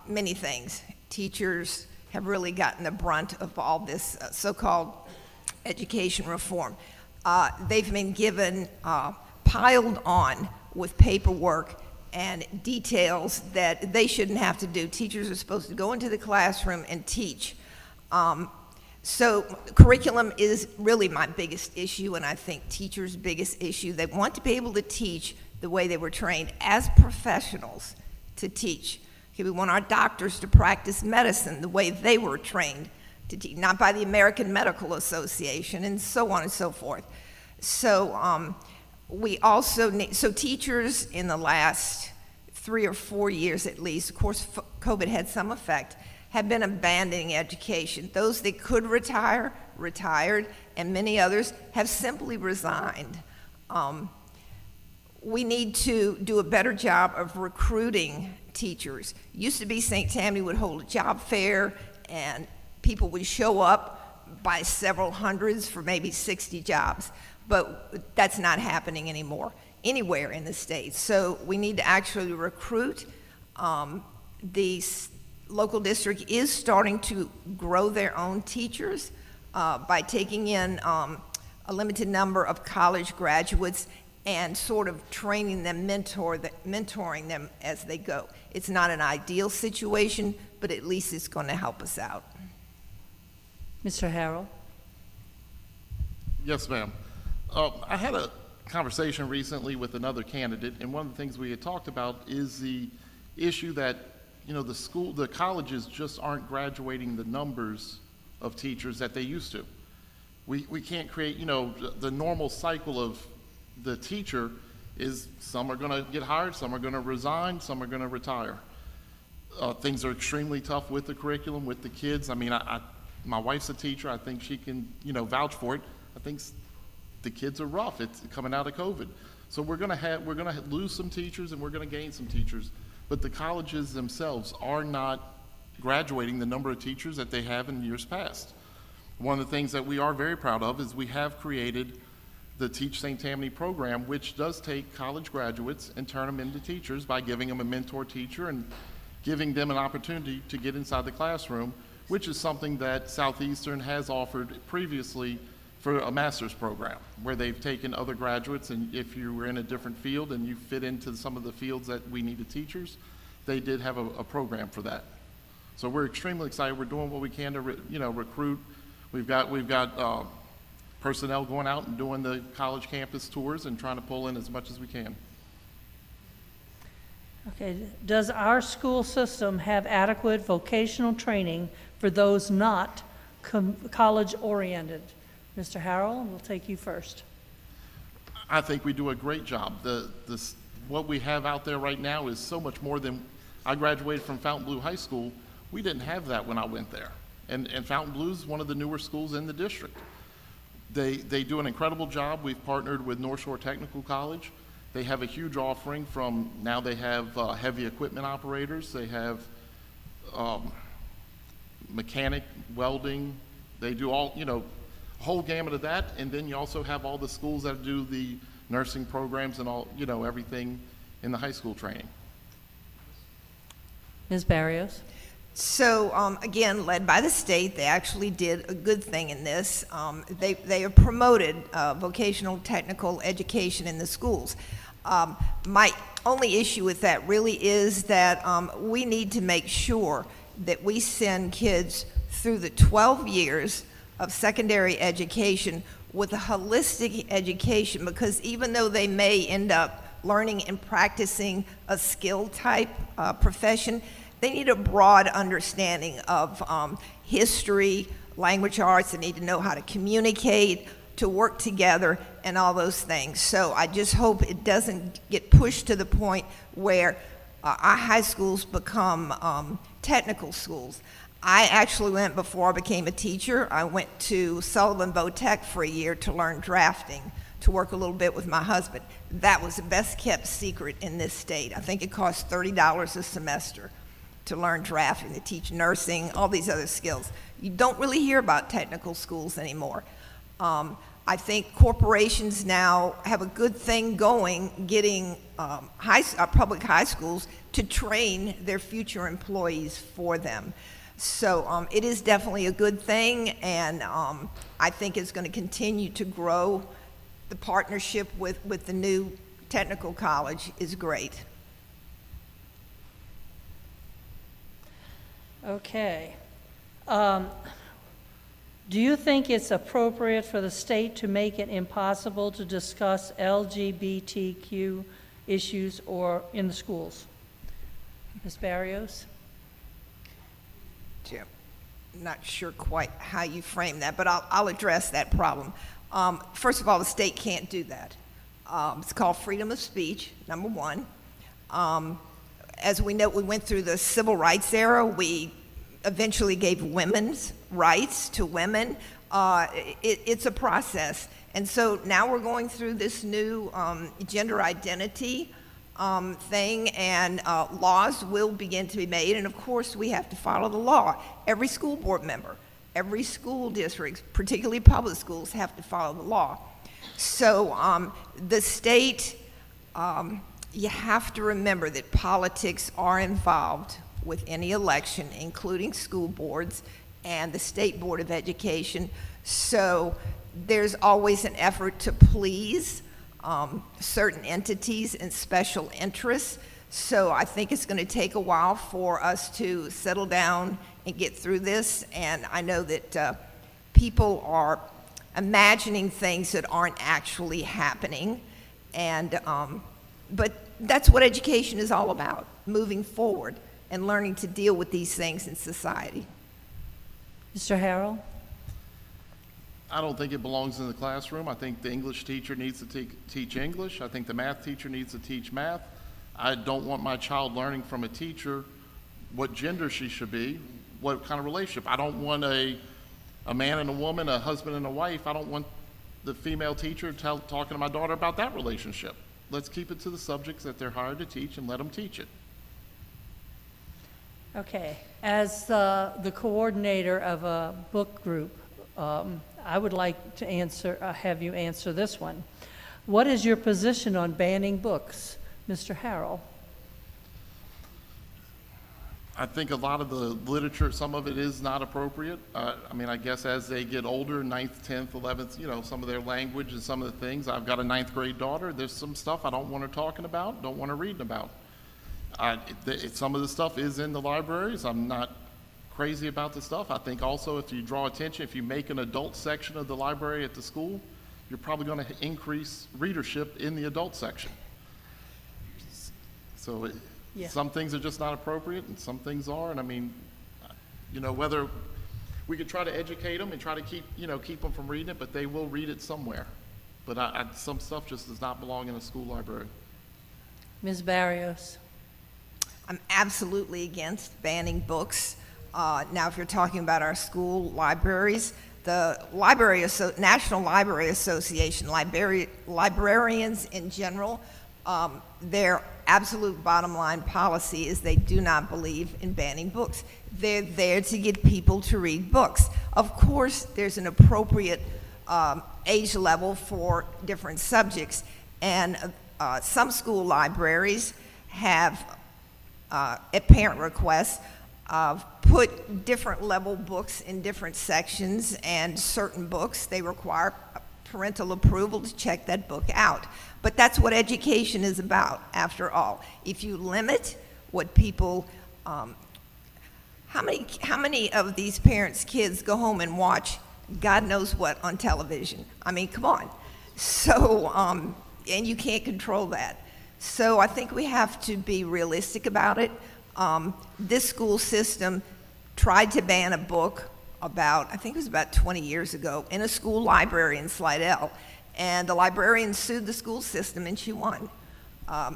Many things. Teachers have really gotten the brunt of all this so-called education reform. They've been given, piled on with paperwork and details that they shouldn't have to do. Teachers are supposed to go into the classroom and teach. So curriculum is really my biggest issue, and I think teachers' biggest issue. They want to be able to teach the way they were trained as professionals to teach. Okay, we want our doctors to practice medicine the way they were trained to teach, not by the American Medical Association, and so on and so forth. So we also need, so teachers in the last 3 or 4 years at least, of course COVID had some effect, have been abandoning education. Those that could retire, retired, and many others have simply resigned. We need to do a better job of recruiting teachers. Used to be St. Tammany would hold a job fair and people would show up by several hundreds for maybe 60 jobs. But that's not happening anymore anywhere in the state. So we need to actually recruit. The local district is starting to grow their own teachers by taking in a limited number of college graduates and sort of training them, mentoring them as they go. It's not an ideal situation, but at least it's going to help us out.
Mr. Harrell.
Yes, ma'am. I had a conversation recently with another candidate, and one of the things we had talked about is the issue that, the colleges just aren't graduating the numbers of teachers that they used to. We can't create, the normal cycle of the teacher is some are going to get hired, some are going to resign, some are going to retire. Things are extremely tough with the curriculum, with the kids. I mean, my wife's a teacher. I think she can, vouch for it. I think the kids are rough. It's coming out of COVID. So we're going to lose some teachers and we're going to gain some teachers. But the colleges themselves are not graduating the number of teachers that they have in years past. One of the things that we are very proud of is we have created the Teach St. Tammany program, which does take college graduates and turn them into teachers by giving them a mentor teacher and giving them an opportunity to get inside the classroom, which is something that Southeastern has offered previously for a master's program, where they've taken other graduates, and if you were in a different field and you fit into some of the fields that we needed teachers, they did have a program for that. So we're extremely excited. We're doing what we can to recruit. We've got personnel going out and doing the college campus tours and trying to pull in as much as we can.
Okay, does our school system have adequate vocational training for those not college-oriented? Mr. Harrell, we'll take you first.
I think we do a great job. What we have out there right now is so much more than, I graduated from Fontainebleau High School. We didn't have that when I went there. And Fontainebleau is one of the newer schools in the district. They do an incredible job. We've partnered with North Shore Technical College. They have a huge offering from, now they have heavy equipment operators. They have mechanic, welding. They do all, whole gamut of that. And then you also have all the schools that do the nursing programs and all, everything in the high school training.
Ms. Barrios.
So again, led by the state, they actually did a good thing in this. They have promoted vocational technical education in the schools. My only issue with that really is that we need to make sure that we send kids through the 12 years of secondary education with a holistic education, because even though they may end up learning and practicing a skill type profession, they need a broad understanding of history, language arts. They need to know how to communicate, to work together, and all those things. So I just hope it doesn't get pushed to the point where our high schools become technical schools. I actually went, before I became a teacher, I went to Sullivan Vo-Tech for a year to learn drafting, to work a little bit with my husband. That was the best kept secret in this state. I think it cost $30 a semester to learn drafting, to teach nursing, all these other skills. You don't really hear about technical schools anymore. I think corporations now have a good thing going, getting public high schools to train their future employees for them. So it is definitely a good thing, and I think it's going to continue to grow. The partnership with the new technical college is great.
Okay. Do you think it's appropriate for the state to make it impossible to discuss LGBTQ issues or in the schools? Ms. Barrios?
Jim, not sure quite how you frame that, but I'll address that problem. First of all, the state can't do that. It's called freedom of speech, number one. As we know, we went through the civil rights era. We eventually gave women's rights to women. It's a process. And so now we're going through this new gender identity thing, and laws will begin to be made. And of course, we have to follow the law. Every school board member, every school district, particularly public schools, have to follow the law. So the state, you have to remember that politics are involved with any election, including school boards and the State Board of Education. So there's always an effort to please certain entities and special interests. So I think it's going to take a while for us to settle down and get through this. And I know that people are imagining things that aren't actually happening. And but that's what education is all about, moving forward and learning to deal with these things in society.
Mr. Harrell?
I don't think it belongs in the classroom. I think the English teacher needs to teach English. I think the math teacher needs to teach math. I don't want my child learning from a teacher what gender she should be, what kind of relationship. I don't want a man and a woman, a husband and a wife. I don't want the female teacher talking to my daughter about that relationship. Let's keep it to the subjects that they're hired to teach and let them teach it.
Okay, as the coordinator of a book group, I would like to have you answer this one. What is your position on banning books, Mr. Harrell?
I think a lot of the literature, some of it is not appropriate. I mean, I guess as they get older, 9th, 10th, 11th, some of their language and some of the things. I've got a 9th grade daughter. There's some stuff I don't want her talking about, don't want her reading about. Some of the stuff is in the libraries. I'm not crazy about the stuff. I think also if you draw attention, if you make an adult section of the library at the school, you're probably going to increase readership in the adult section. So some things are just not appropriate and some things are. And I mean, whether we could try to educate them and try to keep them from reading it, but they will read it somewhere. But some stuff just does not belong in a school library.
Ms. Barrios?
I'm absolutely against banning books. Now, if you're talking about our school libraries, the National Library Association, librarians in general, their absolute bottom line policy is they do not believe in banning books. They're there to get people to read books. Of course, there's an appropriate age level for different subjects, and some school libraries have, at parent requests, put different level books in different sections, and certain books they require parental approval to check that book out. But that's what education is about, after all. If you limit what people, how many of these parents' kids go home and watch God knows what on television? I mean, come on. So, and you can't control that. So I think we have to be realistic about it. This school system tried to ban a book I think it was about 20 years ago, in a school library in Slidell. And the librarian sued the school system and she won.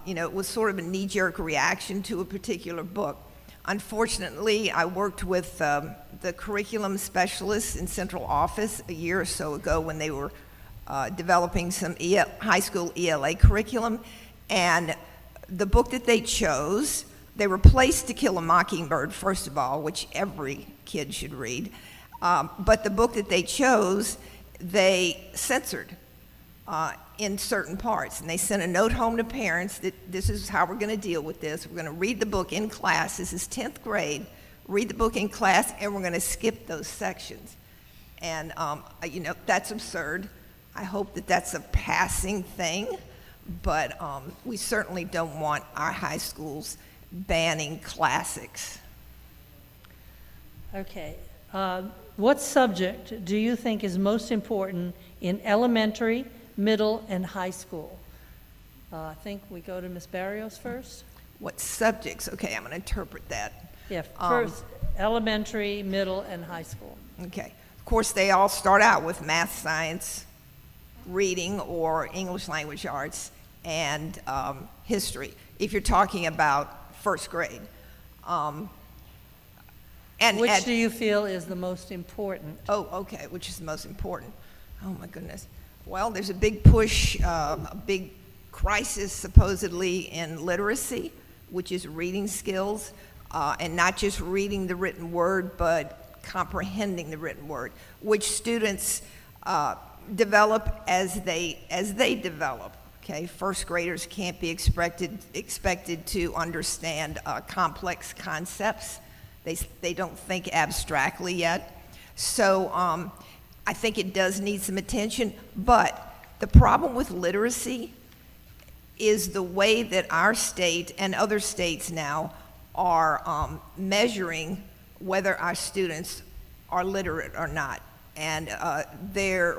It was sort of a knee-jerk reaction to a particular book. Unfortunately, I worked with the curriculum specialists in central office a year or so ago when they were developing some high school ELA curriculum. And the book that they chose, they replaced To Kill a Mockingbird, first of all, which every kid should read. But the book that they chose, they censored in certain parts. And they sent a note home to parents that this is how we're going to deal with this. We're going to read the book in class. This is 10th grade. Read the book in class, and we're going to skip those sections. And, that's absurd. I hope that that's a passing thing. But we certainly don't want our high schools banning classics.
Okay. What subject do you think is most important in elementary, middle, and high school? I think we go to Ms. Barrios first.
What subjects? Okay, I'm going to interpret that.
Yeah, first, elementary, middle, and high school.
Okay. Of course, they all start out with math, science, reading, or English language arts, and history, if you're talking about first grade.
Which do you feel is the most important?
Oh, okay, which is the most important? Oh, my goodness. Well, there's a big push, a big crisis, supposedly, in literacy, which is reading skills, and not just reading the written word, but comprehending the written word, which students develop as they develop. Okay, first graders can't be expected to understand complex concepts. They don't think abstractly yet. So I think it does need some attention, but the problem with literacy is the way that our state and other states now are measuring whether our students are literate or not. And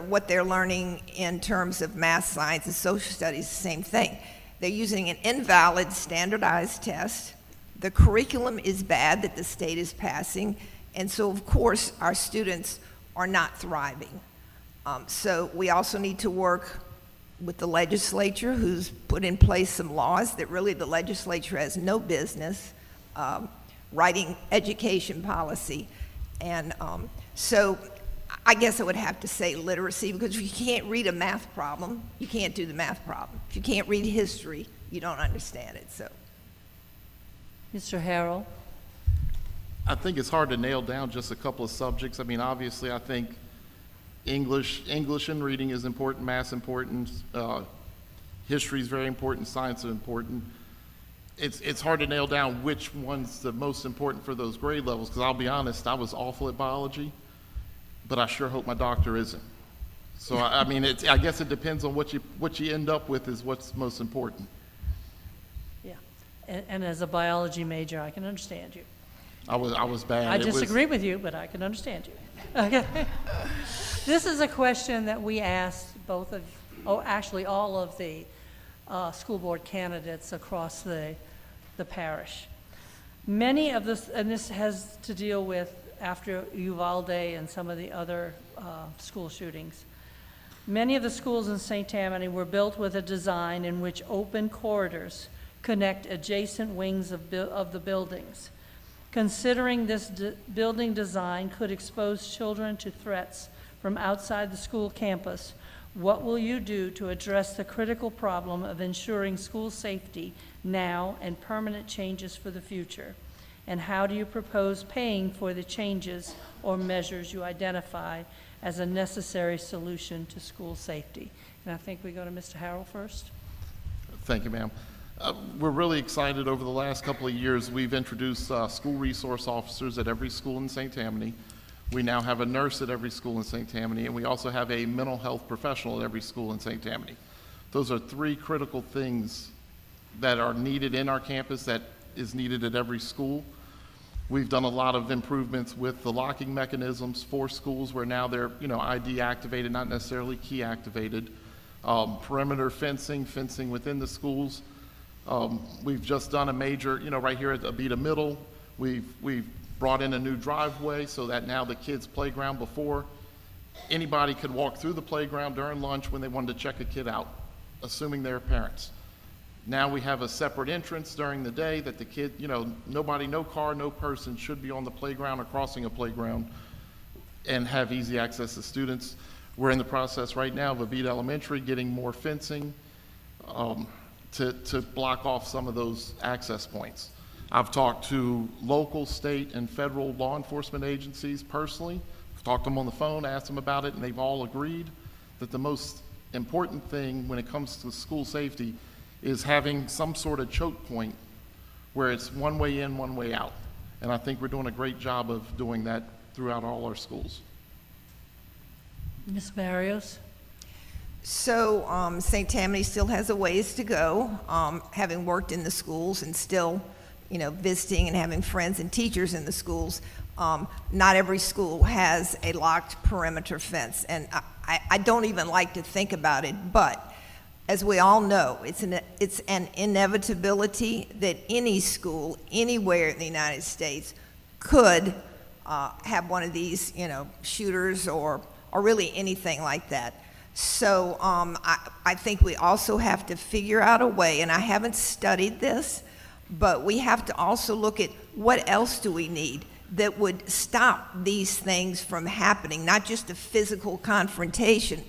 what they're learning in terms of math, science, and social studies is the same thing. They're using an invalid standardized test. The curriculum is bad that the state is passing, and so of course our students are not thriving. So we also need to work with the legislature, who's put in place some laws that really the legislature has no business writing education policy. And so I guess I would have to say literacy, because if you can't read a math problem, you can't do the math problem. If you can't read history, you don't understand it. So,
Mr. Harrell?
I think it's hard to nail down just a couple of subjects. I mean, obviously, I think English and reading is important, math's important, history is very important, science is important. It's hard to nail down which one's the most important for those grade levels, because I'll be honest, I was awful at biology, but I sure hope my doctor isn't. So I mean, I guess it depends on what you end up with is what's most important.
Yeah, and as a biology major, I can understand you.
I was bad.
I disagree with you, but I can understand you. Okay. This is a question that we asked actually all of the school board candidates across the parish. Many of this, and this has to deal with after Uvalde and some of the other school shootings. Many of the schools in St. Tammany were built with a design in which open corridors connect adjacent wings of the buildings. Considering this building design could expose children to threats from outside the school campus, what will you do to address the critical problem of ensuring school safety now and permanent changes for the future? And how do you propose paying for the changes or measures you identify as a necessary solution to school safety? And I think we go to Mr. Harrell first.
Thank you, ma'am. We're really excited. Over the last couple of years, we've introduced school resource officers at every school in St. Tammany. We now have a nurse at every school in St. Tammany, and we also have a mental health professional at every school in St. Tammany. Those are three critical things that are needed in our campus, that is needed at every school. We've done a lot of improvements with the locking mechanisms for schools where now they're ID activated, not necessarily key activated. Perimeter fencing within the schools. We've just done a major, right here at Abita Middle, we've brought in a new driveway so that now the kids' playground, before anybody could walk through the playground during lunch when they wanted to check a kid out, assuming they're parents. Now we have a separate entrance during the day that the kid, nobody, no car, no person should be on the playground or crossing a playground and have easy access to students. We're in the process right now of Abita Elementary getting more fencing to block off some of those access points. I've talked to local, state, and federal law enforcement agencies personally. I've talked to them on the phone, asked them about it, and they've all agreed that the most important thing when it comes to school safety is having some sort of choke point where it's one way in, one way out. And I think we're doing a great job of doing that throughout all our schools.
Ms. Barrios?
So St. Tammany still has a ways to go, having worked in the schools and still, visiting and having friends and teachers in the schools. Not every school has a locked perimeter fence, and I don't even like to think about it, but as we all know, it's an inevitability that any school anywhere in the United States could have one of these, shooters or really anything like that. So I think we also have to figure out a way, and I haven't studied this, but we have to also look at what else do we need that would stop these things from happening, not just a physical confrontation,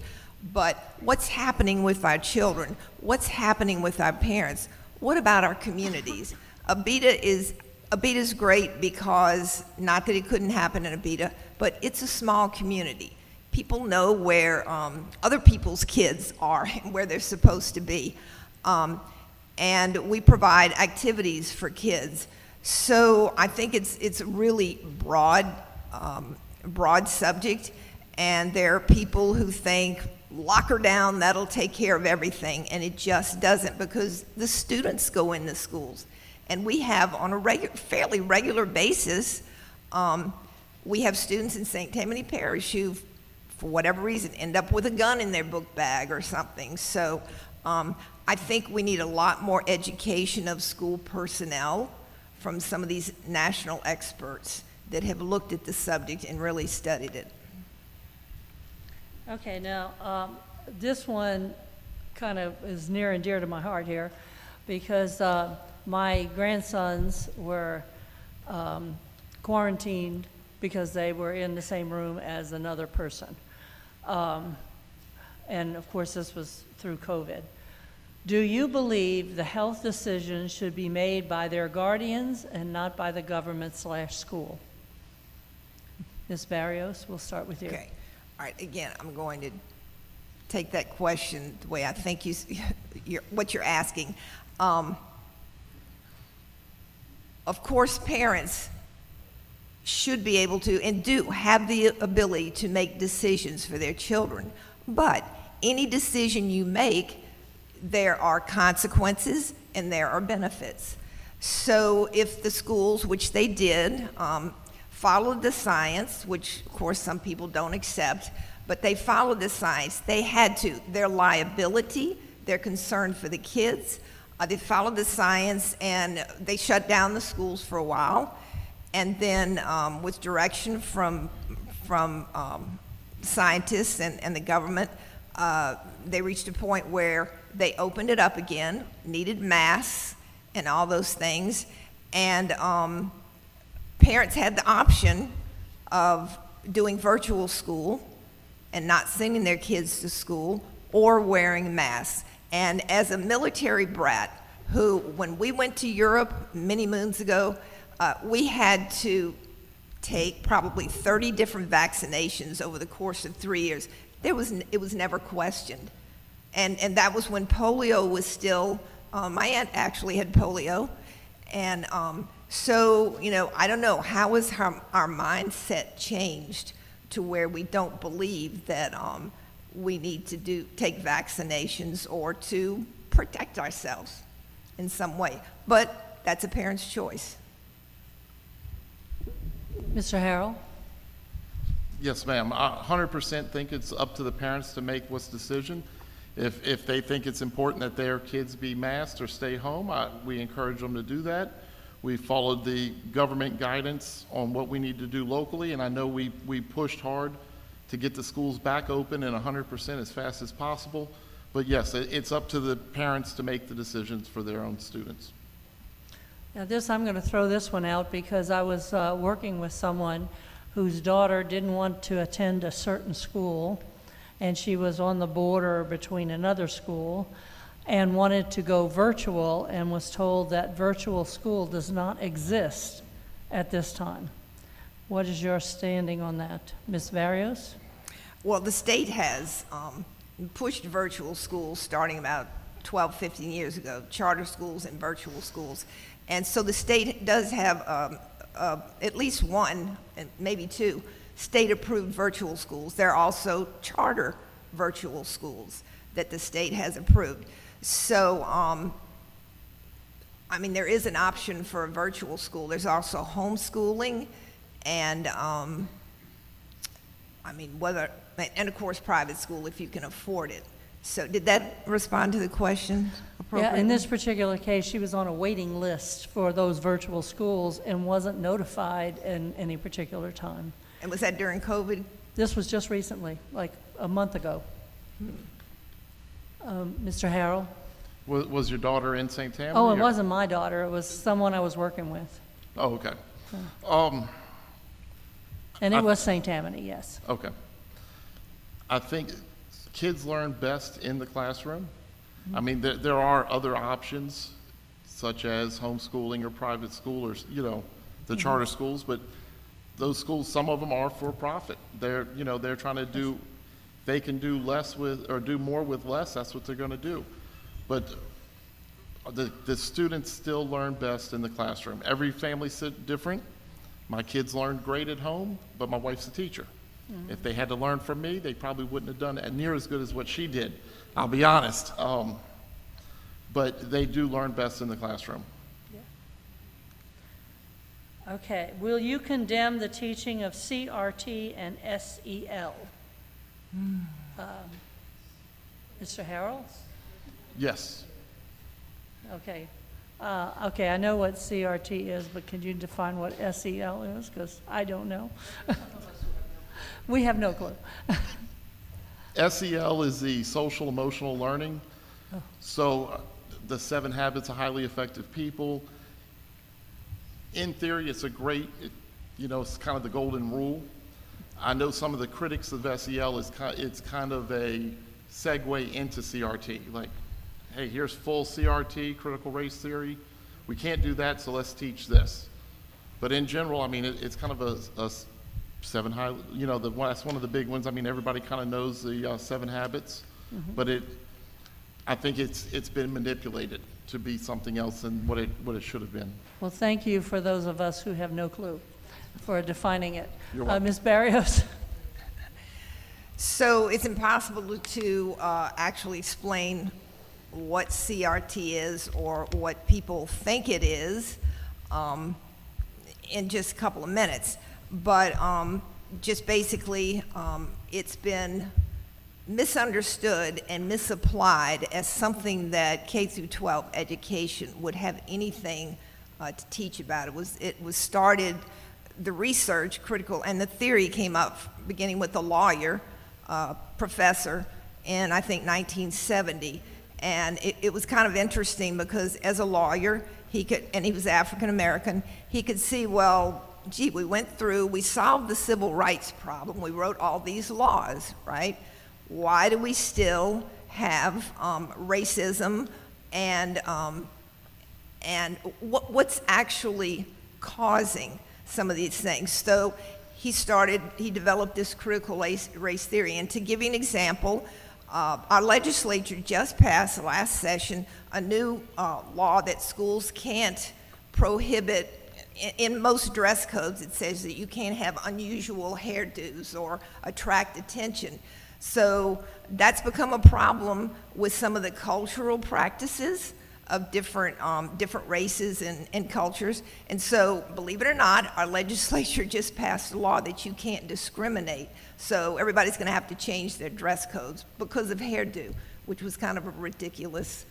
but what's happening with our children, what's happening with our parents, what about our communities? Abita's great because, not that it couldn't happen in Abita, but it's a small community. People know where other people's kids are and where they're supposed to be. And we provide activities for kids. So I think it's a really broad subject, and there are people who think, lock her down, that'll take care of everything, and it just doesn't, because the students go in the schools. And we have, on a fairly regular basis, we have students in St. Tammany Parish who, for whatever reason, end up with a gun in their book bag or something. So I think we need a lot more education of school personnel from some of these national experts that have looked at the subject and really studied it.
Okay, now, this one kind of is near and dear to my heart here because my grandsons were quarantined because they were in the same room as another person. And of course, this was through COVID. Do you believe the health decisions should be made by their guardians and not by the government/school? Ms. Barrios, we'll start with you.
Okay. All right, again, I'm going to take that question the way I think what you're asking. Of course, parents should be able to and do have the ability to make decisions for their children. But any decision you make, there are consequences and there are benefits. So if the schools, which they did, followed the science, which of course some people don't accept, but they followed the science, they had to. Their liability, their concern for the kids, they followed the science and they shut down the schools for a while. And then with direction from scientists and the government, they reached a point where they opened it up again, needed masks and all those things. And parents had the option of doing virtual school and not sending their kids to school or wearing masks. And as a military brat who, when we went to Europe many moons ago, we had to take probably 30 different vaccinations over the course of 3 years. It was never questioned. And that was when polio was still, my aunt actually had polio. And so, you know, I don't know, how has our mindset changed to where we don't believe that we need to take vaccinations or to protect ourselves in some way? But that's a parent's choice.
Mr. Harrell?
Yes, ma'am. I 100% think it's up to the parents to make what's decision. If they think it's important that their kids be masked or stay home, we encourage them to do that. We followed the government guidance on what we need to do locally, and I know we pushed hard to get the schools back open and 100% as fast as possible. But yes, it's up to the parents to make the decisions for their own students.
Now I'm going to throw this one out because I was working with someone whose daughter didn't want to attend a certain school, and she was on the border between another school and wanted to go virtual and was told that virtual school does not exist at this time. What is your standing on that? Ms. Barrios?
Well, the state has pushed virtual schools starting about 12, 15 years ago, charter schools and virtual schools. And so the state does have at least one, and maybe two, state-approved virtual schools. There are also charter virtual schools that the state has approved. So, I mean, there is an option for a virtual school. There's also homeschooling, and I mean, and of course, private school if you can afford it. So did that respond to the question appropriately?
Yeah, in this particular case, she was on a waiting list for those virtual schools and wasn't notified in any particular time.
And was that during COVID?
This was just recently, like a month ago. Mr. Harrell?
Was your daughter in St. Tammany?
Oh, it wasn't my daughter. It was someone I was working with.
Oh, okay.
And it was St. Tammany, yes.
Okay. I think kids learn best in the classroom. I mean, there are other options, such as homeschooling or private school or, you know, the charter schools, but those schools, some of them are for profit. They're trying to do, they can do less with, or do more with less, that's what they're gonna do. But the students still learn best in the classroom. Every family's different. My kids learned great at home, but my wife's a teacher. If they had to learn from me, they probably wouldn't have done it near as good as what she did. I'll be honest. But they do learn best in the classroom.
Yeah. Okay. Will you condemn the teaching of CRT and SEL? Mr. Harrell?
Yes.
Okay. Okay, I know what CRT is, but can you define what SEL is? Because I don't know. We have no clue.
SEL is the social emotional learning.
Oh.
So the 7 Habits of Highly Effective People, in theory, it's a great, it's kind of the golden rule. I know some of the critics of SEL it's kind of a segue into CRT. Like, hey, here's full CRT, critical race theory. We can't do that, so let's teach this. But in general, I mean, it's kind of a 7 high, that's one of the big ones. I mean, everybody kind of knows the 7 habits, but I think it's been manipulated to be something else than what it should have been.
Well, thank you for those of us who have no clue for defining it.
You're welcome.
Ms. Barrios?
So it's impossible to actually explain what CRT is or what people think it is in just a couple of minutes. But just basically, it's been misunderstood and misapplied as something that K through 12 education would have anything to teach about. It was started, the research, critical, and the theory came up beginning with a lawyer, professor, in I think 1970. And it was kind of interesting because as a lawyer, and he was African American, he could see, well, gee, we solved the civil rights problem. We wrote all these laws, right? Why do we still have racism and what's actually causing some of these things? So he developed this critical race theory. And to give you an example, our legislature just passed last session a new law that schools can't prohibit. In most dress codes, it says that you can't have unusual hairdos or attract attention. So that's become a problem with some of the cultural practices of different races and cultures. And so, believe it or not, our legislature just passed a law that you can't discriminate. So everybody's going to have to change their dress codes because of hairdo, which was kind of a ridiculous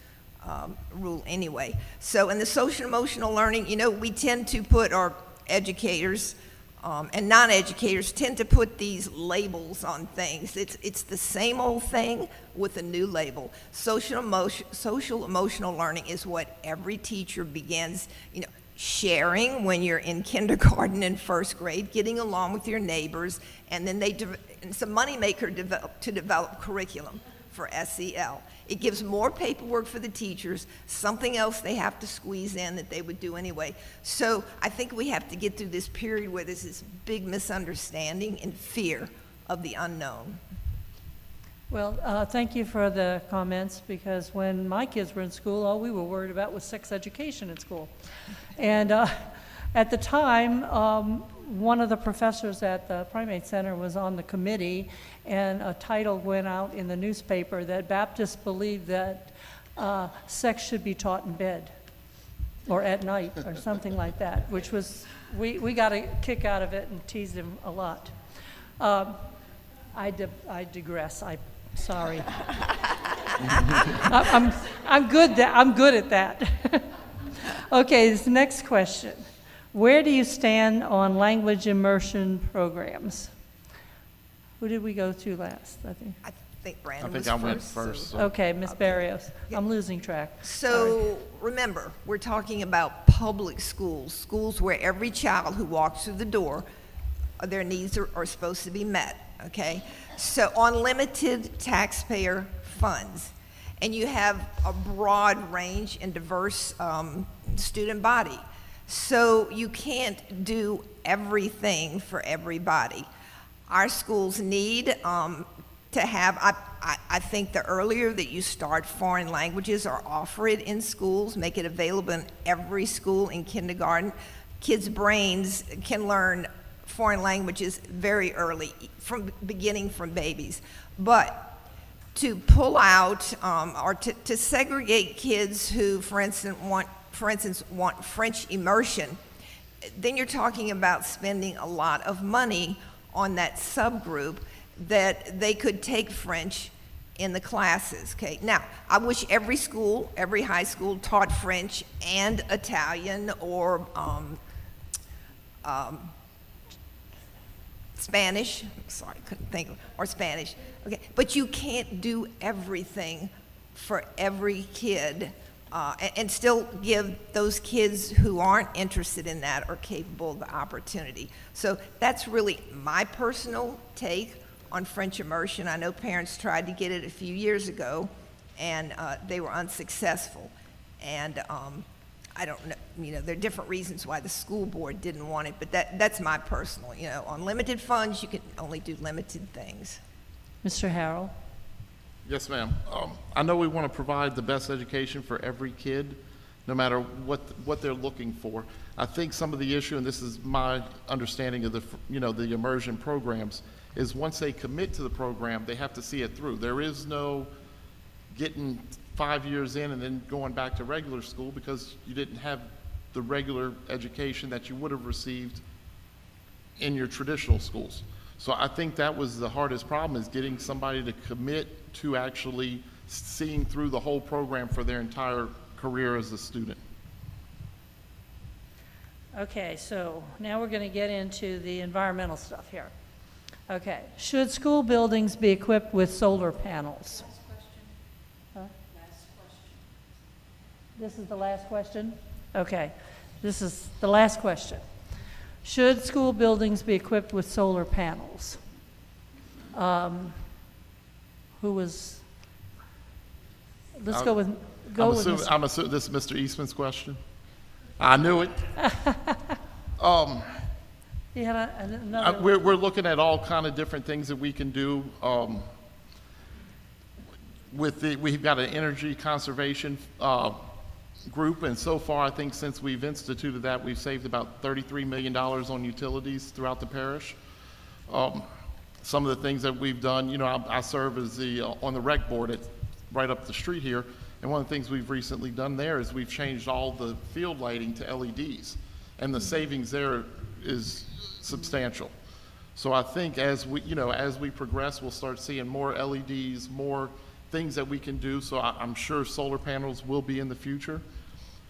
rule anyway. So in the social emotional learning, we tend to put our educators and non-educators tend to put these labels on things. It's the same old thing with a new label. Social emotional learning is what every teacher begins, sharing when you're in kindergarten and first grade, getting along with your neighbors, and then it's a moneymaker to develop curriculum for SEL. It gives more paperwork for the teachers, something else they have to squeeze in that they would do anyway. So I think we have to get through this period where there's this big misunderstanding and fear of the unknown.
Well, thank you for the comments, because when my kids were in school, all we were worried about was sex education in school. And at the time, one of the professors at the Primate Center was on the committee, and a title went out in the newspaper that Baptists believe that sex should be taught in bed or at night or something like that, which was, we got a kick out of it and teased him a lot. I digress. Sorry. I'm good at that. Okay, this next question. Where do you stand on language immersion programs? Who did we go to last? I think
Brandon was
I
first.
went first.
So.
Okay, Ms. Barrios. I'm losing track.
So remember, we're talking about public schools, schools where every child who walks through the door, their needs are supposed to be met, okay? So unlimited taxpayer funds. And you have a broad range and diverse student body. So you can't do everything for everybody. Our schools need to have, I think the earlier that you start foreign languages or offer it in schools, make it available in every school in kindergarten, kids' brains can learn foreign languages very early, beginning from babies. But to pull out or to segregate kids who, for instance, want French immersion, then you're talking about spending a lot of money on that subgroup that they could take French in the classes. Okay, now I wish every school, every high school taught French and Italian or Spanish. Sorry, couldn't think of, or Spanish. Okay, but you can't do everything for every kid. And still give those kids who aren't interested in that or capable of the opportunity. So that's really my personal take on French immersion. I know parents tried to get it a few years ago, and they were unsuccessful. And I don't know, there are different reasons why the school board didn't want it, but that's my personal, on limited funds, you can only do limited things.
Mr. Harrell?
Yes, ma'am. I know we want to provide the best education for every kid, no matter what they're looking for. I think some of the issue, and this is my understanding of the immersion programs, is once they commit to the program, they have to see it through. There is no getting 5 years in and then going back to regular school because you didn't have the regular education that you would have received in your traditional schools. So I think that was the hardest problem, is getting somebody to commit to actually seeing through the whole program for their entire career as a student.
Okay, so now we're going to get into the environmental stuff here. Okay, should school buildings be equipped with solar panels?
Last question.
Huh?
Last question.
This is the last question? Okay, this is the last question. Should school buildings be equipped with solar panels? Let's go with Mr.
I'm assuming this is Mr. Eastman's question. I knew it.
You had another.
We're looking at all kind of different things that we can do. We've got an energy conservation group, and so far I think since we've instituted that, we've saved about $33 million on utilities throughout the parish. Some of the things that we've done, I serve as on the rec board right up the street here, and one of the things we've recently done there is we've changed all the field lighting to LEDs, and the savings there is substantial. So I think as we progress, we'll start seeing more LEDs, more things that we can do. So I'm sure solar panels will be in the future.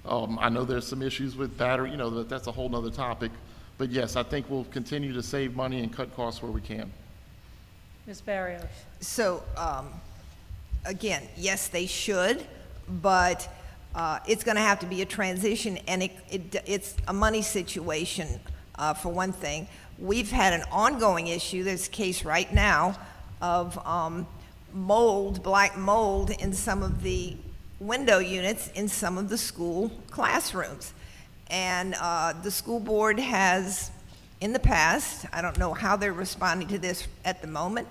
I know there's some issues with battery, that's a whole nother topic. But yes, I think we'll continue to save money and cut costs where we can.
Ms. Barrios.
So, again, yes, they should, but it's going to have to be a transition, and it's a money situation for one thing. We've had an ongoing issue, there's a case right now of black mold in some of the window units in some of the school classrooms. And the school board has, in the past, I don't know how they're responding to this at the moment,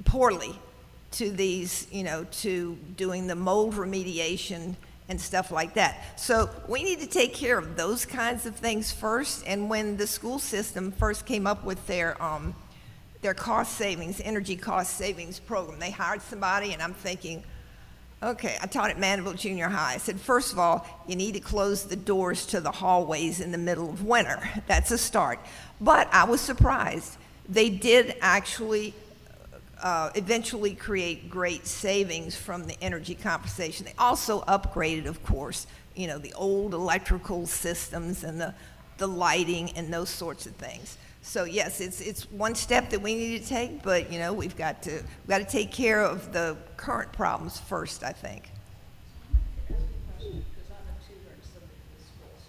poorly to these, to doing the mold remediation and stuff like that. So we need to take care of those kinds of things first. And when the school system first came up with their cost savings, energy cost savings program, they hired somebody, and I'm thinking, okay, I taught at Mandeville Junior High. I said, first of all, you need to close the doors to the hallways in the middle of winter. That's a start. But I was surprised. They did actually eventually create great savings from the energy compensation. They also upgraded, of course, the old electrical systems and the lighting and those sorts of things. So yes, it's one step that we need to take, but we've got to take care of the current problems first, I think.
Because I'm a tutor in some of the schools.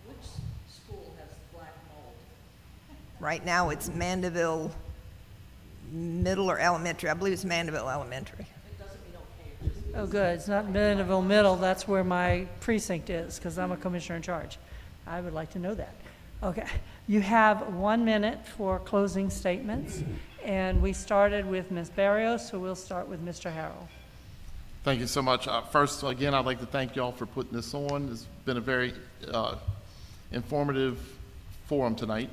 Which school has black mold?
Right now, it's Mandeville Middle or Elementary. I believe it's Mandeville Elementary.
It doesn't mean okay. It just
Oh, good. It's not Mandeville Middle. That's where my precinct is, because I'm a commissioner in charge. I would like to know that. Okay. You have 1 minute for closing statements, and we started with Ms. Barrios, so we'll start with Mr. Harrell.
Thank you so much. First, again, I'd like to thank y'all for putting this on. It's been a very informative forum tonight.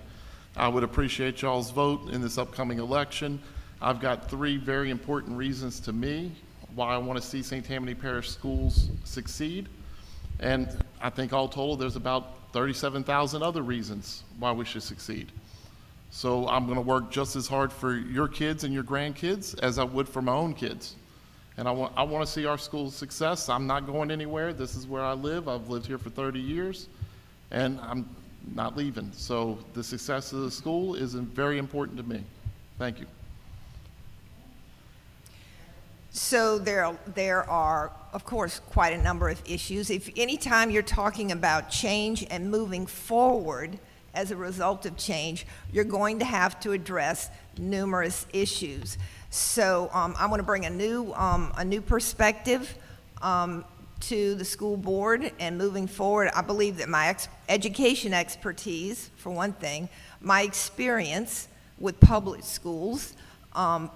I would appreciate y'all's vote in this upcoming election. I've got 3 very important reasons to me why I want to see St. Tammany Parish schools succeed. And I think all total, there's about 37,000 other reasons why we should succeed. So I'm going to work just as hard for your kids and your grandkids as I would for my own kids. And I want to see our school's success. I'm not going anywhere. This is where I live. I've lived here for 30 years, and I'm not leaving. So the success of the school is very important to me. Thank you.
So there are, of course, quite a number of issues. If anytime you're talking about change and moving forward as a result of change, you're going to have to address numerous issues. So I want to bring a new perspective to the school board, and moving forward, I believe that my education expertise, for one thing, my experience with public schools,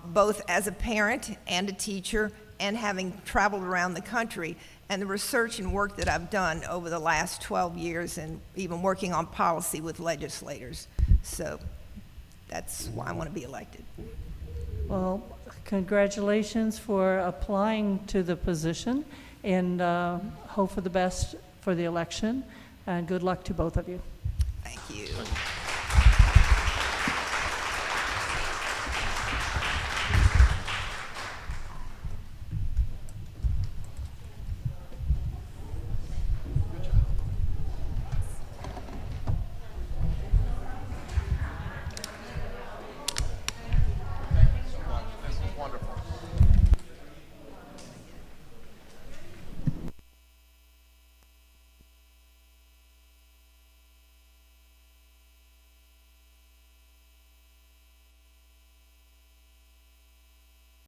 both as a parent and a teacher, and having traveled around the country, and the research and work that I've done over the last 12 years, and even working on policy with legislators. So that's why I want to be elected.
Well, congratulations for applying to the position, and hope for the best for the election, and good luck to both of you.
Thank you.